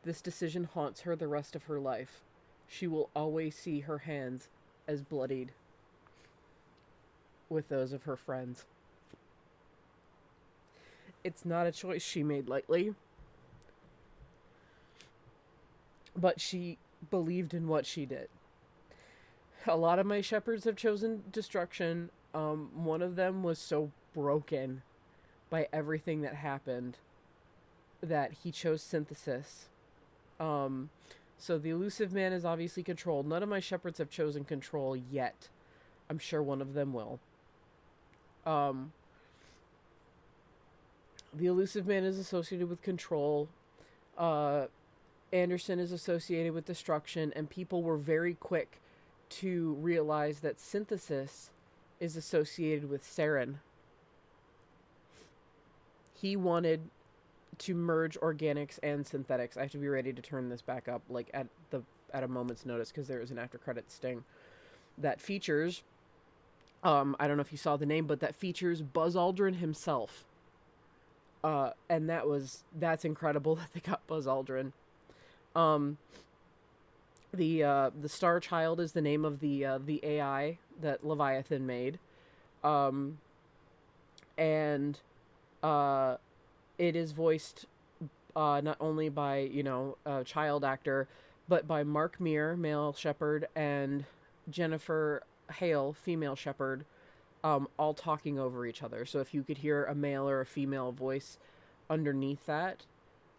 This decision haunts her the rest of her life. She will always see her hands as bloodied with those of her friends. It's not a choice she made lightly, but she believed in what she did. A lot of my shepherds have chosen destruction. One of them was so broken by everything that happened that he chose synthesis. So the elusive man is obviously controlled. None of my shepherds have chosen control yet. I'm sure one of them will. The elusive man is associated with control. Anderson is associated with destruction, and people were very quick to realize that synthesis is associated with Saren. He wanted to merge organics and synthetics. I have to be ready to turn this back up like at a moment's notice, because there is an after credit sting that features I don't know if you saw the name, but that features Buzz Aldrin himself. And that's incredible that they got Buzz Aldrin. The Star Child is the name of the AI that Leviathan made. And it is voiced not only by, a child actor, but by Mark Meir, male shepherd, and Jennifer Hale, female shepherd, all talking over each other. So if you could hear a male or a female voice underneath that,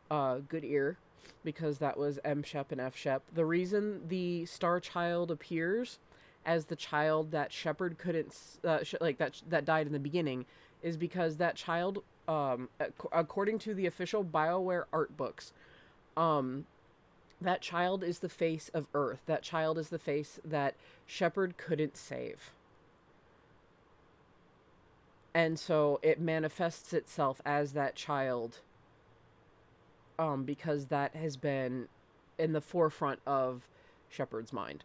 good ear, because that was M Shep and F Shep. The reason the Star Child appears as the child that Shepard couldn't, that died in the beginning, is because that child, according to the official BioWare art books, that child is the face of Earth. That child is the face that Shepard couldn't save. And so it manifests itself as that child, because that has been in the forefront of Shepard's mind.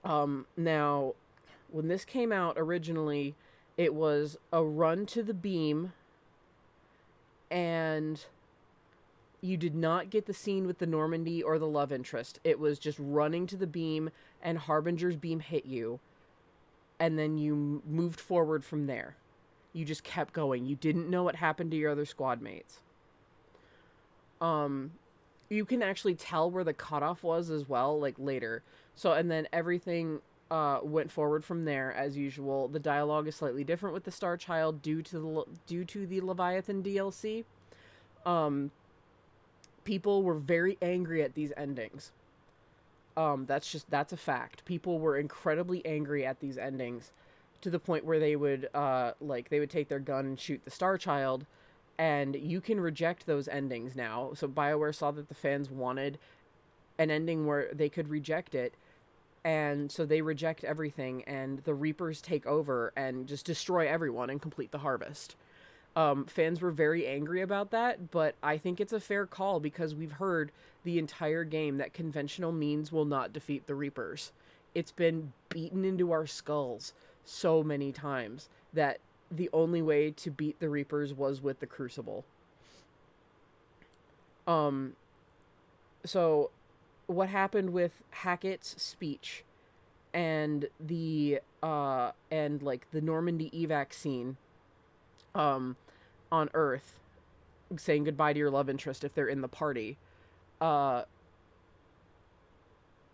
Now, when this came out originally, it was a run to the beam, and you did not get the scene with the Normandy or the love interest. It was just running to the beam, and Harbinger's beam hit you, and then you moved forward from there. You just kept going. You didn't know what happened to your other squad mates. You can actually tell where the cutoff was as well, like later. So, and then everything went forward from there as usual. The dialogue is slightly different with the Star Child due to the Leviathan DLC. People were very angry at these endings. That's a fact. People were incredibly angry at these endings, to the point where they would they would take their gun and shoot the Star Child, and you can reject those endings now. So BioWare saw that the fans wanted an ending where they could reject it, And so they reject everything, and the Reapers take over and just destroy everyone and complete the harvest. Fans were very angry about that, but I think it's a fair call because we've heard the entire game that conventional means will not defeat the Reapers. It's been beaten into our skulls so many times that the only way to beat the Reapers was with the Crucible. So what happened with Hackett's speech and the Normandy evac scene on Earth, saying goodbye to your love interest if they're in the party,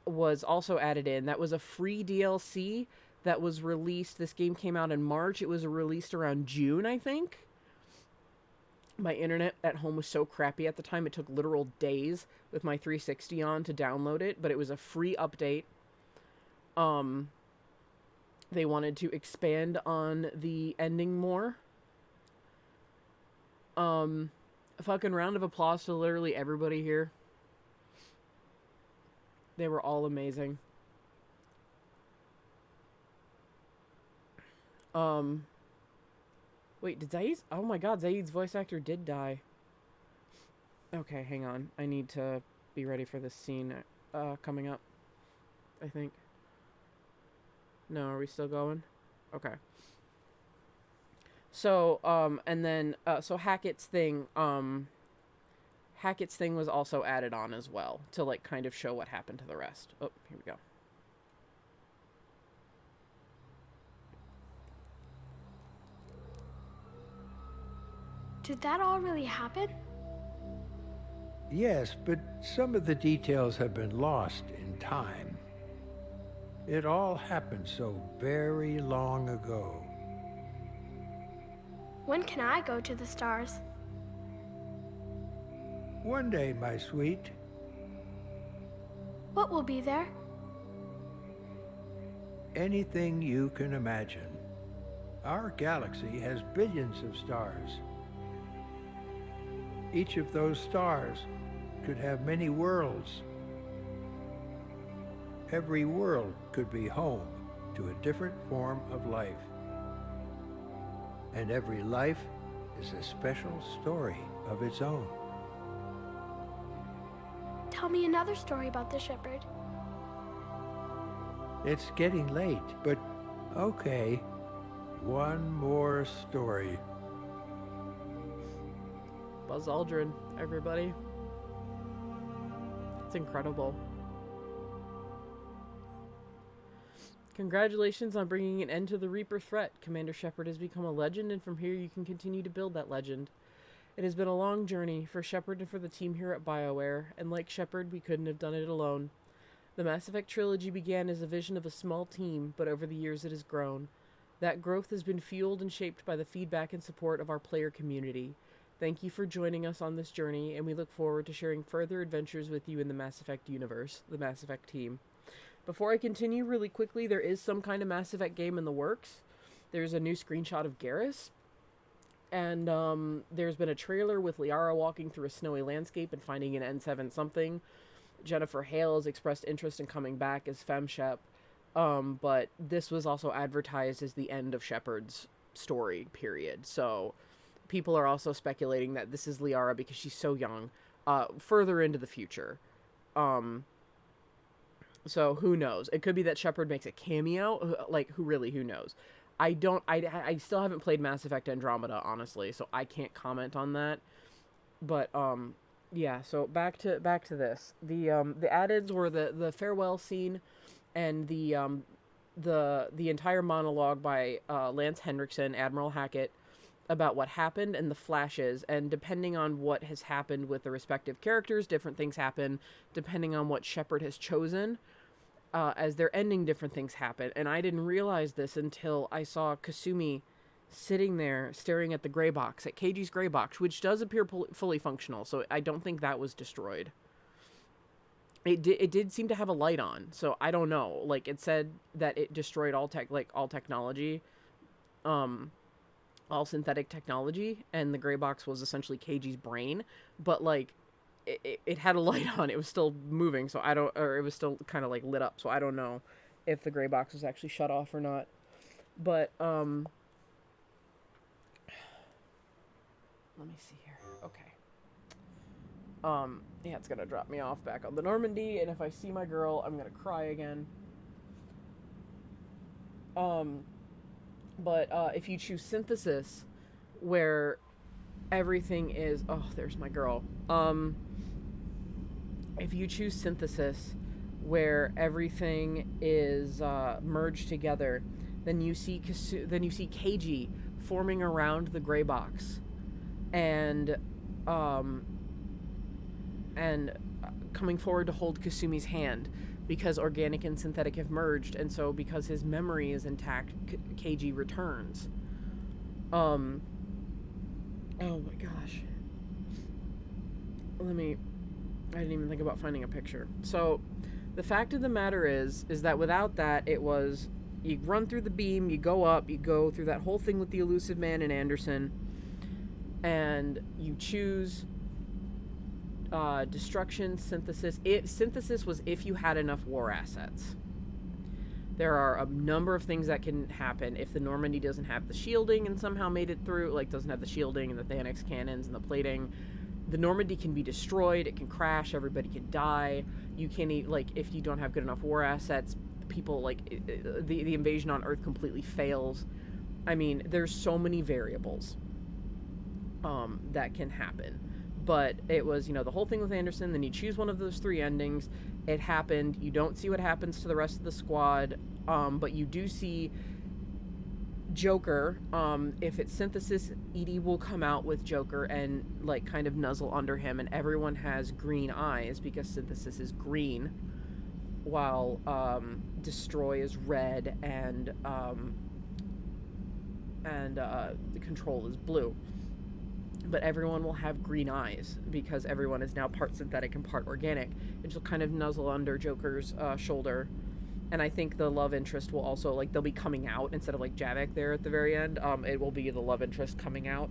was also added in. That was a free DLC that was released. This game came out in March. It was released around June, I think. My internet at home was so crappy at the time, it took literal days with my 360 on to download it, but it was a free update. They wanted to expand on the ending more. A fucking round of applause to literally everybody here. They were all amazing. Wait, did Zaid's... Oh my god, Zaid's voice actor did die. Okay, hang on. I need to be ready for this scene coming up, I think. No, are we still going? Okay. So, and then, so Hackett's thing was also added on as well to, like, kind of show what happened to the rest. Oh, here we go. Did that all really happen? Yes, but some of the details have been lost in time. It all happened so very long ago. When can I go to the stars? One day, my sweet. What will be there? Anything you can imagine. Our galaxy has billions of stars. Each of those stars could have many worlds. Every world could be home to a different form of life. And every life is a special story of its own. Tell me another story about the shepherd. It's getting late, but okay. One more story. Buzz Aldrin, everybody. It's incredible. Congratulations on bringing an end to the Reaper threat. Commander Shepard has become a legend, and from here you can continue to build that legend. It has been a long journey for Shepard and for the team here at BioWare, and like Shepard, we couldn't have done it alone. The Mass Effect trilogy began as a vision of a small team, but over the years it has grown. That growth has been fueled and shaped by the feedback and support of our player community. Thank you for joining us on this journey, and we look forward to sharing further adventures with you in the Mass Effect universe, the Mass Effect team. Before I continue, really quickly, there is some kind of Mass Effect game in the works. There's a new screenshot of Garrus, and there's been a trailer with Liara walking through a snowy landscape and finding an N7 something. Jennifer Hale has expressed interest in coming back as FemShep, but this was also advertised as the end of Shepard's story, period. So people are also speculating that this is Liara because she's so young, further into the future. So who knows? It could be that Shepard makes a cameo. Like, who knows? I still haven't played Mass Effect Andromeda, honestly, so I can't comment on that. But, yeah, so back to this. The add-ins were the farewell scene and the entire monologue by Lance Henriksen, Admiral Hackett, about what happened and the flashes, and depending on what has happened with the respective characters, different things happen. Depending on what Shepard has chosen, as they're ending, different things happen. And I didn't realize this until I saw Kasumi sitting there staring at the gray box, at Keiji's gray box, which does appear fully functional, so I don't think that was destroyed. It did seem to have a light on, so I don't know. Like, it said that it destroyed all technology, all synthetic technology, and the gray box was essentially Keiji's brain. But, like, it had a light on. It was still moving, so I don't, or it was still kind of like lit up, so I don't know if the gray box was actually shut off or not. But let me see here. Okay. Yeah, it's gonna drop me off back on the Normandy, and if I see my girl, I'm gonna cry again. But if you choose synthesis, where everything is, oh, there's my girl. If you choose synthesis, where everything is merged together, then you see KG forming around the gray box, and coming forward to hold Kasumi's hand, because organic and synthetic have merged, and so because his memory is intact, KG returns. Oh my gosh. I didn't even think about finding a picture. So, the fact of the matter is that without that, it was, you run through the beam, you go up, you go through that whole thing with the elusive man and Anderson, and you choose destruction, synthesis. Synthesis was if you had enough war assets. There are a number of things that can happen if the Normandy doesn't have the shielding and somehow made it through, like doesn't have the shielding and the Thanix cannons and the plating. The Normandy can be destroyed, it can crash, everybody can die. You can't, like, if you don't have good enough war assets, people, like, the invasion on Earth completely fails. I mean, there's so many variables that can happen. But it was, the whole thing with Anderson, then you choose one of those three endings. It happened. You don't see what happens to the rest of the squad, but you do see Joker. If it's synthesis, Edie will come out with Joker and, like, kind of nuzzle under him, and everyone has green eyes because synthesis is green, while destroy is red, and the control is blue. But everyone will have green eyes because everyone is now part synthetic and part organic, and she'll kind of nuzzle under Joker's shoulder. And I think the love interest will also, like, they'll be coming out instead of, like, Javik there at the very end. It will be the love interest coming out.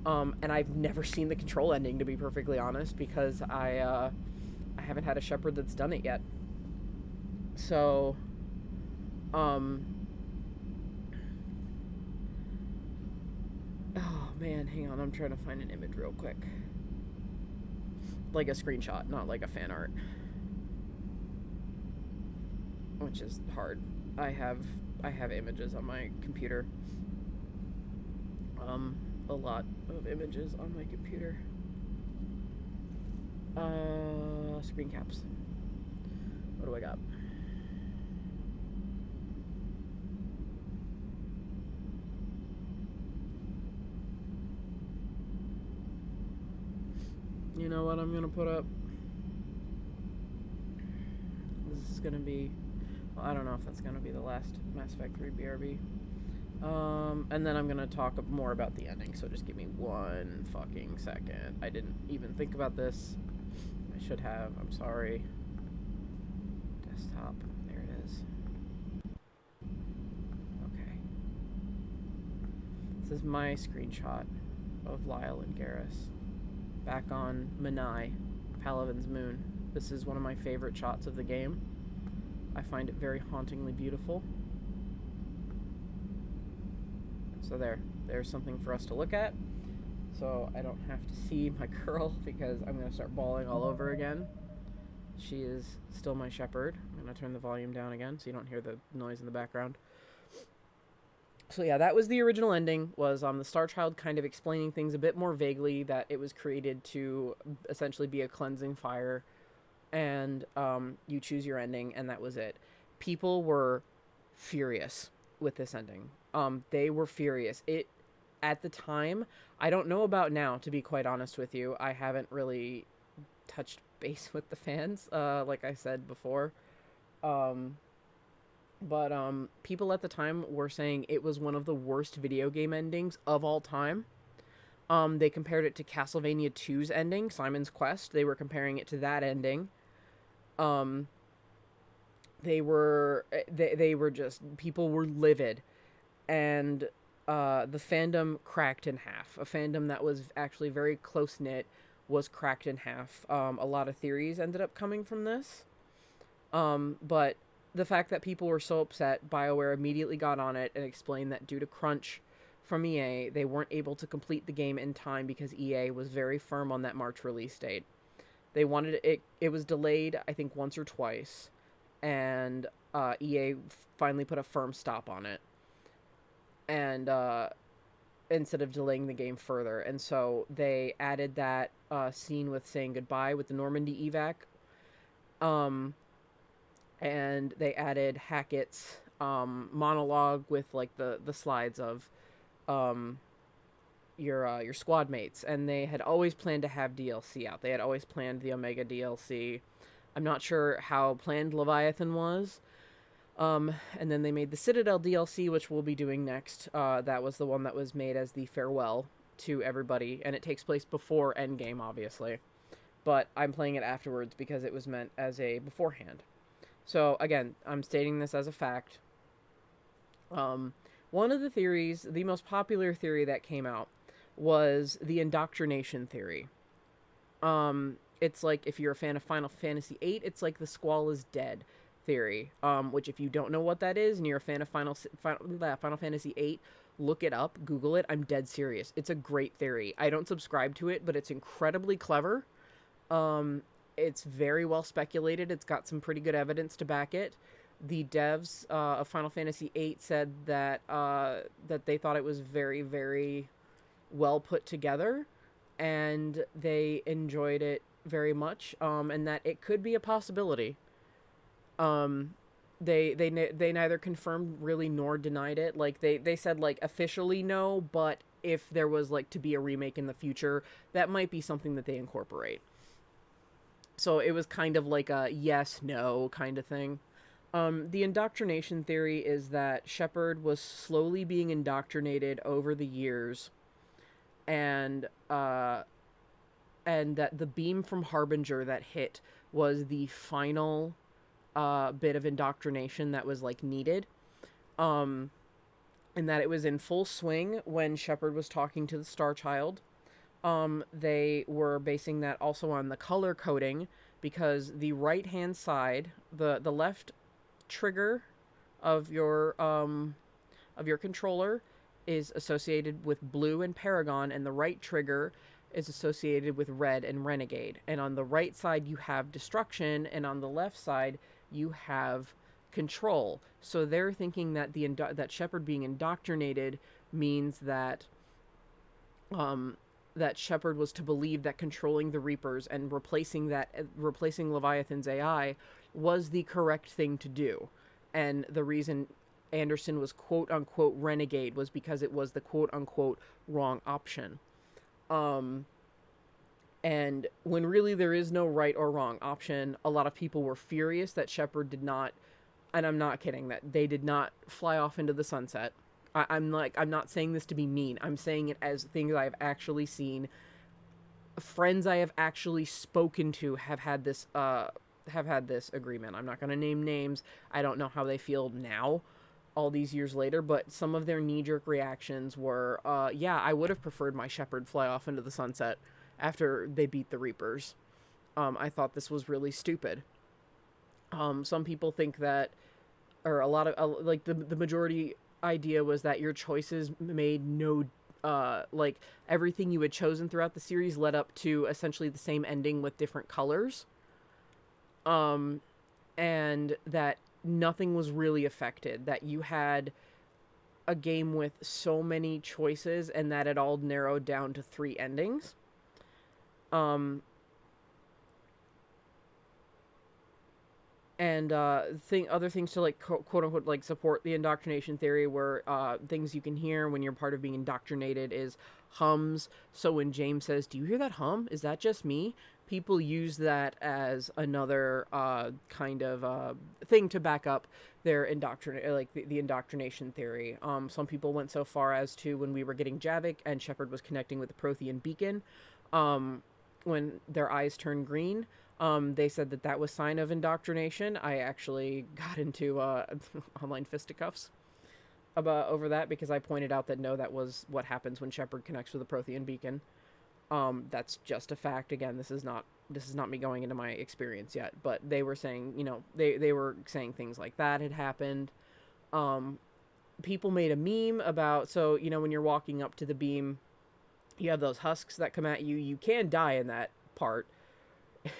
And I've never seen the control ending, to be perfectly honest, because I haven't had a Shepherd that's done it yet. So, oh man, hang on, I'm trying to find an image real quick. Like a screenshot, not like a fan art. Which is hard. I have images on my computer. A lot of images on my computer. Screen caps. What do I got? You know what I'm gonna put up? This is gonna be, well, I don't know if that's gonna be the last Mass Effect 3 BRB. And then I'm gonna talk more about the ending, so just give me one fucking second. I didn't even think about this. I should have, I'm sorry. Desktop, there it is. Okay. This is my screenshot of Lyle and Garrus back on Menai, Palaven's moon. This is one of my favorite shots of the game. I find it very hauntingly beautiful. So there's something for us to look at. So I don't have to see my girl because I'm going to start bawling all over again. She is still my shepherd. I'm going to turn the volume down again so you don't hear the noise in the background. So yeah, that was the original ending, was the Star Child kind of explaining things a bit more vaguely, that it was created to essentially be a cleansing fire, and you choose your ending, and that was it. People were furious with this ending. They were furious. It, at the time, I don't know about now, to be quite honest with you. I haven't really touched base with the fans, like I said before. But people at the time were saying it was one of the worst video game endings of all time. They compared it to Castlevania 2's ending, Simon's Quest. They were comparing it to that ending. They were just, people were livid. And the fandom cracked in half. A fandom that was actually very close-knit was cracked in half. A lot of theories ended up coming from this. But the fact that people were so upset, BioWare immediately got on it and explained that due to crunch from EA, they weren't able to complete the game in time because EA was very firm on that March release date. They wanted it was delayed, I think, once or twice, and EA finally put a firm stop on it. And instead of delaying the game further. And so they added that scene with saying goodbye with the Normandy evac. And they added Hackett's monologue with like the slides of your squad mates. And they had always planned to have DLC out. They had always planned the Omega DLC. I'm not sure how planned Leviathan was. And then they made the Citadel DLC, which we'll be doing next. That was the one that was made as the farewell to everybody, and it takes place before Endgame, obviously. But I'm playing it afterwards because it was meant as a beforehand. So, again, I'm stating this as a fact. One of the theories, the most popular theory that came out, was the indoctrination theory. It's like, if you're a fan of Final Fantasy VIII, it's like the Squall is dead theory, which if you don't know what that is and you're a fan of Final Fantasy VIII, look it up, Google it. I'm dead serious. It's a great theory. I don't subscribe to it, but it's incredibly clever. It's very well speculated. It's got some pretty good evidence to back it. The devs of Final Fantasy VIII said that that they thought it was very, very well put together, and they enjoyed it very much, and that it could be a possibility. They neither confirmed really nor denied it. Like they said like officially no, but if there was like to be a remake in the future, that might be something that they incorporate. So it was kind of like a yes, no kind of thing. The indoctrination theory is that Shepard was slowly being indoctrinated over the years, and that the beam from Harbinger that hit was the final bit of indoctrination that was like needed, and that it was in full swing when Shepard was talking to the Star Child. They were basing that also on the color coding, because the right hand side, the left trigger of your controller is associated with blue and Paragon, and the right trigger is associated with red and Renegade. And on the right side you have Destruction, and on the left side you have Control. So they're thinking that that Shepard being indoctrinated means that that Shepard was to believe that controlling the Reapers and replacing Leviathan's AI was the correct thing to do. And the reason Anderson was quote-unquote renegade was because it was the quote-unquote wrong option. And when really there is no right or wrong option, a lot of people were furious that Shepard did not, and I'm not kidding, that they did not fly off into the sunset. I'm not saying this to be mean. I'm saying it as things I've actually seen. Friends I have actually spoken to have had this agreement. I'm not going to name names. I don't know how they feel now, all these years later, but some of their knee-jerk reactions were, yeah, I would have preferred my Shepard fly off into the sunset after they beat the Reapers. I thought this was really stupid. Some people think that, or a lot of, like, the majority idea was that your choices made no, like, everything you had chosen throughout the series led up to essentially the same ending with different colors. And that nothing was really affected, that you had a game with so many choices and that it all narrowed down to 3 endings. And other things to, like, quote-unquote, like, support the indoctrination theory were things you can hear when you're part of being indoctrinated is hums. So when James says, "Do you hear that hum? Is that just me?" People use that as another kind of thing to back up their the indoctrination theory. Some people went so far as to, when we were getting Javik and Shepard was connecting with the Prothean beacon, when their eyes turned green, they said that that was sign of indoctrination. I actually got into online fisticuffs over that, because I pointed out that no, that was what happens when Shepard connects with the Prothean beacon. That's just a fact. Again, this is not me going into my experience yet, but they were saying, they were saying things like that had happened. People made a meme about, so, when you're walking up to the beam, you have those husks that come at you. You can die in that part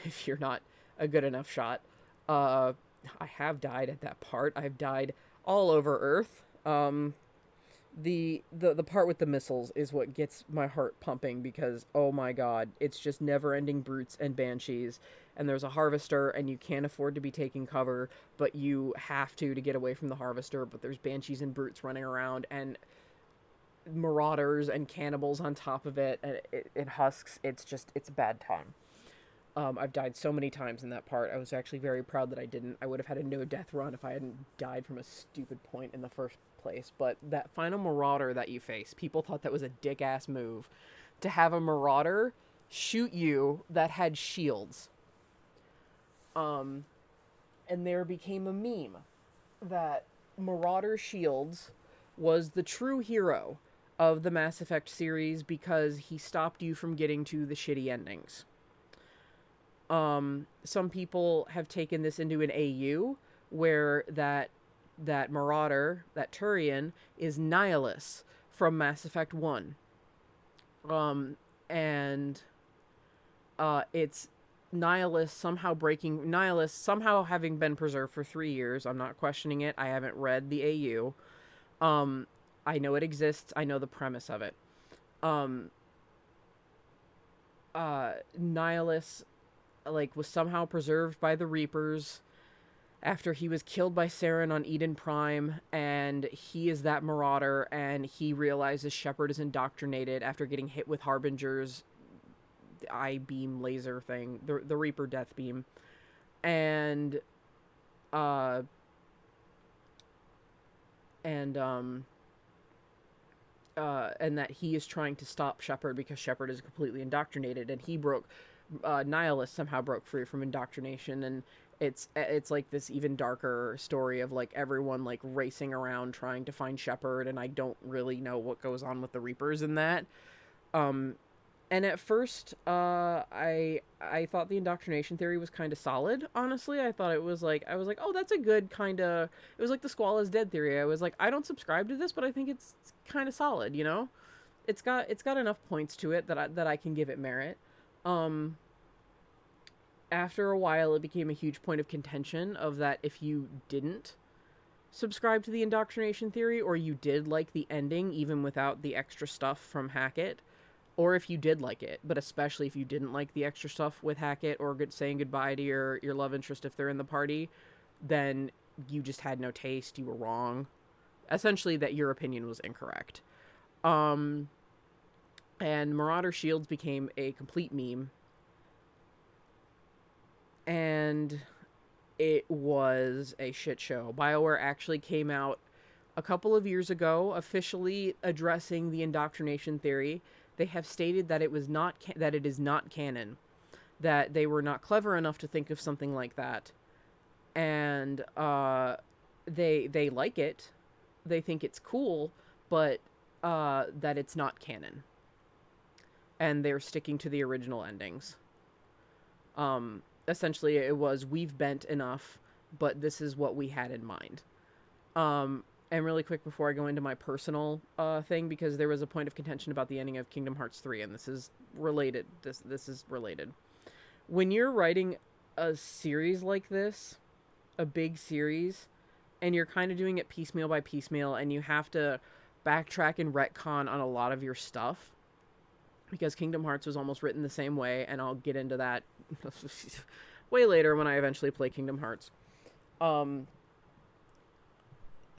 if you're not a good enough shot. I have died at that part. I've died all over Earth. The part with the missiles is what gets my heart pumping, because oh my god, it's just never-ending brutes and banshees, and there's a harvester and you can't afford to be taking cover, but you have to get away from the harvester, but there's banshees and brutes running around, and marauders and cannibals on top of it, and it husks. It's a bad time. I've died so many times in that part. I was actually very proud that I didn't. I would have had a no-death run if I hadn't died from a stupid point in the first place. But that final marauder that you face, people thought that was a dick-ass move. To have a marauder shoot you that had shields. And there became a meme that Marauder Shields was the true hero of the Mass Effect series because he stopped you from getting to the shitty endings. Some people have taken this into an AU where that Marauder, that Turian, is Nihilus from Mass Effect 1. It's Nihilus somehow having been preserved for 3 years. I'm not questioning it. I haven't read the AU. I know it exists. I know the premise of it. Nihilus was somehow preserved by the Reapers after he was killed by Saren on Eden Prime, and he is that Marauder, and he realizes Shepard is indoctrinated after getting hit with Harbinger's I-beam laser thing, the Reaper death beam, and that he is trying to stop Shepard because Shepard is completely indoctrinated, and Nihilus somehow broke free from indoctrination, and it's like this even darker story of everyone racing around trying to find Shepard, and I don't really know what goes on with the Reapers in that. And at first, I thought the indoctrination theory was kind of solid, honestly. I thought it was I was like, oh, that's a good kind of, it was like the Squall is dead theory. I was like, I don't subscribe to this, but I think it's kind of solid, It's got enough points to it that I can give it merit. After a while, it became a huge point of contention of that if you didn't subscribe to the indoctrination theory, or you did like the ending even without the extra stuff from Hackett, or if you did like it, but especially if you didn't like the extra stuff with Hackett, or saying goodbye to your love interest if they're in the party, then you just had no taste, you were wrong. Essentially, that your opinion was incorrect. And Marauder Shields became a complete meme. And it was a shit show. BioWare actually came out a couple of years ago officially addressing the indoctrination theory. They have stated that it is not canon, that they were not clever enough to think of something like that, and they like it, they think it's cool, but that it's not canon, and they're sticking to the original endings. Essentially, it was, we've bent enough, but this is what we had in mind. And really quick before I go into my personal thing, because there was a point of contention about the ending of Kingdom Hearts 3, and this is related. This is related. When you're writing a series like this, a big series, and you're kind of doing it piecemeal by piecemeal, and you have to backtrack and retcon on a lot of your stuff, because Kingdom Hearts was almost written the same way, and I'll get into that way later when I eventually play Kingdom Hearts.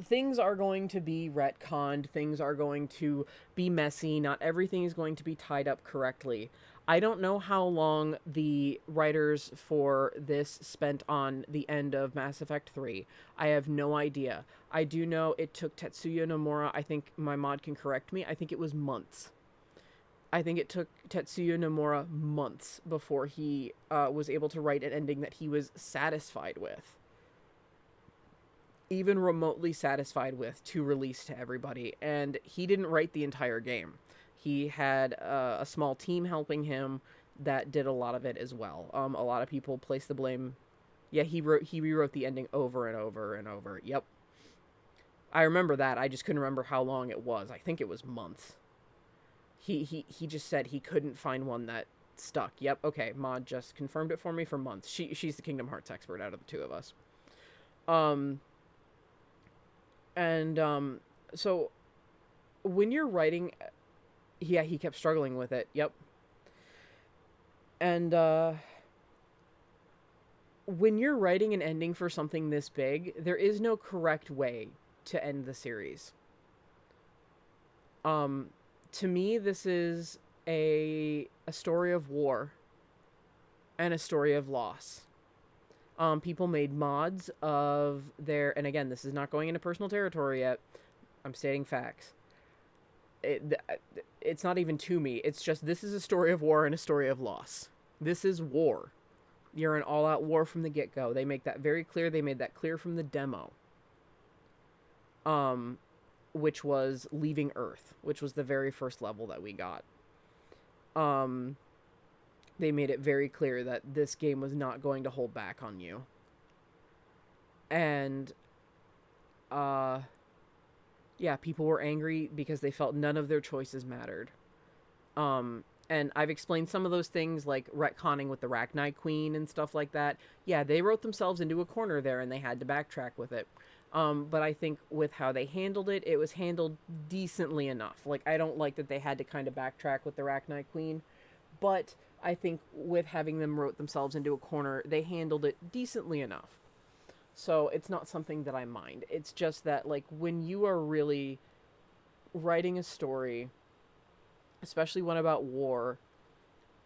Things are going to be retconned, things are going to be messy, not everything is going to be tied up correctly. I don't know how long the writers for this spent on the end of Mass Effect 3. I have no idea. I do know it took Tetsuya Nomura, I think my mod can correct me, I think it was months. I think it took Tetsuya Nomura months before he was able to write an ending that he was satisfied with. Even remotely satisfied with, to release to everybody. And he didn't write the entire game. He had a small team helping him that did a lot of it as well. A lot of people place the blame. Yeah, he rewrote the ending over and over and over. Yep. I remember that. I just couldn't remember how long it was. I think it was months. He just said he couldn't find one that stuck. Yep. Okay. Maud just confirmed it for me for months. She's the Kingdom Hearts expert out of the two of us. So when you're writing, yeah, he kept struggling with it. Yep. And when you're writing an ending for something this big, there is no correct way to end the series. To me, this is a story of war and a story of loss. People made mods of their, and again, this is not going into personal territory yet. I'm stating facts. It's not even to me. It's just, this is a story of war and a story of loss. This is war. You're in all-out war from the get-go. They make that very clear. They made that clear from the demo. Which was leaving Earth, which was the very first level that we got. They made it very clear that this game was not going to hold back on you. And, yeah, people were angry because they felt none of their choices mattered. And I've explained some of those things, like retconning with the Rachni Queen and stuff like that. Yeah, they wrote themselves into a corner there, and they had to backtrack with it. But I think with how they handled it, it was handled decently enough. Like, I don't like that they had to kind of backtrack with the Rachni Queen, but I think with having them wrote themselves into a corner, they handled it decently enough. So it's not something that I mind. It's just that, like, when you are really writing a story, especially one about war,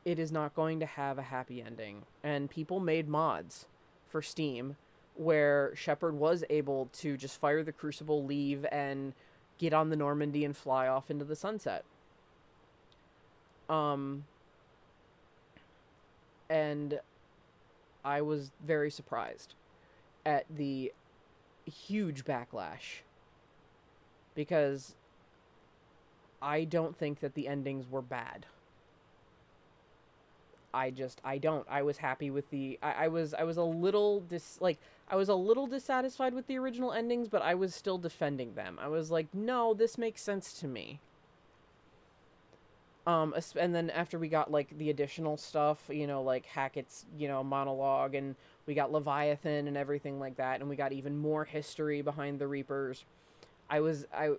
it is not going to have a happy ending. And people made mods for Steam where Shepard was able to just fire the Crucible, leave, and get on the Normandy and fly off into the sunset. And I was very surprised at the huge backlash, because I don't think that the endings were bad. I don't. I was happy with the, I was a little dissatisfied with the original endings, but I was still defending them. I was like, no, this makes sense to me. And then after we got, like, the additional stuff, you know, like Hackett's, you know, monologue, and we got Leviathan and everything like that, and we got even more history behind the Reapers,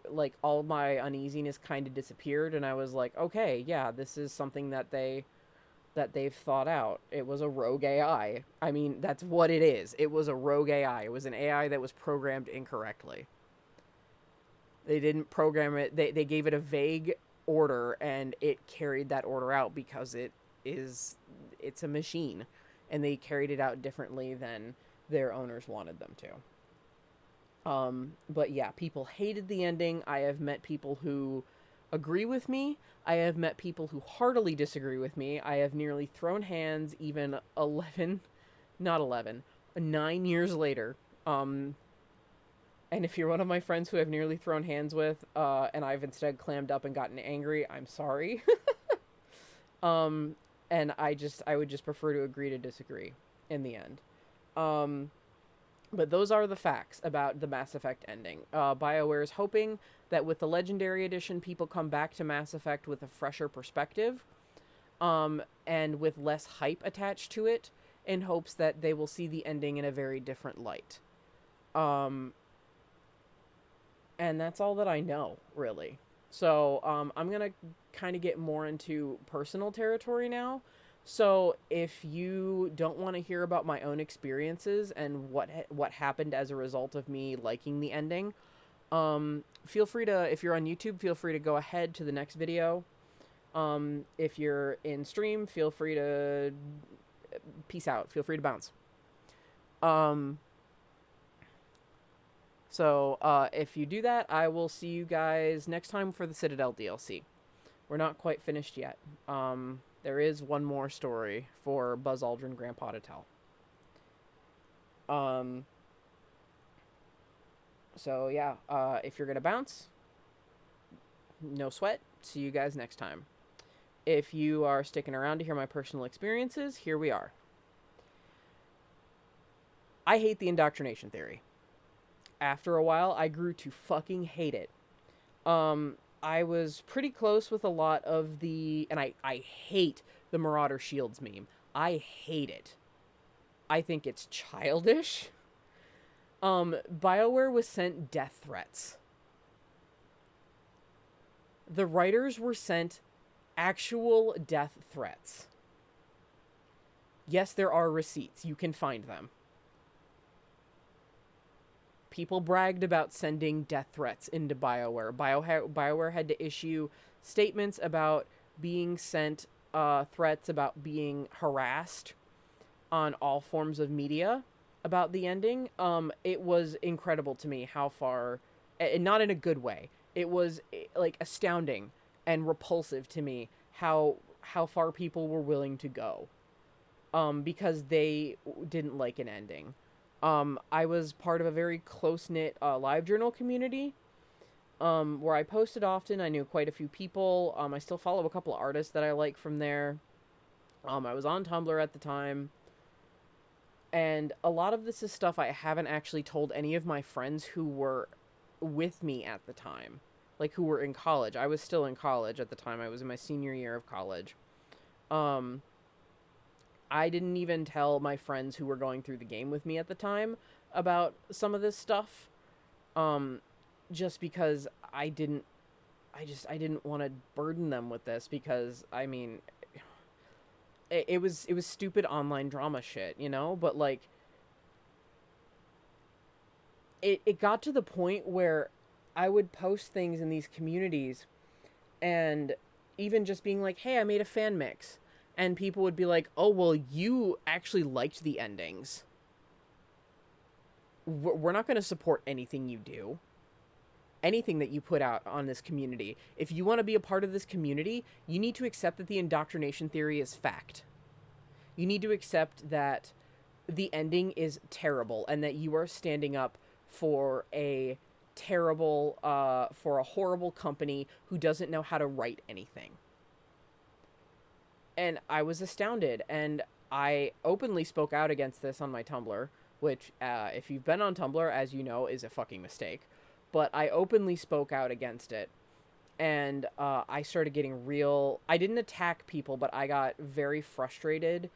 like, all my uneasiness kind of disappeared, and I was like, okay, yeah, this is something that they've thought out. It was a rogue AI. I mean, that's what it is. It was a rogue AI. It was an AI that was programmed incorrectly. They didn't program it. They gave it a vague order, and it carried that order out because it's a machine, and they carried it out differently than their owners wanted them to. But yeah, people hated the ending. I have met people who agree with me. I have met people who heartily disagree with me. I have nearly thrown hands even 9 years later. And if you're one of my friends who I've nearly thrown hands with, and I've instead clammed up and gotten angry, I'm sorry. And I would just prefer to agree to disagree in the end. But those are the facts about the Mass Effect ending. BioWare is hoping that with the Legendary Edition, people come back to Mass Effect with a fresher perspective, and with less hype attached to it, in hopes that they will see the ending in a very different light. And that's all that I know, really. So, I'm going to kind of get more into personal territory now. So, if you don't want to hear about my own experiences and what happened as a result of me liking the ending, feel free to, if you're on YouTube, feel free to go ahead to the next video. If you're in stream, feel free to peace out. Feel free to bounce. So, if you do that, I will see you guys next time for the Citadel DLC. We're not quite finished yet. There is one more story for Buzz Aldrin Grandpa to tell. So, yeah, if you're gonna bounce, no sweat. See you guys next time. If you are sticking around to hear my personal experiences, here we are. I hate the indoctrination theory. After a while, I grew to fucking hate it. I was pretty close with a lot of the... And I hate the Marauder Shields meme. I hate it. I think it's childish. BioWare was sent death threats. The writers were sent actual death threats. Yes, there are receipts. You can find them. People bragged about sending death threats into BioWare. BioWare had to issue statements about being sent threats about being harassed on all forms of media about the ending. It was incredible to me how far, and not in a good way, it was like astounding and repulsive to me how far people were willing to go because they didn't like an ending. I was part of a very close-knit LiveJournal community where I posted often. I knew quite a few people. I still follow a couple of artists that I like from there. I was on Tumblr at the time. And a lot of this is stuff I haven't actually told any of my friends who were with me at the time. Like, who were in college. I was still in college at the time. I was in my senior year of college. I didn't even tell my friends who were going through the game with me at the time about some of this stuff. Just because I didn't want to burden them with this because, I mean, it was stupid online drama shit, you know? But, like, it got to the point where I would post things in these communities and even just being like, hey, I made a fan mix. And people would be like, oh, well, you actually liked the endings. We're not going to support anything you do. Anything that you put out on this community. If you want to be a part of this community, you need to accept that the indoctrination theory is fact. You need to accept that the ending is terrible and that you are standing up for a terrible, for a horrible company who doesn't know how to write anything. And I was astounded, and I openly spoke out against this on my Tumblr, which, if you've been on Tumblr, as you know, is a fucking mistake. But I openly spoke out against it, and I started getting real... I didn't attack people, but I got very frustrated.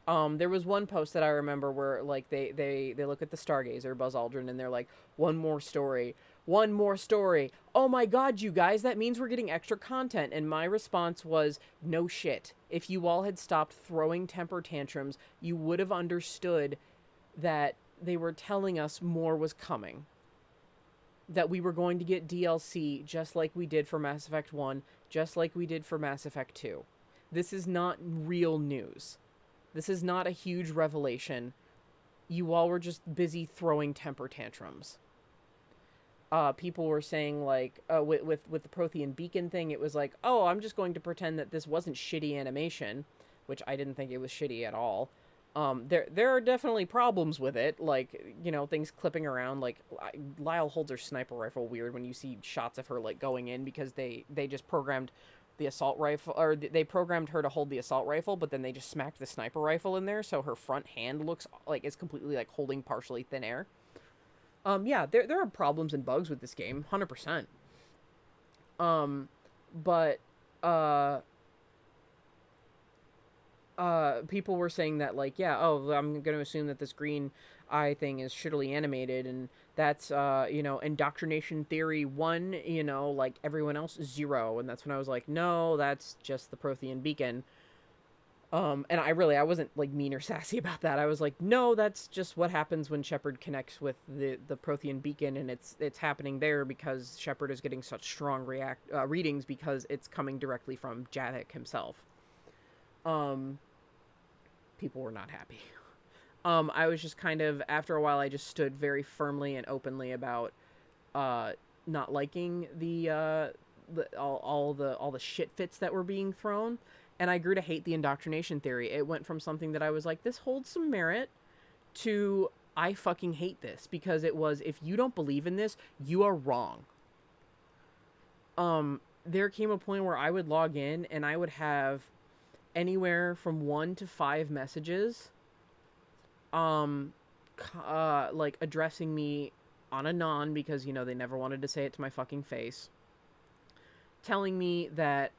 There was one post that I remember where, like, they look at the Stargazer, Buzz Aldrin, and they're like, one more story. One more story. Oh my god, you guys, that means we're getting extra content. And my response was, no shit. If you all had stopped throwing temper tantrums, you would have understood that they were telling us more was coming. That we were going to get DLC just like we did for Mass Effect 1, just like we did for Mass Effect 2. This is not real news. This is not a huge revelation. You all were just busy throwing temper tantrums. People were saying, like, with the Prothean Beacon thing, it was like, oh, I'm just going to pretend that this wasn't shitty animation, which I didn't think it was shitty at all. There are definitely problems with it, like, you know, things clipping around, like, Lyle holds her sniper rifle weird when you see shots of her, like, going in, because they just programmed the assault rifle, or they programmed her to hold the assault rifle, but then they just smacked the sniper rifle in there, so her front hand looks like it's completely, like, holding partially thin air. Yeah, there are problems and bugs with this game, 100%. But, people were saying that, like, yeah, oh, I'm gonna assume that this green eye thing is shittily animated, and that's, you know, indoctrination theory 1, you know, like, everyone else 0, and that's when I was like, no, that's just the Prothean Beacon. And I wasn't, like, mean or sassy about that. I was like, no, that's just what happens when Shepard connects with the Prothean Beacon, and it's happening there because Shepard is getting such strong readings because it's coming directly from Javik himself. People were not happy. I was just kind of, after a while, I just stood very firmly and openly about, not liking all the shit fits that were being thrown. And I grew to hate the indoctrination theory. It went from something that I was like, this holds some merit, to I fucking hate this. Because it was, if you don't believe in this, you are wrong. there came a point where I would log in and I would have anywhere from 1 to 5 messages, like addressing me on a non, because, you know, they never wanted to say it to my fucking face, telling me that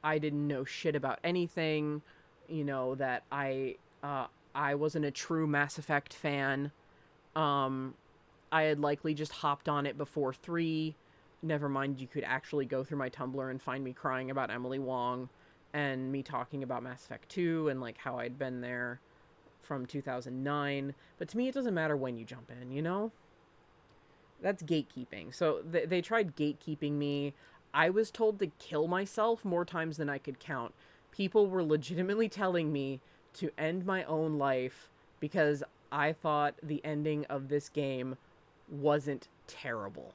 I didn't know shit about anything, you know, that I wasn't a true Mass Effect fan. I had likely just hopped on it before 3. Never mind, you could actually go through my Tumblr and find me crying about Emily Wong and me talking about Mass Effect 2 and, like, how I'd been there from 2009. But to me, it doesn't matter when you jump in, you know? That's gatekeeping. So they tried gatekeeping me. I was told to kill myself more times than I could count. People were legitimately telling me to end my own life because I thought the ending of this game wasn't terrible.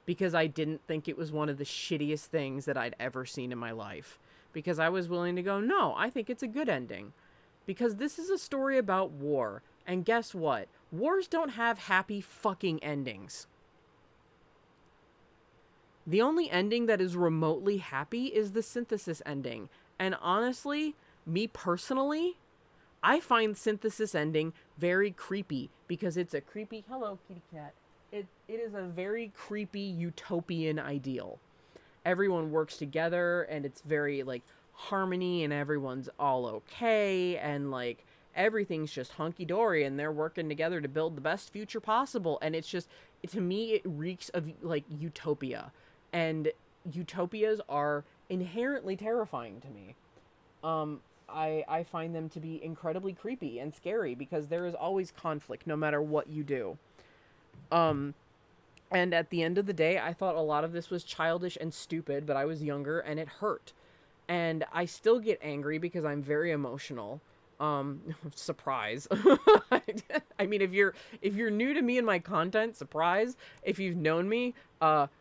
Because I didn't think it was one of the shittiest things that I'd ever seen in my life. Because I was willing to go, no, I think it's a good ending. Because this is a story about war. And guess what? Wars don't have happy fucking endings. The only ending that is remotely happy is the Synthesis ending. And honestly, me personally, I find Synthesis ending very creepy. Because it's a creepy... Hello, kitty cat. It is a very creepy utopian ideal. Everyone works together and it's very, like, harmony and everyone's all okay and, like, everything's just hunky-dory and they're working together to build the best future possible. And it's just, to me, it reeks of, like, utopia. And utopias are inherently terrifying to me. I find them to be incredibly creepy and scary because there is always conflict no matter what you do. And at the end of the day, I thought a lot of this was childish and stupid, but I was younger and it hurt. And I still get angry because I'm very emotional. Surprise. I mean, if you're new to me and my content, surprise. If you've known me,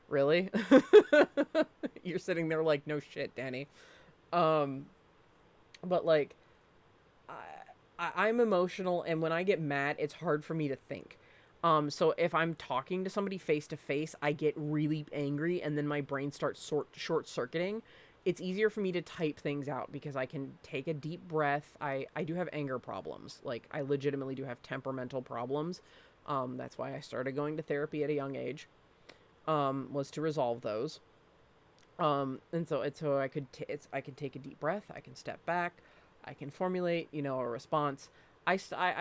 really? You're sitting there like, no shit, Danny. But like, I'm emotional, and when I get mad, it's hard for me to think. So if I'm talking to somebody face to face, I get really angry and then my brain starts short circuiting. It's easier for me to type things out because I can take a deep breath. I do have anger problems. Like, I legitimately do have temperamental problems. That's why I started going to therapy at a young age, was to resolve those. And so I could take a deep breath. I can step back. I can formulate, you know, a response. I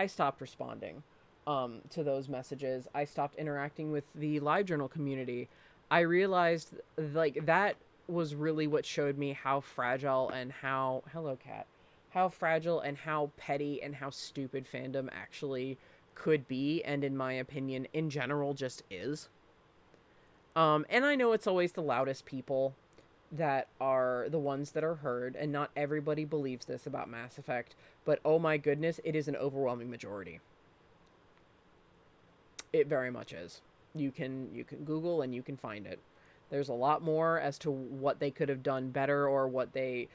stopped responding to those messages. I stopped interacting with the LiveJournal community. I realized, like, that was really what showed me how fragile and how... Hello, cat. How fragile and how petty and how stupid fandom actually could be, and in my opinion, in general, just is. And I know it's always the loudest people that are the ones that are heard, and not everybody believes this about Mass Effect, but oh my goodness, it is an overwhelming majority. It very much is. You can Google and you can find it. There's a lot more as to what they could have done better or what they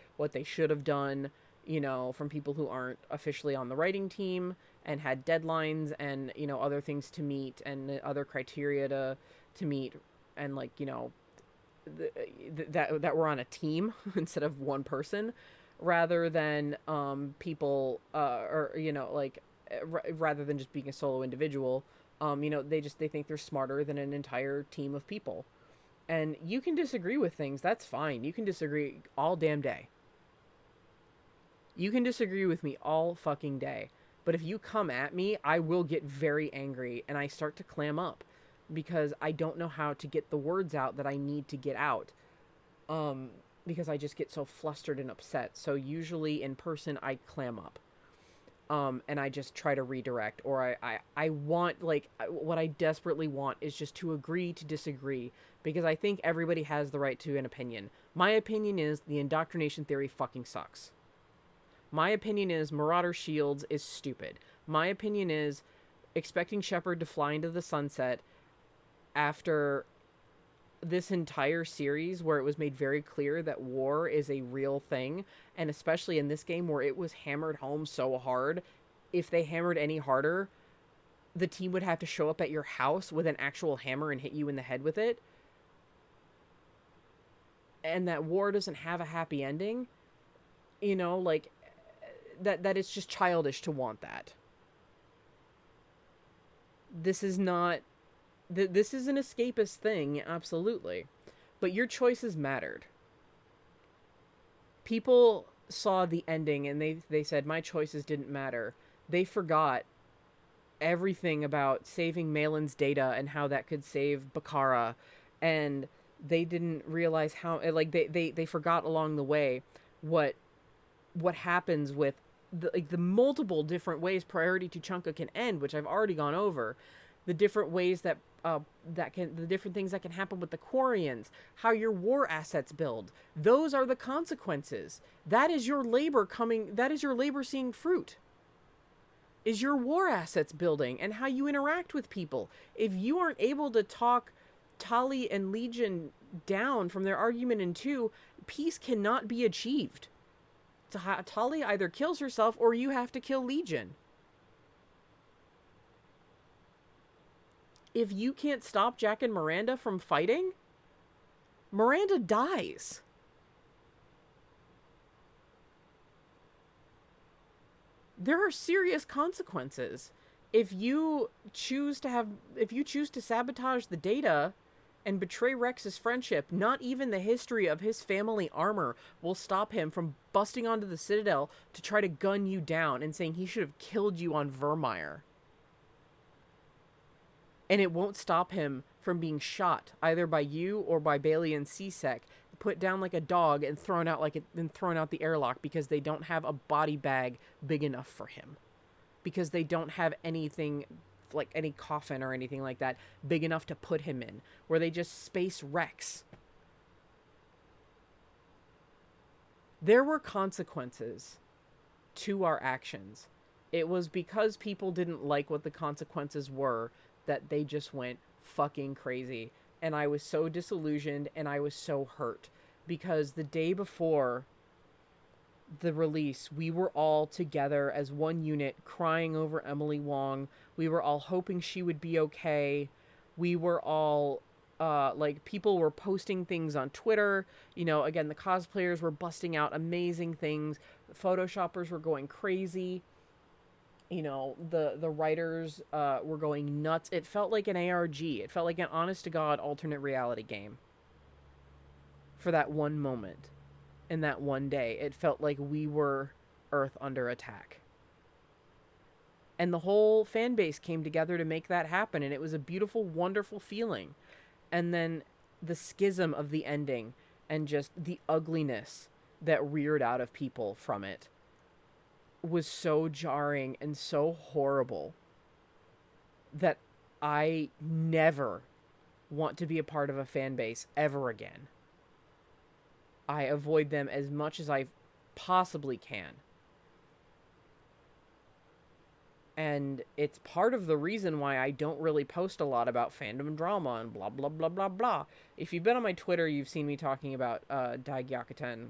should have done, you know, from people who aren't officially on the writing team and had deadlines and, you know, other things to meet and other criteria to meet, and, like, you know, that we're on a team instead of one person, rather than people or, you know, like, rather than just being a solo individual. You know, they think they're smarter than an entire team of people. And you can disagree with things, that's fine. You can disagree all damn day. You can disagree with me all fucking day. But if you come at me, I will get very angry and I start to clam up because I don't know how to get the words out that I need to get out. Because I just get so flustered and upset. So usually in person, I clam up. And I just try to redirect, or I want, like, what I desperately want is just to agree to disagree, because I think everybody has the right to an opinion. My opinion is the indoctrination theory fucking sucks. My opinion is Marauder Shields is stupid. My opinion is expecting Shepard to fly into the sunset after this entire series where it was made very clear that war is a real thing, and especially in this game where it was hammered home so hard, if they hammered any harder, the team would have to show up at your house with an actual hammer and hit you in the head with it. and that war doesn't have a happy ending, you know, like, that it's just childish to want that. This is not... This is an escapist thing, absolutely. But your choices mattered. People saw the ending and they said, my choices didn't matter. They forgot everything about saving Malin's data and how that could save Bakara. And they didn't realize how... Like, they forgot along the way what happens with the multiple different ways Priority Tuchanka can end, which I've already gone over. The different ways that the different things that can happen with the Quarians, how your war assets build. Those are the consequences. That is your labor seeing fruit. Is your war assets building and how you interact with people. If you aren't able to talk Tali and Legion down from their argument in 2, peace cannot be achieved. Tali either kills herself or you have to kill Legion. If you can't stop Jack and Miranda from fighting, Miranda dies. There are serious consequences. If you choose to sabotage the data and betray Rex's friendship, not even the history of his family armor will stop him from busting onto the Citadel to try to gun you down and saying he should have killed you on Vermeer. And it won't stop him from being shot either by you or by Bailey and C-Sec, put down like a dog and thrown out the airlock because they don't have a body bag big enough for him. Because they don't have anything like any coffin or anything like that big enough to put him in, where they just space Rex. There were consequences to our actions. It was because people didn't like what the consequences were that they just went fucking crazy. And I was so disillusioned and I was so hurt because the day before the release, we were all together as one unit crying over Emily Wong. We were all hoping she would be okay. We were all like, people were posting things on Twitter. You know, again, the cosplayers were busting out amazing things. The photoshoppers were going crazy. You know, the writers were going nuts. It felt like an ARG. It felt like an honest-to-God alternate reality game. For that one moment. In that one day. It felt like we were Earth under attack. And the whole fan base came together to make that happen. And it was a beautiful, wonderful feeling. And then the schism of the ending. And just the ugliness that reared out of people from it was so jarring and so horrible that I never want to be a part of a fan base ever again. I avoid them as much as I possibly can. And it's part of the reason why I don't really post a lot about fandom drama and blah, blah, blah, blah, blah. If you've been on my Twitter, you've seen me talking about Daigyakuten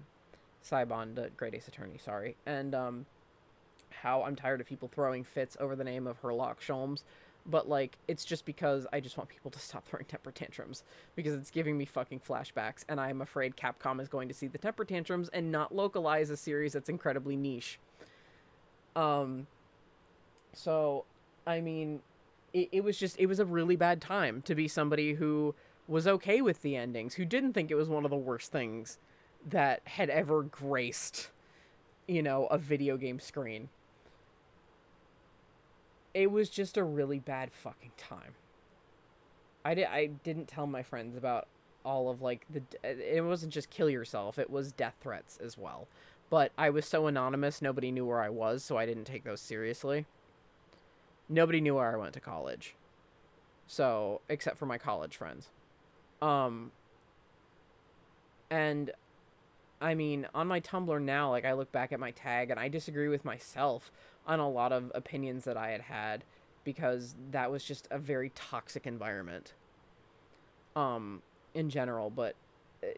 Saibon, the Great Ace Attorney, sorry. And how I'm tired of people throwing fits over the name of Herlock Sholmes. But, like, it's just because I just want people to stop throwing temper tantrums. Because it's giving me fucking flashbacks. And I'm afraid Capcom is going to see the temper tantrums and not localize a series that's incredibly niche. So, I mean, it was a really bad time to be somebody who was okay with the endings. Who didn't think it was one of the worst things that had ever graced, you know, a video game screen. It was just a really bad fucking time. I didn't tell my friends about all of, like, it wasn't just kill yourself, it was death threats as well. But I was so anonymous, nobody knew where I was, so I didn't take those seriously. Nobody knew where I went to college. So, except for my college friends. And, I mean, on my Tumblr now, like, I look back at my tag, and I disagree with myself on a lot of opinions that I had, because that was just a very toxic environment, in general. But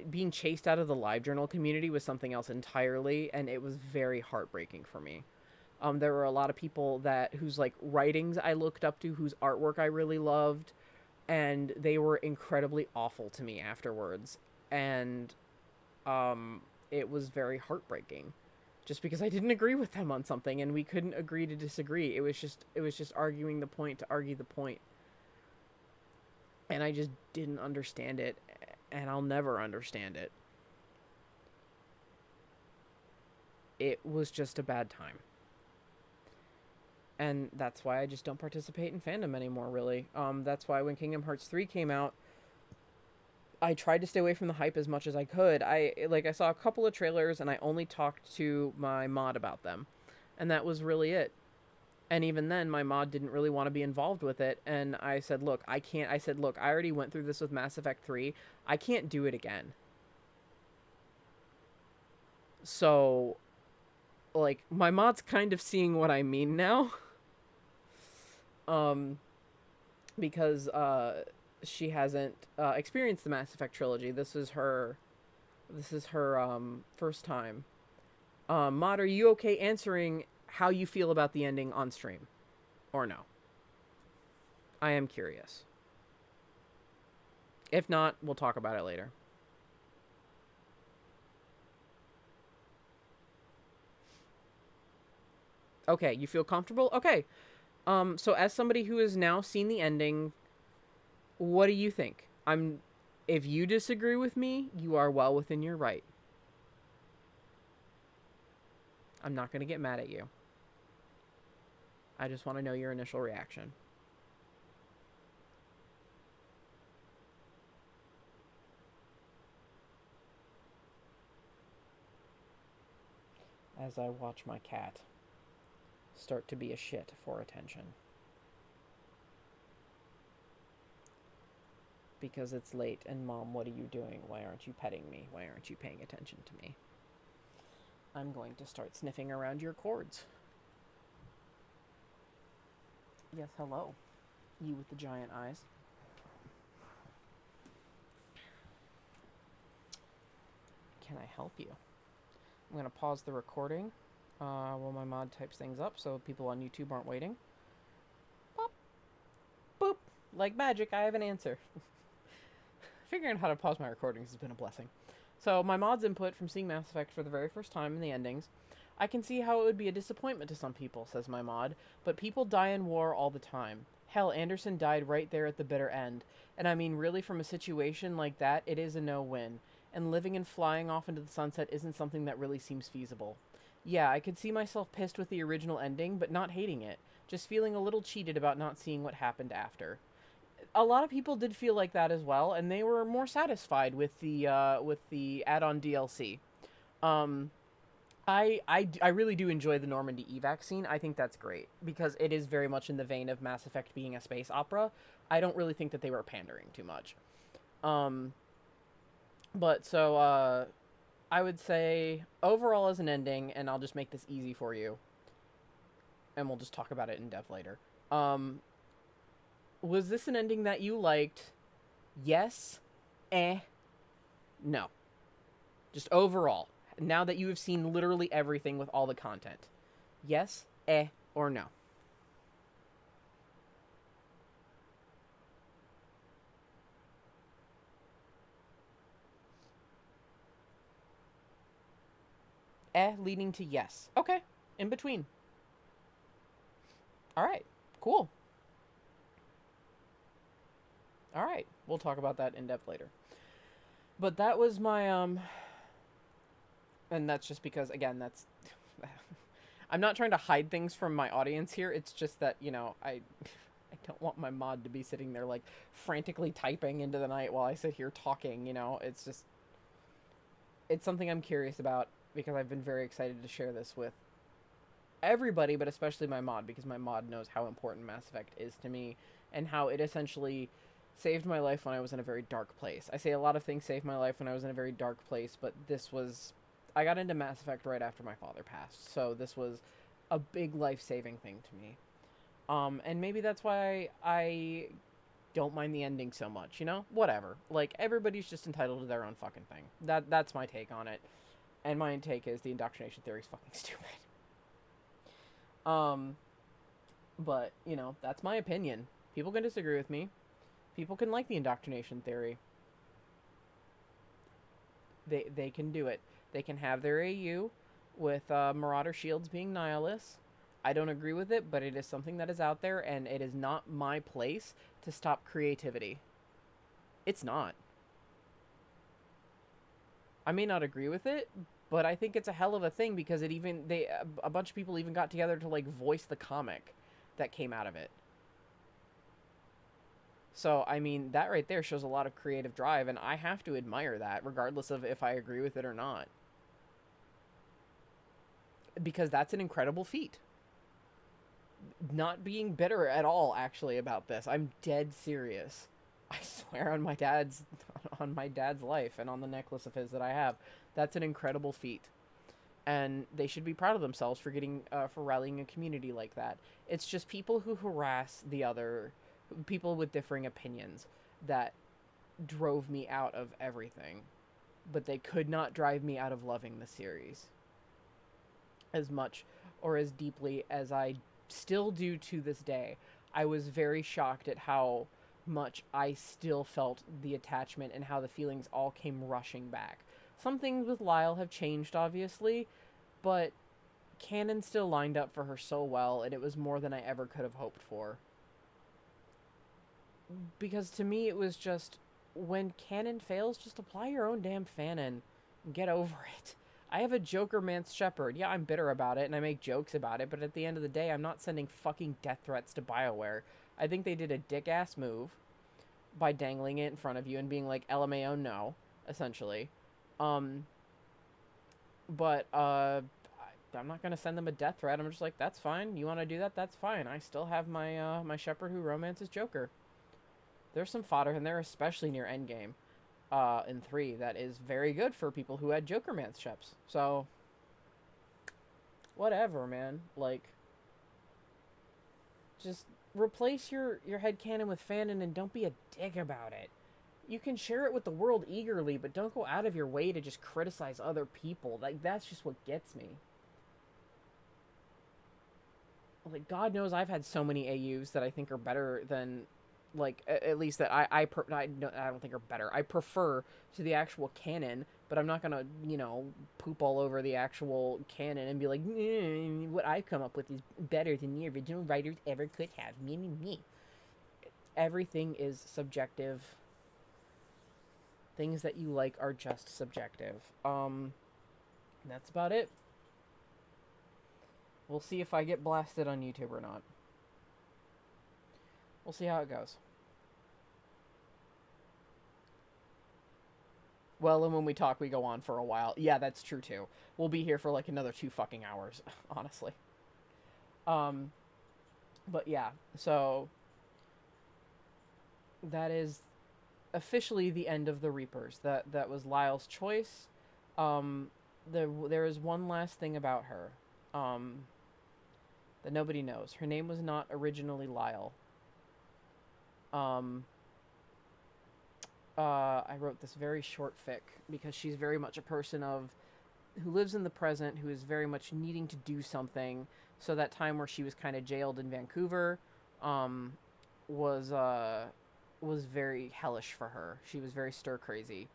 being chased out of the LiveJournal community was something else entirely, and it was very heartbreaking for me. There were a lot of people whose, like, writings I looked up to, whose artwork I really loved, and they were incredibly awful to me afterwards. And it was very heartbreaking. Just because I didn't agree with them on something and we couldn't agree to disagree. It was just arguing the point to argue the point. And I just didn't understand it, and I'll never understand it. It was just a bad time. And that's why I just don't participate in fandom anymore, really. That's why when Kingdom Hearts 3 came out, I tried to stay away from the hype as much as I could. I saw a couple of trailers, and I only talked to my mod about them. And that was really it. And even then, my mod didn't really want to be involved with it. And I said, look, I can't. I said, look, I already went through this with Mass Effect 3. I can't do it again. So, like, my mod's kind of seeing what I mean now. Because, she hasn't experienced the Mass Effect trilogy. This is her first time. Mod, are you okay answering how you feel about the ending on stream? Or no? I am curious. If not, we'll talk about it later. Okay, you feel comfortable? Okay. So as somebody who has now seen the ending, what do you think? If you disagree with me, you are well within your right. I'm not going to get mad at you. I just want to know your initial reaction. As I watch my cat start to be a shit for attention. Because it's late, and Mom, what are you doing? Why aren't you petting me? Why aren't you paying attention to me? I'm going to start sniffing around your cords. Yes, hello. You with the giant eyes. Can I help you? I'm going to pause the recording while my mod types things up so people on YouTube aren't waiting. Pop. Boop. Like magic, I have an answer. Figuring out how to pause my recordings has been a blessing. So, my mod's input from seeing Mass Effect for the very first time in the endings. I can see how it would be a disappointment to some people, says my mod, but people die in war all the time. Hell, Anderson died right there at the bitter end. And I mean, really, from a situation like that, it is a no-win. And living and flying off into the sunset isn't something that really seems feasible. Yeah, I could see myself pissed with the original ending, but not hating it. Just feeling a little cheated about not seeing what happened after. A lot of people did feel like that as well, and they were more satisfied with the add-on DLC. I really do enjoy the Normandy evac scene. I think that's great, because it is very much in the vein of Mass Effect being a space opera. I don't really think that they were pandering too much. But so, I would say, overall as an ending, and I'll just make this easy for you, and we'll just talk about it in depth later. Was this an ending that you liked? Yes? No. Just overall. Now that you have seen literally everything with all the content. Yes? Or no? Leading to yes. Okay. In between. Alright. Cool. Alright. We'll talk about that in depth later. But that was my, and that's just because, again, that's... I'm not trying to hide things from my audience here. It's just that, you know, I don't want my mod to be sitting there, like, frantically typing into the night while I sit here talking, you know? It's just... It's something I'm curious about, because I've been very excited to share this with everybody, but especially my mod, because my mod knows how important Mass Effect is to me, and how it essentially saved my life when I was in a very dark place. I say a lot of things saved my life when I was in a very dark place, but this was... I got into Mass Effect right after my father passed, so this was a big life-saving thing to me. And maybe that's why I don't mind the ending so much, you know? Whatever. Like, everybody's just entitled to their own fucking thing. That's my take on it. And my take is the indoctrination theory is fucking stupid. But, you know, that's my opinion. People can disagree with me. People can like the indoctrination theory. They can do it. They can have their AU with Marauder shields being Nihilus. I don't agree with it, but it is something that is out there, and it is not my place to stop creativity. It's not. I may not agree with it, but I think it's a hell of a thing because a bunch of people even got together to like voice the comic that came out of it. So, I mean, that right there shows a lot of creative drive, and I have to admire that, regardless of if I agree with it or not. Because that's an incredible feat. Not being bitter at all, actually, about this. I'm dead serious. I swear on my dad's life and on the necklace of his that I have. That's an incredible feat. And they should be proud of themselves for for rallying a community like that. It's just people who harass the other people with differing opinions that drove me out of everything, but they could not drive me out of loving the series as much or as deeply as I still do to this day. I was very shocked at how much I still felt the attachment and how the feelings all came rushing back. Some things with Lyle have changed, obviously, but canon still lined up for her so well, and it was more than I ever could have hoped for. Because to me, it was just, when canon fails, just apply your own damn fanon and get over it. I have a Joker Mance Shepherd. Yeah, I'm bitter about it, and I make jokes about it, but at the end of the day, I'm not sending fucking death threats to BioWare. I think they did a dick-ass move by dangling it in front of you and being like, LMAO, no, essentially. But I'm not going to send them a death threat. I'm just like, that's fine. You want to do that? That's fine. I still have my, my Shepherd who romances Joker. There's some fodder in there, especially near Endgame, in 3, that is very good for people who had Joker Mance Sheps. So, whatever, man. Like, just replace your headcanon with fanon and don't be a dick about it. You can share it with the world eagerly, but don't go out of your way to just criticize other people. Like, that's just what gets me. Like, God knows I've had so many AUs that I think are better than, like, at least that I don't think are better. I prefer to the actual canon, but I'm not gonna, you know, poop all over the actual canon and be like, what I come up with is better than the original writers ever could have. Me. Everything is subjective. Things that you like are just subjective. That's about it. We'll see if I get blasted on YouTube or not. We'll see how it goes. Well, and when we talk, we go on for a while. Yeah, that's true, too. We'll be here for, like, another 2 fucking hours, honestly. But yeah, so that is officially the end of the Reapers. That was Lyle's choice. There is one last thing about her, that nobody knows. Her name was not originally Lyle. I wrote this very short fic because she's very much a person who lives in the present, who is very much needing to do something. So that time where she was kind of jailed in Vancouver, was very hellish for her. She was very stir crazy.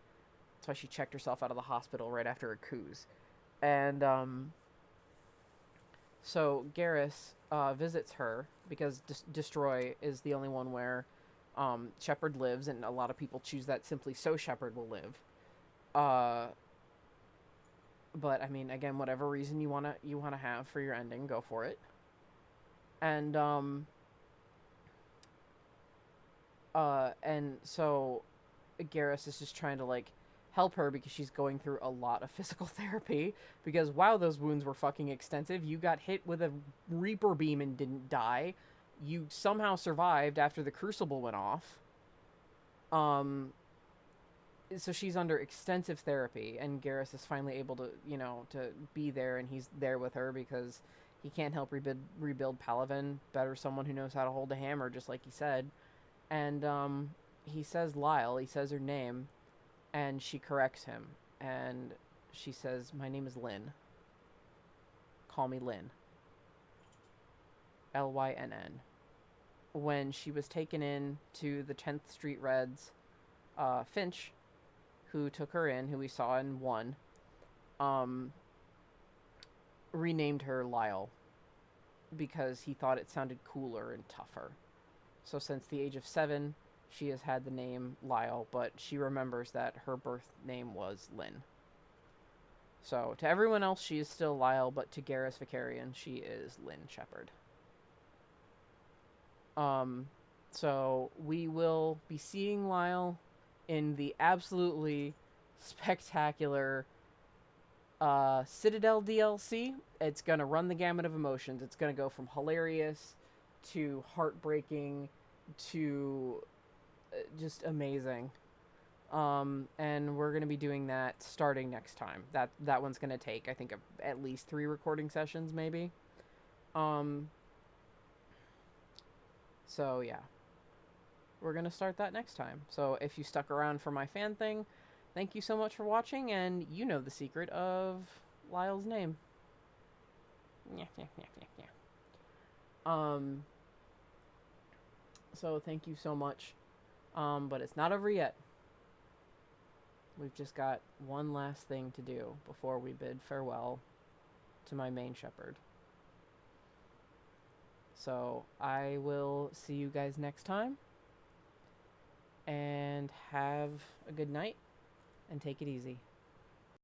That's why she checked herself out of the hospital right after her coups. And so Garrus visits her because Destroy is the only one where Shepard lives, and a lot of people choose that simply so Shepard will live. But I mean, again, whatever reason you wanna have for your ending, go for it. And so Garrus is just trying to, like, help her because she's going through a lot of physical therapy, because wow, those wounds were fucking extensive. You got hit with a Reaper beam and didn't die. You somehow survived after the Crucible went off. So she's under extensive therapy, and Garrus is finally able to, you know, to be there, and he's there with her because he can't help rebuild Palaven. Better someone who knows how to hold a hammer, just like he said. And he says Lyle, he says her name, and she corrects him, and she says, "My name is Lynn. Call me Lynn." Lynn. When she was taken in to the 10th Street Reds, Finch, who took her in, who we saw in 1, renamed her Lyle because he thought it sounded cooler and tougher. So since the age of 7, she has had the name Lyle, but she remembers that her birth name was Lynn. So to everyone else, she is still Lyle, but to Garrus Vicarian, she is Lynn Shepard. So we will be seeing Lyle in the absolutely spectacular Citadel DLC. It's going to run the gamut of emotions. It's going to go from hilarious to heartbreaking to just amazing. And we're going to be doing that starting next time. That one's going to take, I think, at least 3 recording sessions, maybe. So, yeah. We're going to start that next time. So, if you stuck around for my fan thing, thank you so much for watching, and you know the secret of Lyle's name. So, thank you so much. But it's not over yet. We've just got one last thing to do before we bid farewell to my main shepherd. So, I will see you guys next time. And have a good night. And take it easy.